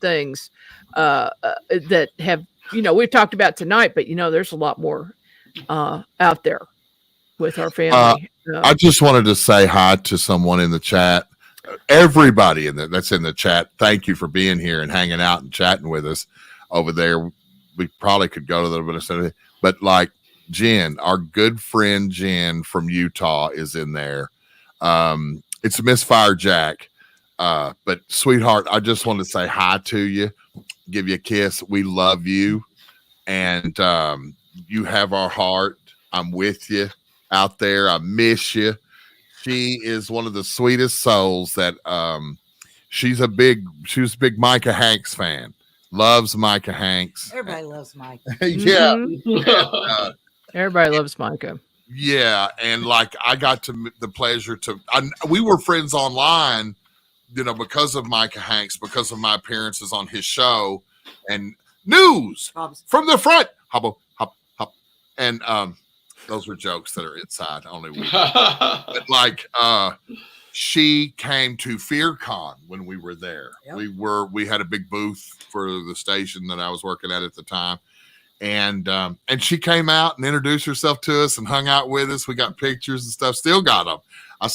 Speaker 2: things that have we've talked about tonight, but there's a lot more out there with our family.
Speaker 1: I just wanted to say hi to someone in the chat. Everybody that's in the chat, thank you for being here and hanging out and chatting with us over there. We probably could go to the but like Jen, our good friend Jen from Utah is in there. It's Misfire Jack. But sweetheart, I just want to say hi to you, give you a kiss. We love you, and you have our heart. I'm with you out there. I miss you. She is one of the sweetest souls that she was a big Micah Hanks fan. Loves Micah Hanks.
Speaker 8: Everybody loves Micah.
Speaker 1: Yeah.
Speaker 2: Everybody loves Micah.
Speaker 1: Yeah. And like I got the pleasure we were friends online, because of Micah Hanks, because of my appearances on his show and news
Speaker 8: Hobbs.
Speaker 1: From the front. Hop. And those were jokes that are inside only we. But like she came to FearCon when we were there.
Speaker 8: Yep.
Speaker 1: We had a big booth for the station that I was working at the time. And she came out and introduced herself to us and hung out with us. We got pictures and stuff. Still got them. I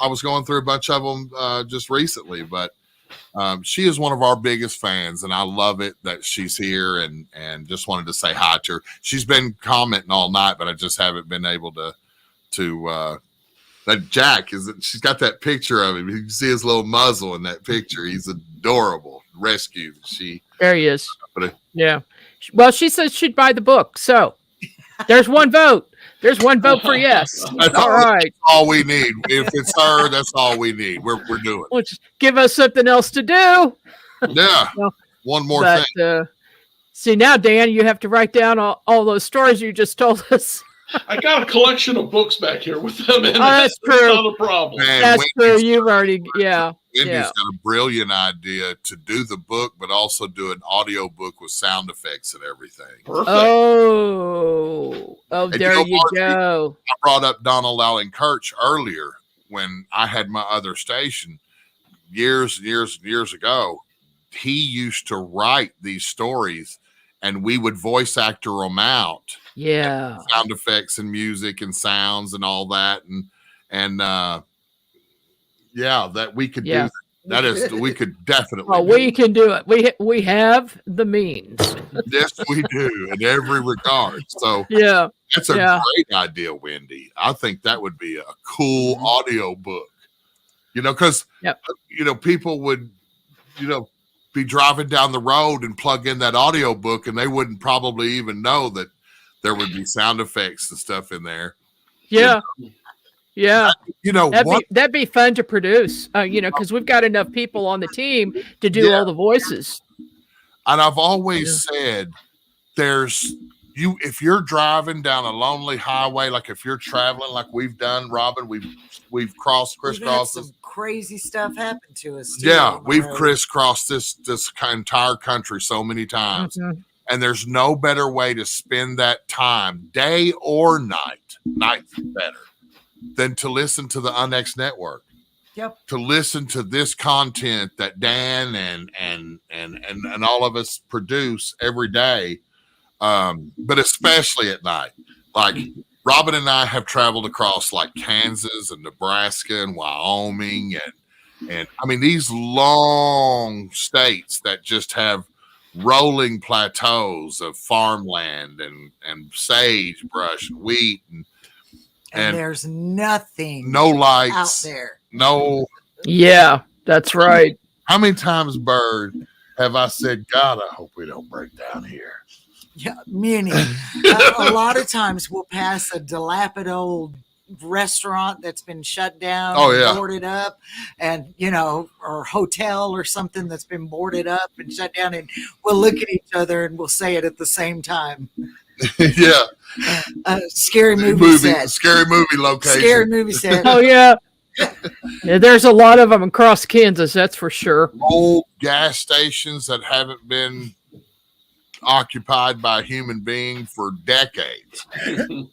Speaker 1: was going through a bunch of them just recently, but she is one of our biggest fans, and I love it that she's here and just wanted to say hi to her. She's been commenting all night, but I just haven't been able to that Jack she's got that picture of him. You can see his little muzzle in that picture. He's adorable. Rescued.
Speaker 2: There he is. Yeah. Well, she says she'd buy the book. So there's one vote. There's one vote for yes.
Speaker 1: That's
Speaker 2: all right.
Speaker 1: That's all we need. If it's her, that's all we need. We're doing.
Speaker 2: Well, just give us something else to do.
Speaker 1: Yeah. One more thing.
Speaker 2: See, now, Dan, you have to write down all those stories you just told us.
Speaker 7: I got a collection of books back here with them in.
Speaker 2: That's true.
Speaker 7: Not a problem.
Speaker 1: Man,
Speaker 2: that's true. You've already, yeah.
Speaker 1: Wendy's got a brilliant idea to do the book, but also do an audio book with sound effects and everything.
Speaker 7: Perfect.
Speaker 2: Oh,
Speaker 1: and
Speaker 2: there you go.
Speaker 1: I brought up Donald Allen Kirch earlier when I had my other station years ago. He used to write these stories, and we would voice actor them out.
Speaker 2: Yeah.
Speaker 1: Sound effects and music and sounds and all that. And that we could do that. We could definitely.
Speaker 2: Oh, we can do it. We have the means.
Speaker 1: Yes, we do in every regard. So
Speaker 2: yeah,
Speaker 1: that's a great idea, Wendy. I think that would be a cool audio book. Because people would, be driving down the road and plug in that audio book, and they wouldn't probably even know that there would be sound effects and stuff in there.
Speaker 2: Yeah. Yeah. That'd be fun to produce, because we've got enough people on the team to do all the voices.
Speaker 1: And I've always said if you're driving down a lonely highway, like if you're traveling like we've done, Robin, we've crisscrossed
Speaker 8: some crazy stuff happened to us.
Speaker 1: Yeah, we've crisscrossed this entire country so many times. Mm-hmm. And there's no better way to spend that time, day or night. Night's better than to listen to the UNX network.
Speaker 8: Yep.
Speaker 1: To listen to this content that Dan and all of us produce every day, but especially at night. Like Robin and I have traveled across like Kansas and Nebraska and Wyoming and I mean these long states that just have rolling plateaus of farmland and sagebrush and wheat and
Speaker 8: there's nothing,
Speaker 1: no lights
Speaker 8: out there.
Speaker 1: No.
Speaker 2: Yeah, that's right.
Speaker 1: How many times, Bird, have I said, God, I hope we don't break down here?
Speaker 8: Yeah, many. A lot of times we'll pass a dilapidated old restaurant that's been shut down, boarded up, and or hotel or something that's been boarded up and shut down, and we'll look at each other and we'll say it at the same time.
Speaker 1: Yeah.
Speaker 8: Scary movie set.
Speaker 1: Scary movie location.
Speaker 8: Scary movie set.
Speaker 2: Oh yeah. Yeah, there's a lot of them across Kansas, that's for sure.
Speaker 1: Old gas stations that haven't been occupied by a human being for decades.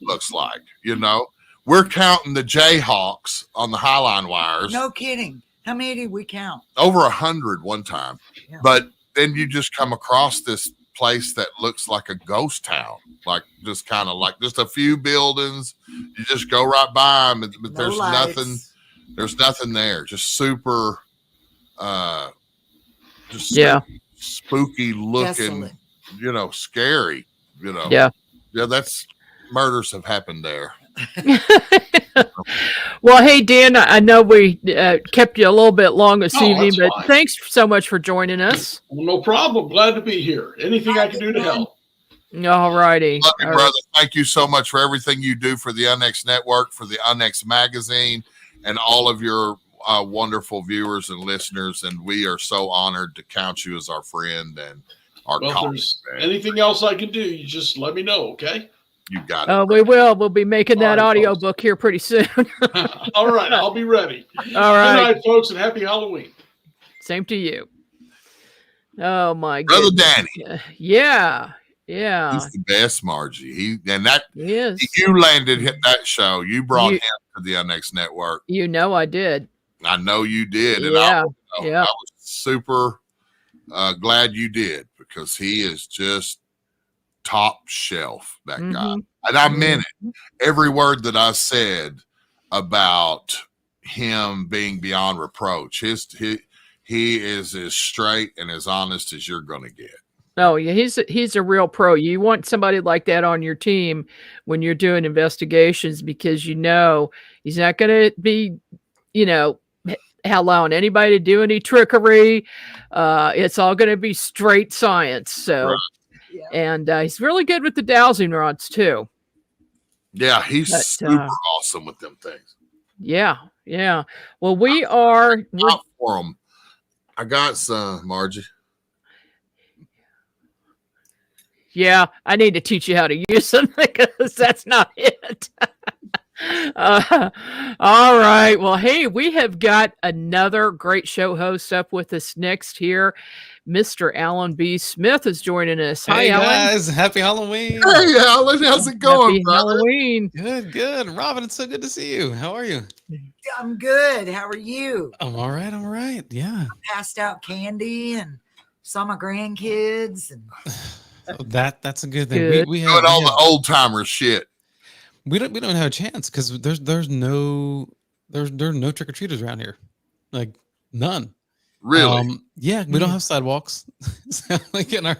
Speaker 1: Looks like, we're counting the Jayhawks on the Highline wires.
Speaker 8: No kidding. How many did we count?
Speaker 1: Over 100 one time. Yeah. But then you just come across this place that looks like a ghost town, like just kind of like just a few buildings. You just go right by them, but there's nothing. There's nothing there. Just super, spooky looking.
Speaker 8: Desolate.
Speaker 1: Scary.
Speaker 2: Yeah.
Speaker 1: That's murders have happened there.
Speaker 2: Well, hey Dan, I know we kept you a little bit long this evening, but
Speaker 7: fine.
Speaker 2: Thanks so much for joining us.
Speaker 7: Well, no problem. Glad to be here. Anything I can do to help.
Speaker 2: All righty.
Speaker 1: Love you, brother. Thank you so much for everything you do for the UNX Network, for the UNX Magazine, and all of your wonderful viewers and listeners. And we are so honored to count you as our friend and our colleague.
Speaker 7: Anything else I can do, you just let me know, okay?
Speaker 1: You got it.
Speaker 2: We will. We'll be making that audio book here pretty soon.
Speaker 7: All right. I'll be ready.
Speaker 2: All right.
Speaker 7: Good night, folks, and happy Halloween.
Speaker 2: Same to you. Oh, my
Speaker 1: Brother
Speaker 2: goodness.
Speaker 1: Danny.
Speaker 2: Yeah.
Speaker 1: He's the best, Margie. He is.
Speaker 2: He
Speaker 1: You landed that show. You brought him to the UNX Network.
Speaker 2: I did.
Speaker 1: I know you did. And
Speaker 2: Yeah.
Speaker 1: I was super glad you did, because he is just top shelf, that guy. And I meant it. Every word that I said about him being beyond reproach. He is as straight and as honest as you're going to get.
Speaker 2: Oh yeah, he's a real pro. You want somebody like that on your team when you're doing investigations, because he's not going to be, allowing anybody to do any trickery. It's all going to be straight science. So, right. And he's really good with the dowsing rods too.
Speaker 1: Yeah, he's super awesome with them things.
Speaker 2: Yeah. Well, we're
Speaker 1: for him. I got some, Margie.
Speaker 2: Yeah, I need to teach you how to use them, because that's not it. All right. Well, hey, we have got another great show host up with us next here. Mr. Alan B. Smith is joining us. Hi, Alan.
Speaker 9: Guys. Happy Halloween.
Speaker 1: Hey, Alan. How's it going,
Speaker 2: Happy
Speaker 1: brother?
Speaker 2: Halloween.
Speaker 9: Good. Robin, it's so good to see you. How are you?
Speaker 8: I'm good. How are you?
Speaker 9: I'm all right. Yeah.
Speaker 8: I passed out candy and saw my grandkids. And
Speaker 9: that's a good thing. We
Speaker 1: have all the old timer shit.
Speaker 9: We don't have a chance, because there's no trick-or-treaters around here. Like, none.
Speaker 1: Really?
Speaker 9: Yeah, we don't have sidewalks. So, like, in our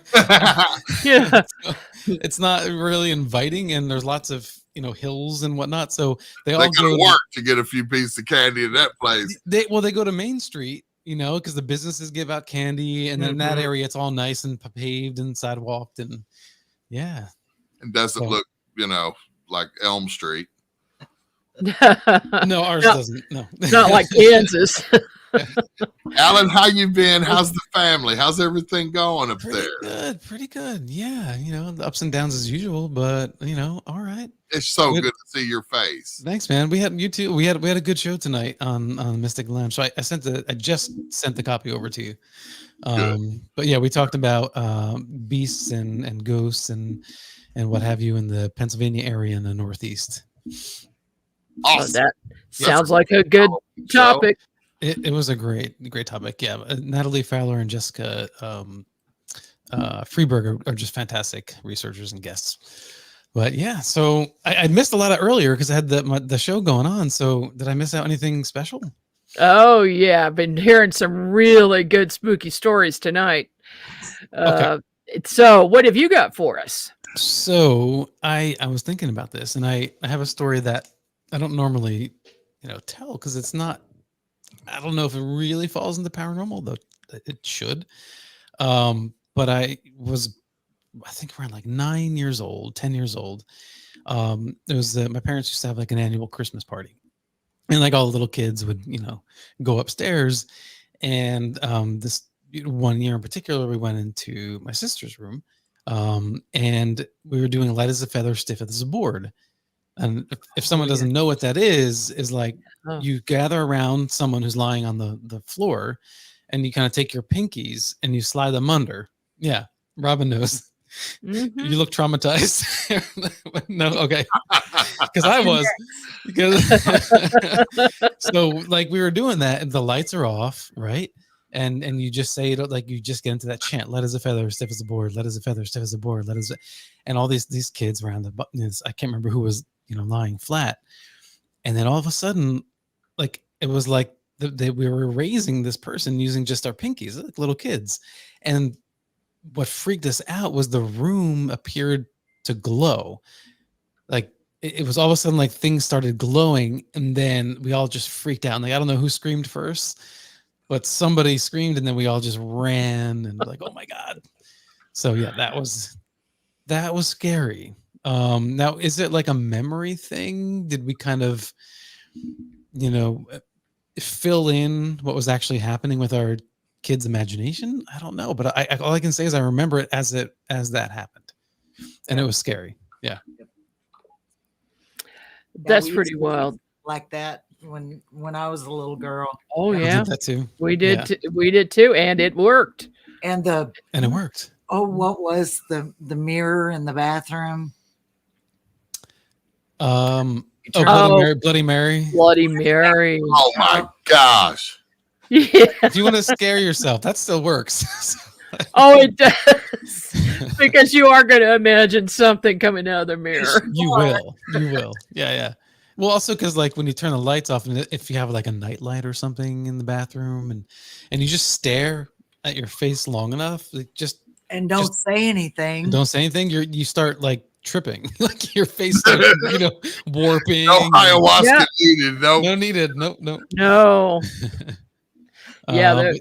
Speaker 2: yeah.
Speaker 9: So it's not really inviting, and there's lots of hills and whatnot. So they all
Speaker 1: go to work to get a few pieces of candy in that place.
Speaker 9: They go to Main Street, because the businesses give out candy, and then in that area it's all nice and paved and sidewalked, and yeah.
Speaker 1: It doesn't look, like Elm Street.
Speaker 9: No, ours doesn't. No,
Speaker 2: not like Kansas.
Speaker 1: Alan, how you been? How's the family? How's everything going up there?
Speaker 9: Pretty good. Yeah, the ups and downs as usual, but all right.
Speaker 1: It's so good to see your face.
Speaker 9: Thanks, man. We had you too. We had a good show tonight on Mystic Lounge. So I just sent the copy over to you. But yeah, we talked about beasts and ghosts and what have you in the Pennsylvania area in the Northeast.
Speaker 1: Awesome.
Speaker 2: That sounds like a good topic.
Speaker 9: It was a great topic. Yeah, Natalie Fowler and Jessica Freeberg are just fantastic researchers and guests. But yeah, so I missed a lot of earlier because I had the show going on. So did I miss out anything special?
Speaker 2: Oh yeah, I've been hearing some really good spooky stories tonight. Okay. So what have you got for us?
Speaker 9: So I was thinking about this, and I have a story that I don't normally tell, because it's not. I don't know if it really falls into paranormal, though it should. But I think around like 10 years old. It was my parents used to have like an annual Christmas party, and like all the little kids would, go upstairs. And this one year in particular, we went into my sister's room, and we were doing light as a feather, stiff as a board. And if someone doesn't know what that is like you gather around someone who's lying on the floor, and you kind of take your pinkies and you slide them under. Yeah, Robin knows. Mm-hmm. You look traumatized. No, okay. Because I was. So like we were doing that, and the lights are off, right? And you just say it like you just get into that chant, light as a feather, stiff as a board, light as a feather, stiff as a board, and all these kids around the buttons. I can't remember who was lying flat, and then all of a sudden, like it was like we were raising this person using just our pinkies, like little kids. And what freaked us out was the room appeared to glow. Like it was all of a sudden like things started glowing, and then we all just freaked out. And like I don't know who screamed first, but somebody screamed, and then we all just ran and like, oh my God. So yeah, that was scary. Now, is it like a memory thing? Did we kind of, fill in what was actually happening with our kids' imagination? I don't know, but all I can say is I remember it as that happened, and it was scary. Yeah.
Speaker 2: That's pretty wild.
Speaker 8: Like that when I was a little girl.
Speaker 2: Oh yeah,
Speaker 9: did that too.
Speaker 2: We did. Yeah. We did too, and it worked.
Speaker 8: And
Speaker 9: it worked.
Speaker 8: Oh, what was the mirror in the bathroom?
Speaker 9: Bloody Mary.
Speaker 2: Bloody Mary.
Speaker 1: Oh my gosh.
Speaker 2: Yeah.
Speaker 9: If you want to scare yourself, that still works.
Speaker 2: Oh, it does. Because you are going to imagine something coming out of the mirror.
Speaker 9: You will. Yeah. Well, also because like when you turn the lights off, and if you have like a night light or something in the bathroom, and you just stare at your face long enough, like
Speaker 8: don't say anything.
Speaker 9: Don't say anything. You start like tripping, like your face starts, warping.
Speaker 1: No ayahuasca needed. Nope.
Speaker 9: No needed. Nope.
Speaker 2: No. Yeah.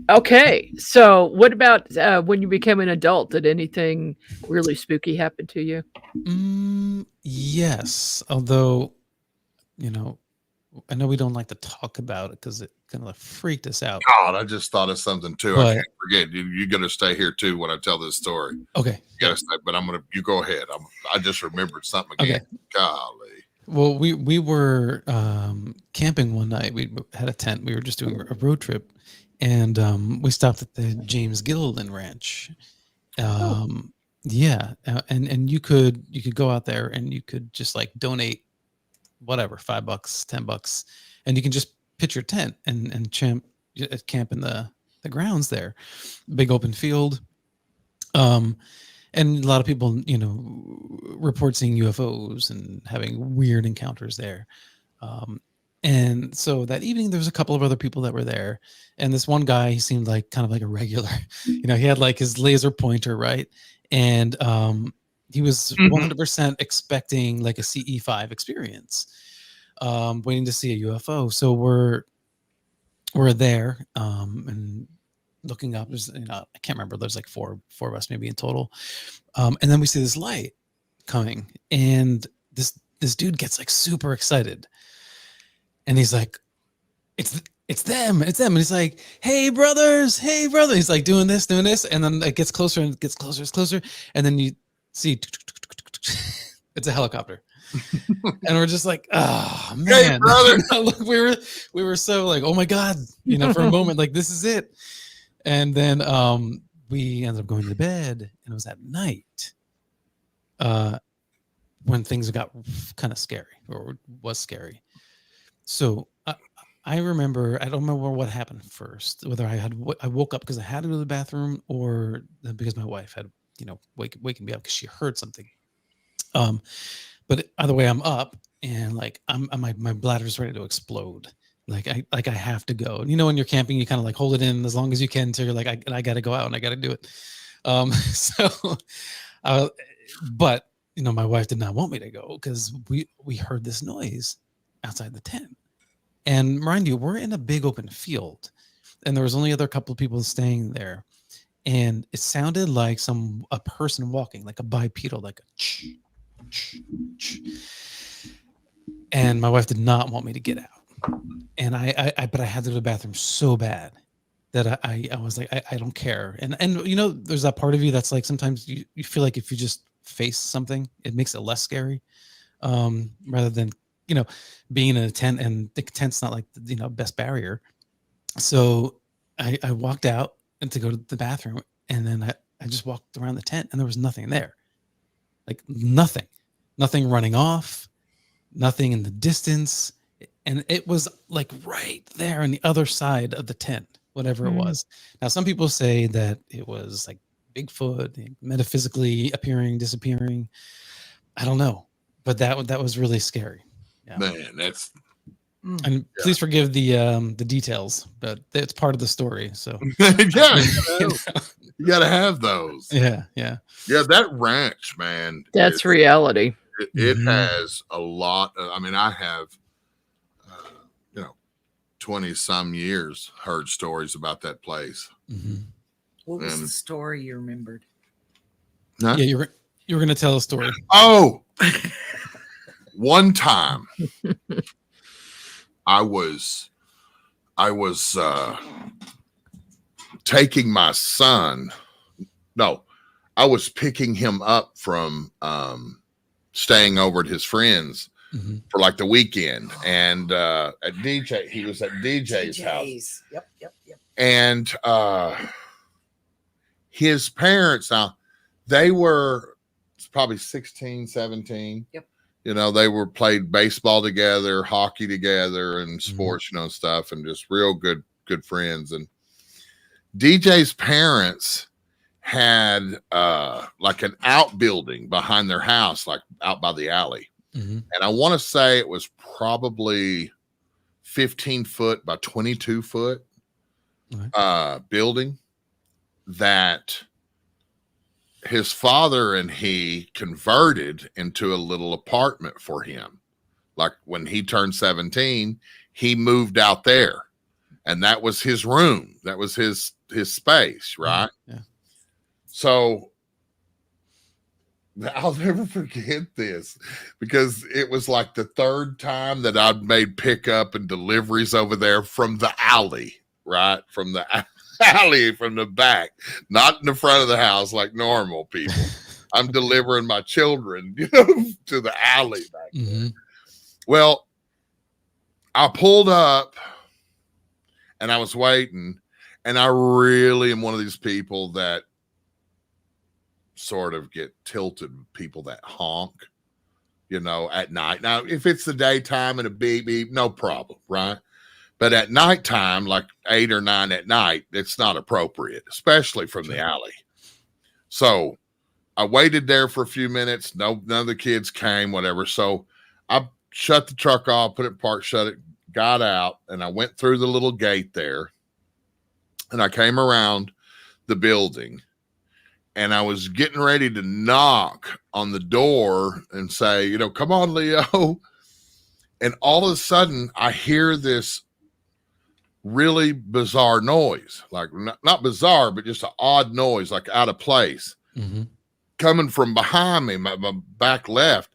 Speaker 2: Okay. So what about when you became an adult? Did anything really spooky happen to you?
Speaker 9: Yes. Although, I know we don't like to talk about it because it kind of freaked us out.
Speaker 1: God, I just thought of something too. I can't forget. You're going to stay here too when I tell this story.
Speaker 9: Okay.
Speaker 1: You got to stay, but you go ahead. I just remembered something again.
Speaker 9: Okay.
Speaker 1: Golly.
Speaker 9: Well, we were camping one night. We had a tent. We were just doing a road trip, and we stopped at the James Gilliland Ranch. Yeah, and you could go out there and you could just like donate whatever, $5, $10, and you can just pitch your tent and camp in the grounds there, big open field. And a lot of people, report seeing UFOs and having weird encounters there. And so that evening, there was a couple of other people that were there. And this one guy, he seemed like kind of like a regular. He had like his laser pointer, right? And he was 100% expecting like a CE5 experience, waiting to see a UFO. So we're there and looking up. There's, I can't remember. There's like four of us maybe in total. And then we see this light coming, and this dude gets like super excited, and he's like, it's them. And he's like, hey brothers. He's like doing this, and then it gets closer and it gets closer, it's closer, and then you see it's a helicopter. And we're just like, oh man,
Speaker 1: hey, brother.
Speaker 9: Look, we were so like, oh my god, for a moment, like this is it. And then we ended up going to bed, and it was at night when things got kind of scary, or was scary. So I remember, I don't remember what happened first, whether I woke up because I had to go to the bathroom, or because my wife had, waking me up because she heard something. But either way, I'm up, and like my bladder's ready to explode. Like I have to go. When you're camping, you kind of like hold it in as long as you can until you're like, I got to go out and I got to do it. But my wife did not want me to go because we heard this noise outside the tent. And mind you, we're in a big open field, and there was only other couple of people staying there, and it sounded like a person walking, like a bipedal, like a ch, ch, ch. And my wife did not want me to get out. And but I had to go to the bathroom so bad that I was like, I don't care. And there's that part of you that's like, sometimes you feel like if you just face something, it makes it less scary, rather than, being in a tent, and the tent's not like, best barrier. So I walked out and to go to the bathroom, and then I just walked around the tent, and there was nothing there. Like nothing running off, nothing in the distance. And it was like right there on the other side of the tent, whatever it was. Now, some people say that it was like Bigfoot, metaphysically appearing, disappearing. I don't know, but that was really scary. Yeah.
Speaker 1: Man, that's.
Speaker 9: And please forgive the details, but it's part of the story. So
Speaker 1: yeah, you got to have those.
Speaker 9: Yeah.
Speaker 1: That ranch, man.
Speaker 2: That's reality.
Speaker 1: It has a lot. I have. 20 some years heard stories about that place.
Speaker 8: What was the story you remembered?
Speaker 1: Huh?
Speaker 9: Yeah, you were going to tell a story.
Speaker 1: Oh, one time I was taking my son. No, I was picking him up from staying over at his friends for like the weekend, and he was at DJ's house.
Speaker 8: Yep.
Speaker 1: And his parents, now they were probably 16, 17.
Speaker 8: Yep.
Speaker 1: You know, they were played baseball together, hockey together, and sports, you know, stuff, and just real good friends. And DJ's parents had like an outbuilding behind their house, like out by the alley. And I want to say it was probably 15 foot by 22 foot building that his father and he converted into a little apartment for him. Like when he turned 17, he moved out there, and that was his room. That was his space, right?
Speaker 9: Yeah.
Speaker 1: So I'll never forget this, because it was like the third time that I'd made pickup and deliveries over there from the alley, right? From the alley, from the back, not in the front of the house like normal people. I'm delivering my children, you know, to the alley back there. Well, I pulled up and I was waiting, and I really am one of these people that sort of get tilted with people that honk, you know, at night. Now, if it's the daytime and a beep beep, no problem, right? But at nighttime, like 8 or 9 at night, it's not appropriate, especially from the alley. So I waited there for a few minutes. None of the kids came, whatever. So I shut the truck off, put it in park, shut it, got out, and I went through the little gate there, and I came around the building. And I was getting ready to knock on the door and say, you know, come on, Leo. And all of a sudden, I hear this really bizarre noise, like not bizarre, but just an odd noise, like out of place, coming from behind me, my back left.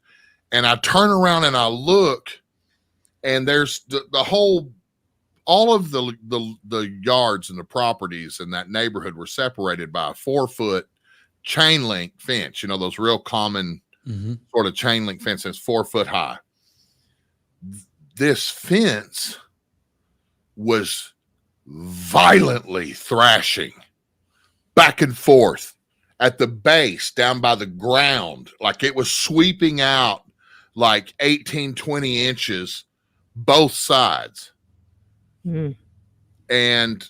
Speaker 1: And I turn around and I look, and there's the whole, all of the yards and the properties in that neighborhood were separated by a 4-foot chain link fence, you know, those real common sort of chain link fences, 4 foot high. This fence was violently thrashing back and forth at the base down by the ground. Like it was sweeping out like 18, 20 inches, both sides. And,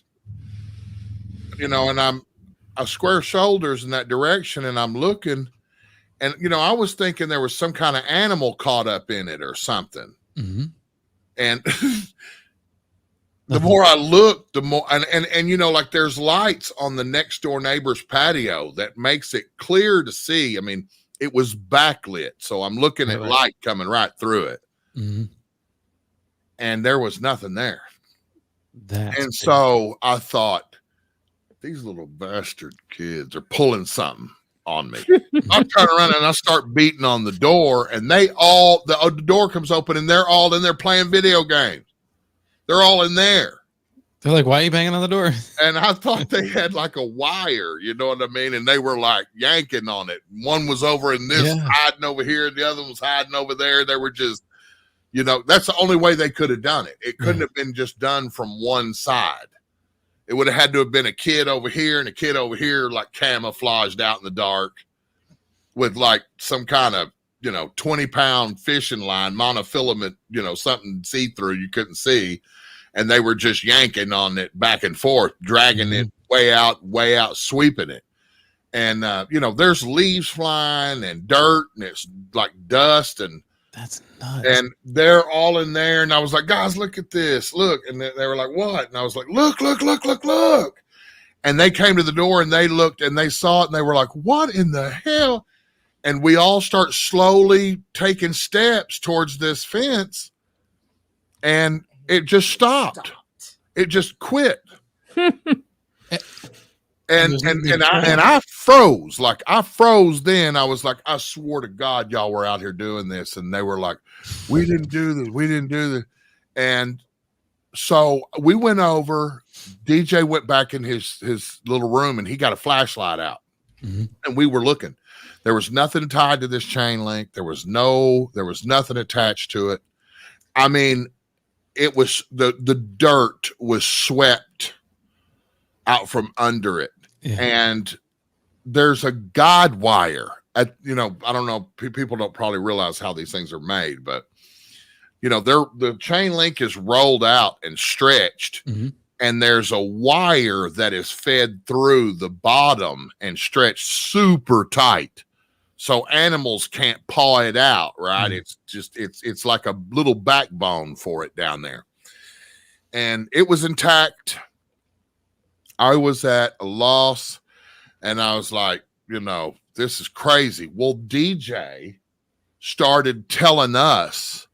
Speaker 1: you know, and I square shoulders in that direction, and I'm looking, and, you know, I was thinking there was some kind of animal caught up in it or something. And the more I looked, the more, and, you know, like there's lights on the next door neighbor's patio that makes it clear to see. I mean, it was backlit. So I'm looking at light coming right through it. And there was nothing there. So I thought, these little bastard kids are pulling something on me. I turn around and I start beating on the door, and the door comes open, and they're all in there playing video games. They're all in there.
Speaker 9: They're like, why are you banging on the door?
Speaker 1: And I thought they had like a wire, you know what I mean? And they were like yanking on it. One was over in this, hiding over here, and the other was hiding over there. They were just, you know, that's the only way they could have done it. It couldn't have been just done from one side. It would have had to have been a kid over here and a kid over here, like camouflaged out in the dark with like some kind of, you know, 20-pound fishing line, monofilament, you know, something see-through you couldn't see. And they were just yanking on it back and forth, dragging it way out, sweeping it. And, you know, there's leaves flying and dirt, and it's like dust, and
Speaker 9: that's nuts.
Speaker 1: And they're all in there. And I was like, guys, look at this. Look. And they were like, what? And I was like, look. And they came to the door, and they looked, and they saw it, and they were like, what in the hell? And we all start slowly taking steps towards this fence, and it just stopped. It just quit. And I froze. Like I froze then. I was like, I swore to God y'all were out here doing this. And they were like, we didn't do this. And so we went over. DJ went back in his little room, and he got a flashlight out. And we were looking. There was nothing tied to this chain link. There was nothing attached to it. I mean, it was the dirt was swept out from under it. And there's a guide wire I don't know. People don't probably realize how these things are made, but the chain link is rolled out and stretched, and there's a wire that is fed through the bottom and stretched super tight, so animals can't paw it out. Right? It's like a little backbone for it down there, and it was intact. I was at a loss, and I was like, this is crazy. Well, DJ started telling us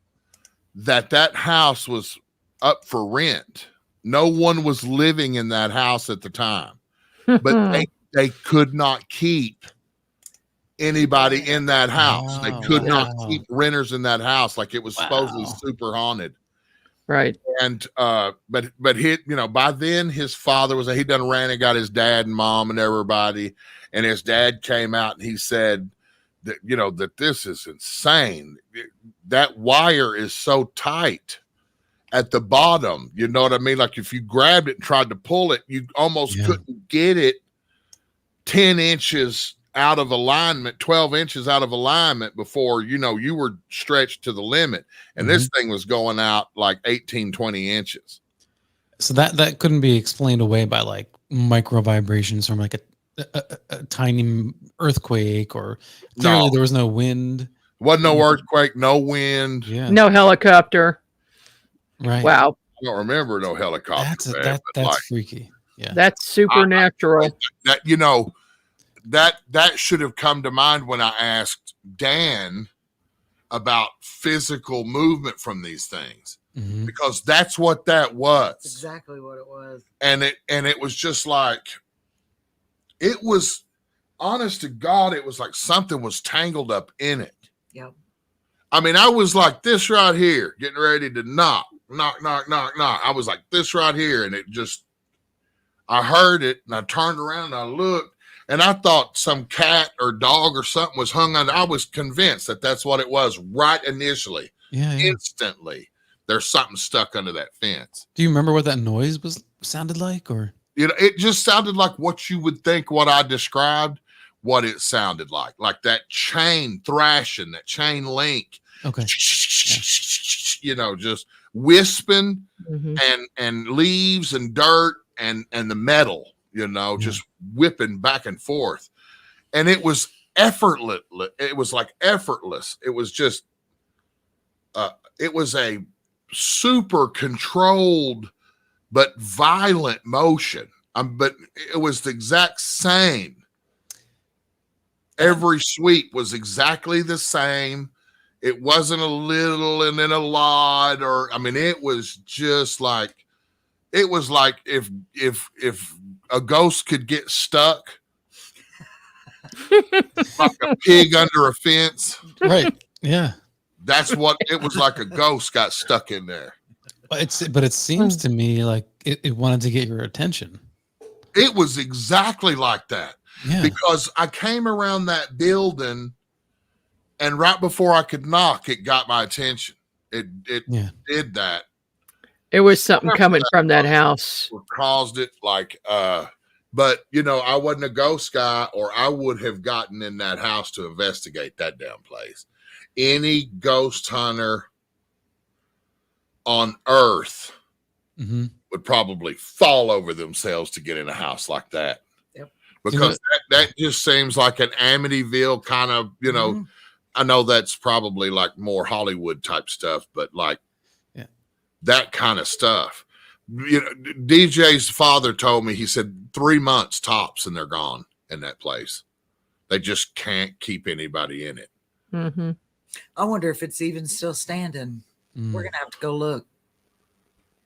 Speaker 1: that house was up for rent. No one was living in that house at the time, but they could not keep anybody in that house. They could not keep renters in that house. Like, it was supposedly super haunted.
Speaker 2: Right.
Speaker 1: And but he, by then his father he done ran and got his dad and mom and everybody, and his dad came out and he said that that this is insane. That wire is so tight at the bottom, you know what I mean? Like, if you grabbed it and tried to pull it, you almost couldn't get it 10 inches out of alignment, 12 inches out of alignment before you were stretched to the limit, and this thing was going out like 18, 20 inches.
Speaker 9: So that couldn't be explained away by like micro vibrations from like a tiny earthquake, or clearly there was no wind.
Speaker 1: Wasn't no earthquake, no wind,
Speaker 2: no helicopter.
Speaker 9: Right.
Speaker 2: Wow.
Speaker 1: I don't remember no helicopter.
Speaker 9: That's freaky. Yeah.
Speaker 2: That's supernatural.
Speaker 1: That should have come to mind when I asked Dan about physical movement from these things, because that's what that was.
Speaker 8: Exactly what it was.
Speaker 1: And it was just like, it was, honest to God, it was like something was tangled up in it.
Speaker 8: Yep.
Speaker 1: I mean, I was like this right here, getting ready to knock. I was like this right here, and it just, I heard it, and I turned around and I looked, and I thought some cat or dog or something was hung on. I was convinced that that's what it was right initially. Instantly, there's something stuck under that fence.
Speaker 9: Do you remember what that noise sounded like, or?
Speaker 1: It just sounded like what you would think what I described, what it sounded like that chain thrashing, that chain link.
Speaker 9: Okay.
Speaker 1: Just wisping and leaves and dirt and the metal, just whipping back and forth. And it was effortless. It was like effortless. It was just, it was a super controlled but violent motion. But it was the exact same. Every sweep was exactly the same. It wasn't a little and then a lot, it was just like, it was like if a ghost could get stuck like a pig under a fence.
Speaker 9: Right. Yeah.
Speaker 1: That's what it was like. A ghost got stuck in there.
Speaker 9: But it seems to me like it wanted to get your attention.
Speaker 1: It was exactly like that.
Speaker 9: Yeah.
Speaker 1: Because I came around that building, and right before I could knock, it got my attention. It did that.
Speaker 2: It was something coming from that house.
Speaker 1: Caused it, like, but I wasn't a ghost guy, or I would have gotten in that house to investigate that damn place. Any ghost hunter on earth would probably fall over themselves to get in a house like that.
Speaker 8: Yep.
Speaker 1: Because that just seems like an Amityville kind of, I know that's probably like more Hollywood type stuff, but like that kind of stuff. DJ's father told me, he said 3 months tops and they're gone in that place. They just can't keep anybody in it.
Speaker 8: I wonder if it's even still standing. We're going to have to go look.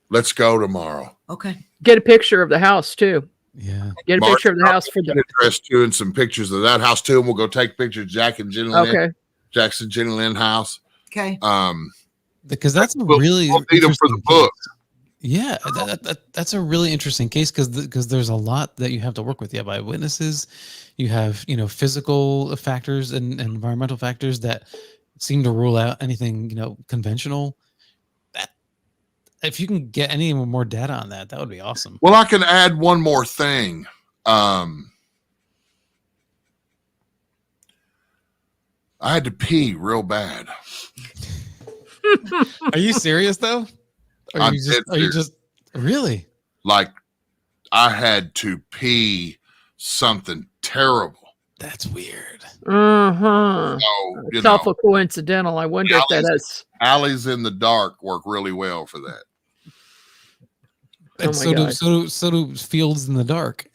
Speaker 1: Let's go tomorrow.
Speaker 8: Okay.
Speaker 2: Get a picture of the house too.
Speaker 9: Yeah.
Speaker 2: Get a picture of the house for the
Speaker 1: address too, and some pictures of that house too. And we'll go take pictures of Jack and Jenny Lynn.
Speaker 2: Okay.
Speaker 1: Jackson Jenny Lynn house.
Speaker 8: Okay.
Speaker 9: Because that's really
Speaker 1: we'll need them for the book.
Speaker 9: Yeah, that's a really interesting case because there's a lot that you have to work with. You have eyewitnesses, you have physical factors and environmental factors that seem to rule out anything conventional. That if you can get any more data on that would be awesome.
Speaker 1: Well, I can add one more thing. I had to pee real bad.
Speaker 9: Are you serious though? Are you just really?
Speaker 1: Like I had to pee something terrible.
Speaker 9: That's weird.
Speaker 2: Uh-huh.
Speaker 1: So,
Speaker 2: it's awful coincidental. I wonder if that is.
Speaker 1: Alleys in the dark work really well for that.
Speaker 9: And so do fields in the dark.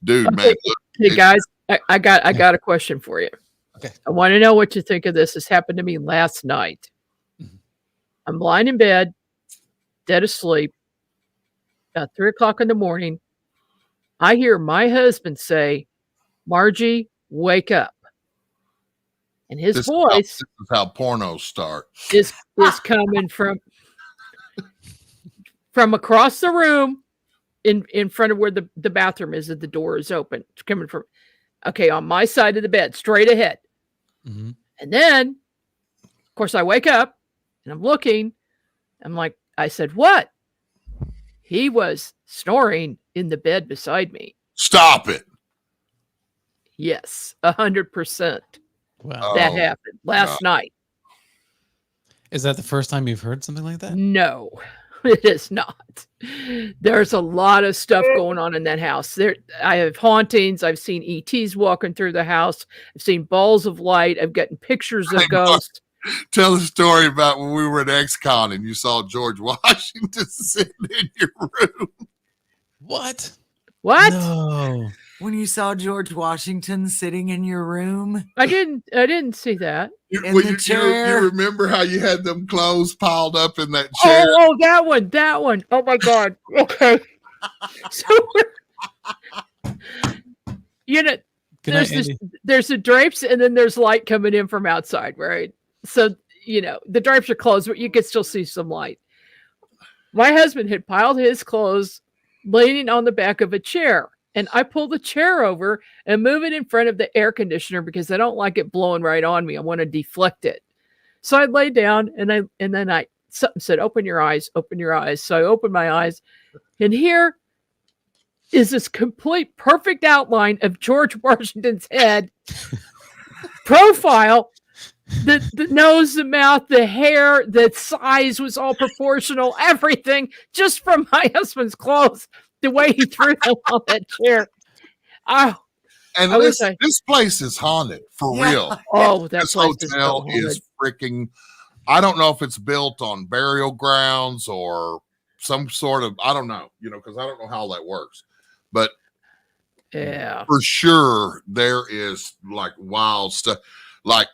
Speaker 1: Dude, man. Look,
Speaker 2: hey guys, I got a question for you.
Speaker 9: Okay.
Speaker 2: I want to know what you think of this. This happened to me last night. I'm lying in bed, dead asleep. About 3:00 in the morning, I hear my husband say, "Margie, wake up." And his voice
Speaker 1: this is how pornos start.
Speaker 2: is coming from across the room in front of where the bathroom is, that the door is open. It's coming from on my side of the bed, straight ahead.
Speaker 9: Mm-hmm.
Speaker 2: And then, of course, I wake up and I'm looking. I'm like, I said, "What?" He was snoring in the bed beside me.
Speaker 1: Stop it.
Speaker 2: Yes, 100%.
Speaker 9: Wow.
Speaker 2: That happened last night.
Speaker 9: Is that the first time you've heard something like that?
Speaker 2: No, it is not. There's a lot of stuff going on in that house. I have hauntings. I've seen ETs walking through the house. I've seen balls of light. I've gotten pictures of ghosts.
Speaker 1: Tell the story about when we were at Ex-Con and you saw George Washington sitting in your room.
Speaker 9: What?
Speaker 2: No.
Speaker 8: When you saw George Washington sitting in your room?
Speaker 2: I didn't see that.
Speaker 1: You remember how you had them clothes piled up in that chair?
Speaker 2: Oh, that one. Oh my God. Okay. So there's the drapes and then there's light coming in from outside, right? So, the drapes are closed, but you could still see some light. My husband had piled his clothes leaning on the back of a chair. And I pull the chair over and move it in front of the air conditioner because I don't like it blowing right on me. I want to deflect it. So I lay down and then something said, "Open your eyes, open your eyes." So I opened my eyes and here is this complete perfect outline of George Washington's head profile. The nose, the mouth, the hair, the size was all proportional, everything just from my husband's clothes, the way he threw them on that chair. Oh,
Speaker 1: and this place is haunted for real.
Speaker 2: Oh,
Speaker 1: this hotel is freaking. I don't know if it's built on burial grounds or some sort of. I don't know, because I don't know how that works, but
Speaker 2: yeah,
Speaker 1: for sure there is like wild stuff. Like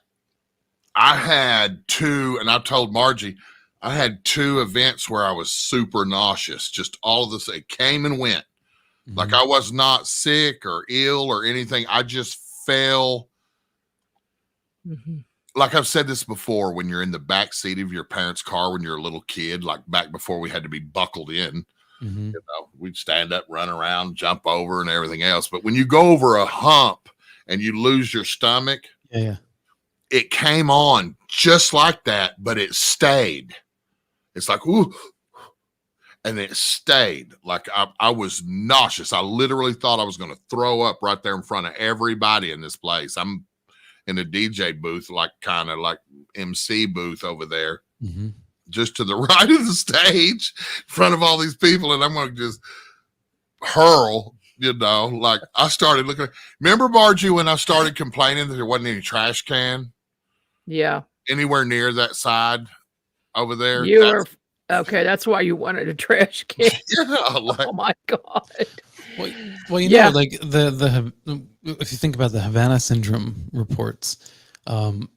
Speaker 1: I had two, and I told Margie, I had two events where I was super nauseous. Just all of this, it came and went. Mm-hmm. Like I was not sick or ill or anything. I just fell.
Speaker 2: Mm-hmm.
Speaker 1: Like I've said this before, when you're in the back seat of your parents' car when you're a little kid, like back before we had to be buckled in,
Speaker 9: mm-hmm.
Speaker 1: We'd stand up, run around, jump over and everything else. But when you go over a hump and you lose your stomach, it came on just like that, but it stayed. It's like, ooh, and it stayed. Like I was nauseous. I literally thought I was going to throw up right there in front of everybody in this place. I'm in a DJ booth, like kind of like MC booth over there,
Speaker 9: mm-hmm.
Speaker 1: just to the right of the stage, in front of all these people, and I'm going to just hurl. Like I started looking. Remember, Margie, when I started complaining that there wasn't any trash can?
Speaker 2: Yeah.
Speaker 1: Anywhere near that side over there.
Speaker 2: Okay. That's why you wanted a trash can.
Speaker 1: Yeah.
Speaker 2: Oh my God.
Speaker 9: Well, like the if you think about the Havana syndrome reports, the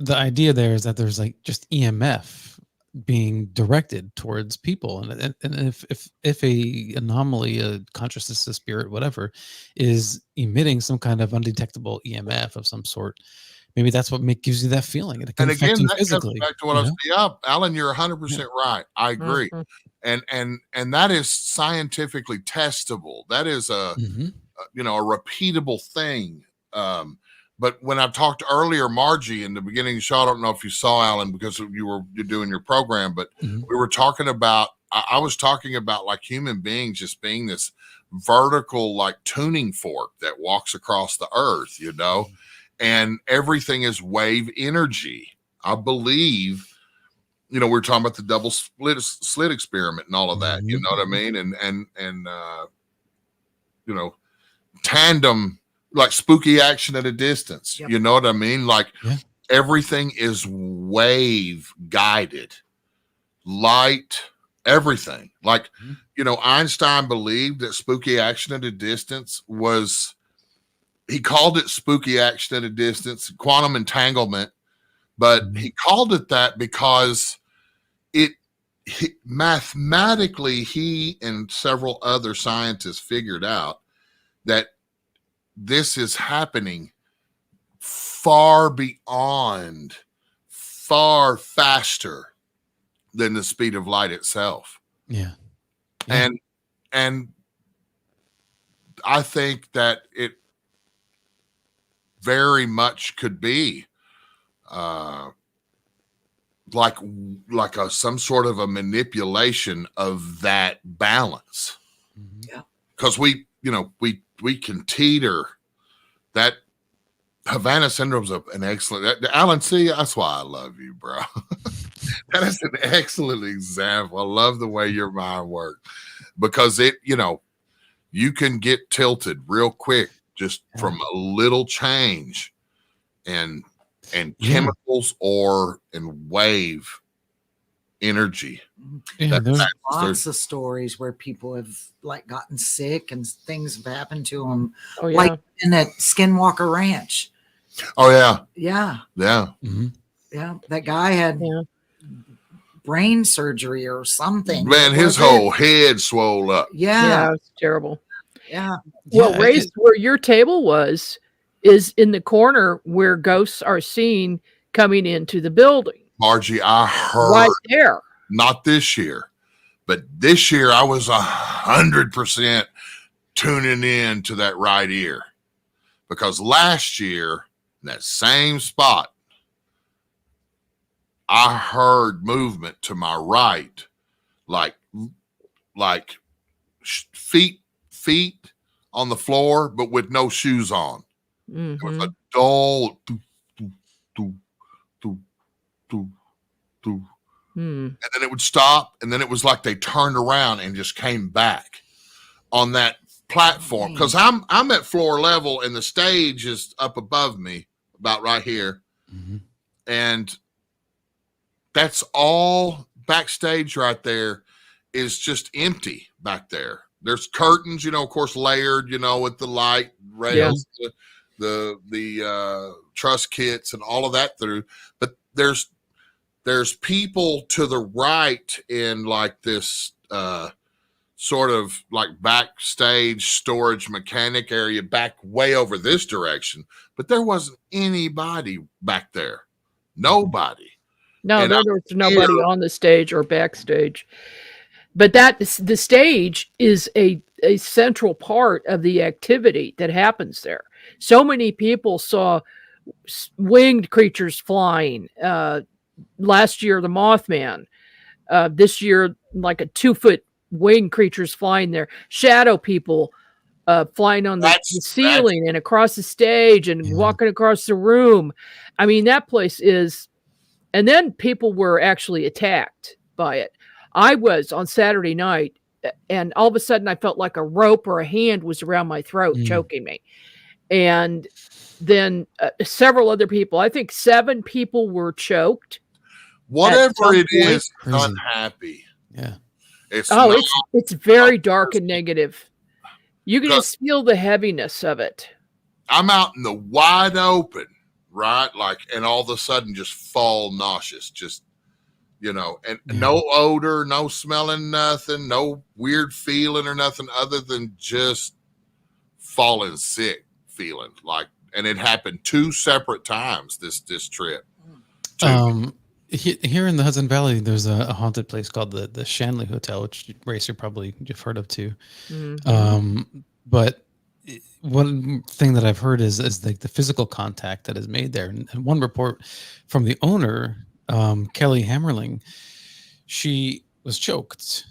Speaker 9: idea there is that there's like just EMF being directed towards people, and if a anomaly, a consciousness, a spirit, whatever, is emitting some kind of undetectable EMF of some sort, maybe that's what gives you that feeling.
Speaker 1: And again, that comes back to what I was saying. Alan, you're 100% right. I agree.
Speaker 2: Mm-hmm.
Speaker 1: And that is scientifically testable. That is a repeatable thing. But when I talked earlier, Margie, in the beginning of the show, I don't know if you saw Alan because you're doing your program, but
Speaker 9: mm-hmm.
Speaker 1: we were talking about, I was talking about like human beings just being this vertical like tuning fork that walks across the earth, you know, and everything is wave energy. I believe, you know, we're talking about the double slit experiment and all of that, you know what I mean? And you know, tandem, like spooky action at a distance, you know what I mean? Like everything is wave guided, light, everything. Like, you know, Einstein believed that spooky action at a distance was, he called it spooky action at a distance, quantum entanglement, but he called it that because mathematically, he and several other scientists figured out that this is happening far beyond, far faster than the speed of light itself.
Speaker 9: Yeah.
Speaker 1: And I think that it very much could be like some sort of a manipulation of that balance.
Speaker 8: Yeah.
Speaker 1: Because we can teeter. That Havana syndrome's an excellent, Alan, see, that's why I love you, bro. That is an excellent example. I love the way your mind works, because it, you know, you can get tilted real quick just from a little change and chemicals or in wave energy.
Speaker 9: Yeah,
Speaker 8: there's lots of stories where people have like gotten sick and things have happened to them.
Speaker 2: Oh, yeah.
Speaker 8: Like in that Skinwalker Ranch.
Speaker 1: Oh yeah.
Speaker 8: Yeah.
Speaker 1: Yeah.
Speaker 8: Yeah. That guy had brain surgery or something.
Speaker 1: Man, his whole head swole up.
Speaker 2: Yeah, it's terrible.
Speaker 8: Yeah.
Speaker 2: Well, Race, where your table was is in the corner where ghosts are seen coming into the building.
Speaker 1: Margie, I heard
Speaker 2: right there.
Speaker 1: Not this year, but this year I was 100% tuning in to that right ear, because last year in that same spot, I heard movement to my right, like feet on the floor, but with no shoes on. It was a dull and then it would stop, and then it was like they turned around and just came back on that platform, because I'm at floor level and the stage is up above me about right here, and that's all backstage right there is just empty back there. There's curtains, you know, of course, layered, you know, with the light rails, the truss kits and all of that through, but there's people to the right in like this sort of like backstage storage mechanic area back way over this direction, but there wasn't anybody back there. Nobody.
Speaker 2: No, there was nobody on the stage or backstage. But the stage is a central part of the activity that happens there. So many people saw winged creatures flying. Last year, the Mothman. This year, like a 2-foot winged creatures flying there. Shadow people flying on the ceiling and across the stage and walking across the room. I mean, that place is... And then people were actually attacked by it. I was on Saturday night, and all of a sudden I felt like a rope or a hand was around my throat, choking me. And then several other people, I think 7 people were choked.
Speaker 1: Whatever it is, unhappy.
Speaker 9: Yeah.
Speaker 2: It's very dark and negative. You can just feel the heaviness of it.
Speaker 1: I'm out in the wide open, right? Like, and all of a sudden just fall nauseous, just, you know, and no odor, no smelling, nothing, no weird feeling or nothing other than just falling sick feeling like, and it happened 2 separate times this trip.
Speaker 9: Here in the Hudson Valley, there's a haunted place called the Shanley Hotel, which Racer probably you've heard of too. But one thing that I've heard is like the physical contact that is made there. And one report from the owner, Kelly Hammerling, she was choked.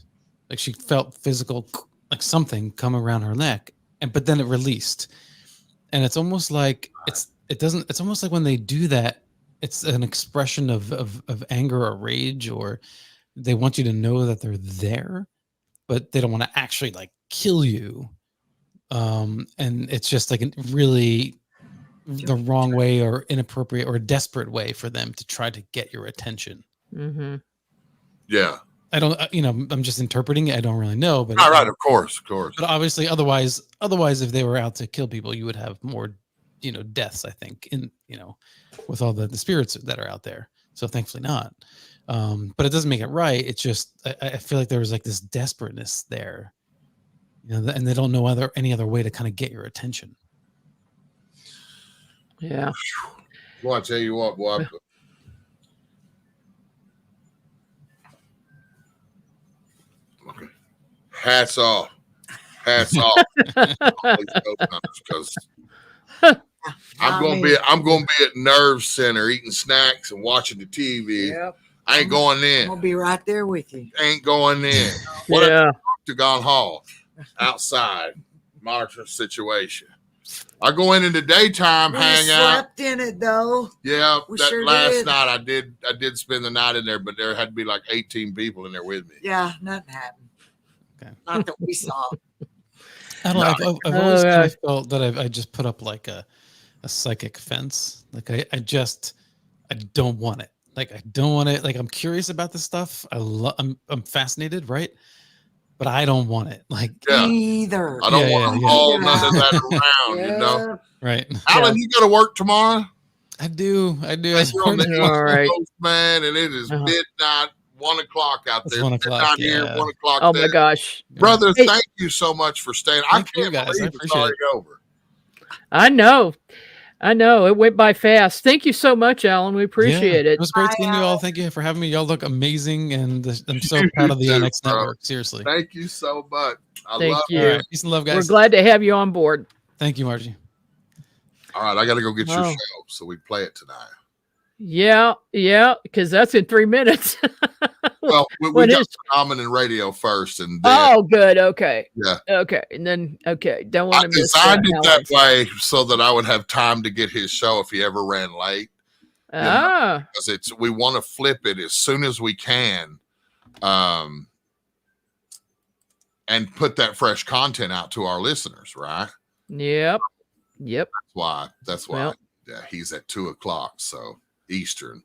Speaker 9: Like she felt physical like something come around her neck, but then it released, and it's almost like it's almost like when they do that, it's an expression of anger or rage, or they want you to know that they're there, but they don't want to actually like kill you. And it's just like a really the wrong way or inappropriate or desperate way for them to try to get your attention.
Speaker 2: Mm-hmm.
Speaker 1: Yeah.
Speaker 9: I don't, I'm just interpreting it. I don't really know, but
Speaker 1: all right, of course.
Speaker 9: But obviously, otherwise, if they were out to kill people, you would have more, deaths. I think with all the spirits that are out there. So thankfully not. But it doesn't make it right. It's just I feel like there was like this desperateness there, and they don't know any other way to kind of get your attention.
Speaker 2: Yeah.
Speaker 1: Well, I tell you what, boy. Okay. Hats off. Because I'm gonna be at Nerve Center eating snacks and watching the TV.
Speaker 8: Yep.
Speaker 1: I ain't going in.
Speaker 8: I'll be right there with you.
Speaker 1: Ain't going in. What a Octagon Hall outside, monitor situation. I go in the daytime, hang out.
Speaker 8: Slept in it though.
Speaker 1: Yeah, last
Speaker 8: did.
Speaker 1: night I did spend the night in there, but there had to be like 18 people in there with me.
Speaker 8: Yeah, nothing happened. Okay. Not that we saw.
Speaker 9: I don't know. I've always kind of felt that I just put up like a psychic fence. Like I don't want it. Like I don't want it. Like I'm curious about this stuff. I'm fascinated, right? But I don't want it. Like
Speaker 8: either.
Speaker 1: I don't want to haul none of that around,
Speaker 9: Right.
Speaker 1: Alan, you got to work tomorrow?
Speaker 9: I do.
Speaker 1: You're on the
Speaker 2: All right.
Speaker 1: Coast, man, and it is midnight, 1 o'clock out there.
Speaker 9: 1 o'clock
Speaker 1: here, 1 o'clock
Speaker 2: Oh
Speaker 1: there.
Speaker 2: my gosh.
Speaker 1: Brother, thank you so much for staying. I can't
Speaker 9: guys.
Speaker 1: believe it's already over.
Speaker 2: I know. It went by fast. Thank you so much, Alan. We appreciate it.
Speaker 9: It was great seeing you all. Thank you for having me. Y'all look amazing, and I'm so proud of the NX Network. Seriously.
Speaker 1: Thank you so much.
Speaker 2: Thank
Speaker 1: love
Speaker 2: you.
Speaker 1: it.
Speaker 9: Peace and love, guys.
Speaker 2: We're glad to have you on board.
Speaker 9: Thank you, Margie.
Speaker 1: All right, I got to go get your show, so we play it tonight.
Speaker 2: Yeah, because that's in 3 minutes.
Speaker 1: Well, we got Common and radio first, and then,
Speaker 2: oh, good. Okay.
Speaker 1: Yeah.
Speaker 2: Okay, and then don't want to miss.
Speaker 1: I designed it that way so that I would have time to get his show if he ever ran late. Because we want to flip it as soon as we can, and put that fresh content out to our listeners, right?
Speaker 2: Yep.
Speaker 1: That's why. Yeah, he's at 2 o'clock, so Eastern.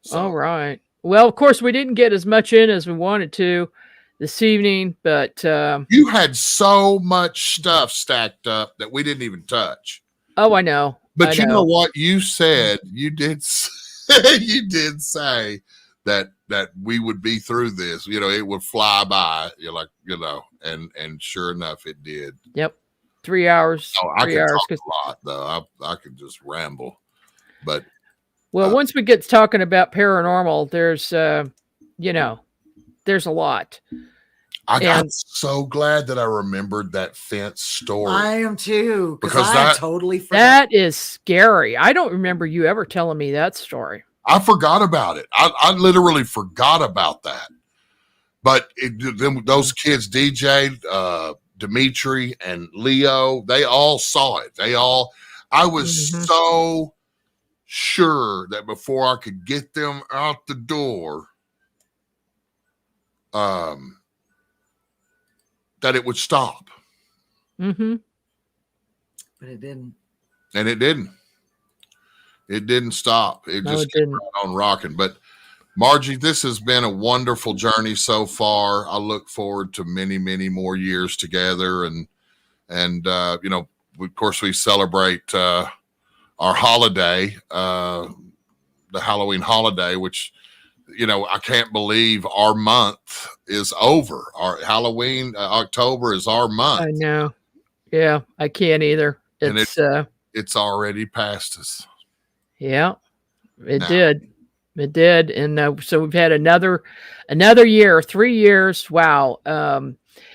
Speaker 1: So.
Speaker 2: All right. Well, of course, we didn't get as much in as we wanted to this evening, but
Speaker 1: you had so much stuff stacked up that we didn't even touch.
Speaker 2: Oh, I know.
Speaker 1: But you know what you said? You did. You did say that we would be through this. It would fly by. You're like, and sure enough, it did.
Speaker 2: Yep. 3 hours.
Speaker 1: Oh, I can talk a lot though. I could just ramble, but.
Speaker 2: Well, once we get to talking about paranormal, there's a lot.
Speaker 1: I'm so glad that I remembered that fence story.
Speaker 8: I am too, because I totally forgot.
Speaker 2: That is scary. I don't remember you ever telling me that story.
Speaker 1: I forgot about it. I literally forgot about that. But those kids, DJ, Dimitri, and Leo, they all saw it. I was so sure that before I could get them out the door, that it would stop.
Speaker 8: Mm-hmm. But it didn't.
Speaker 1: And it didn't. It didn't stop. It just kept right on rocking. But Margie, this has been a wonderful journey so far. I look forward to many, many more years together. And of course, we celebrate our holiday, the Halloween holiday, which, I can't believe our month is over. Our Halloween, October is our month.
Speaker 2: I know. Yeah, I can't either.
Speaker 1: It's already past us.
Speaker 2: Yeah, it did. It did. And so we've had another year, 3 years. Wow.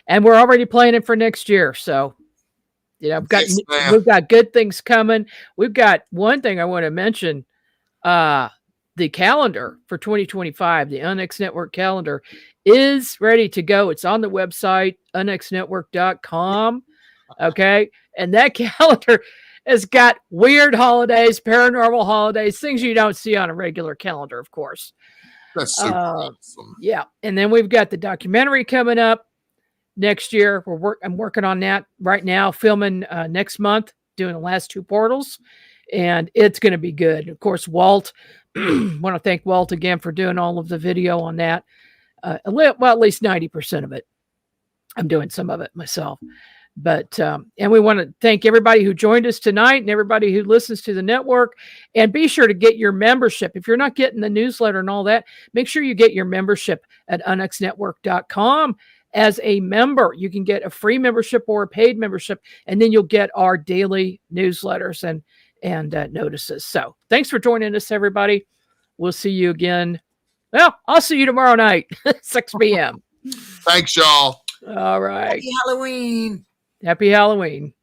Speaker 2: And we're already planning for next year. So, we've got good things coming. We've got one thing I want to mention. The the calendar for 2025, the UNX Network calendar, is ready to go. It's on the website, unxnetwork.com. Okay. And that calendar has got weird holidays, paranormal holidays, things you don't see on a regular calendar, of course.
Speaker 1: That's super awesome.
Speaker 2: Yeah. And then we've got the documentary coming up next year. I'm working on that right now, filming next month, doing the last 2 portals, and it's going to be good. Of course, Walt, want to thank Walt again for doing all of the video on that. Well, at least 90% of it. I'm doing some of it myself. But, and we want to thank everybody who joined us tonight and everybody who listens to the network. And be sure to get your membership. If you're not getting the newsletter and all that, make sure you get your membership at unxnetwork.com. As a member, you can get a free membership or a paid membership, and then you'll get our daily newsletters and notices. So thanks for joining us, everybody. We'll see you again. Well, I'll see you tomorrow night, 6 p.m.
Speaker 1: Thanks, y'all.
Speaker 2: All right.
Speaker 8: Happy Halloween.
Speaker 2: Happy Halloween.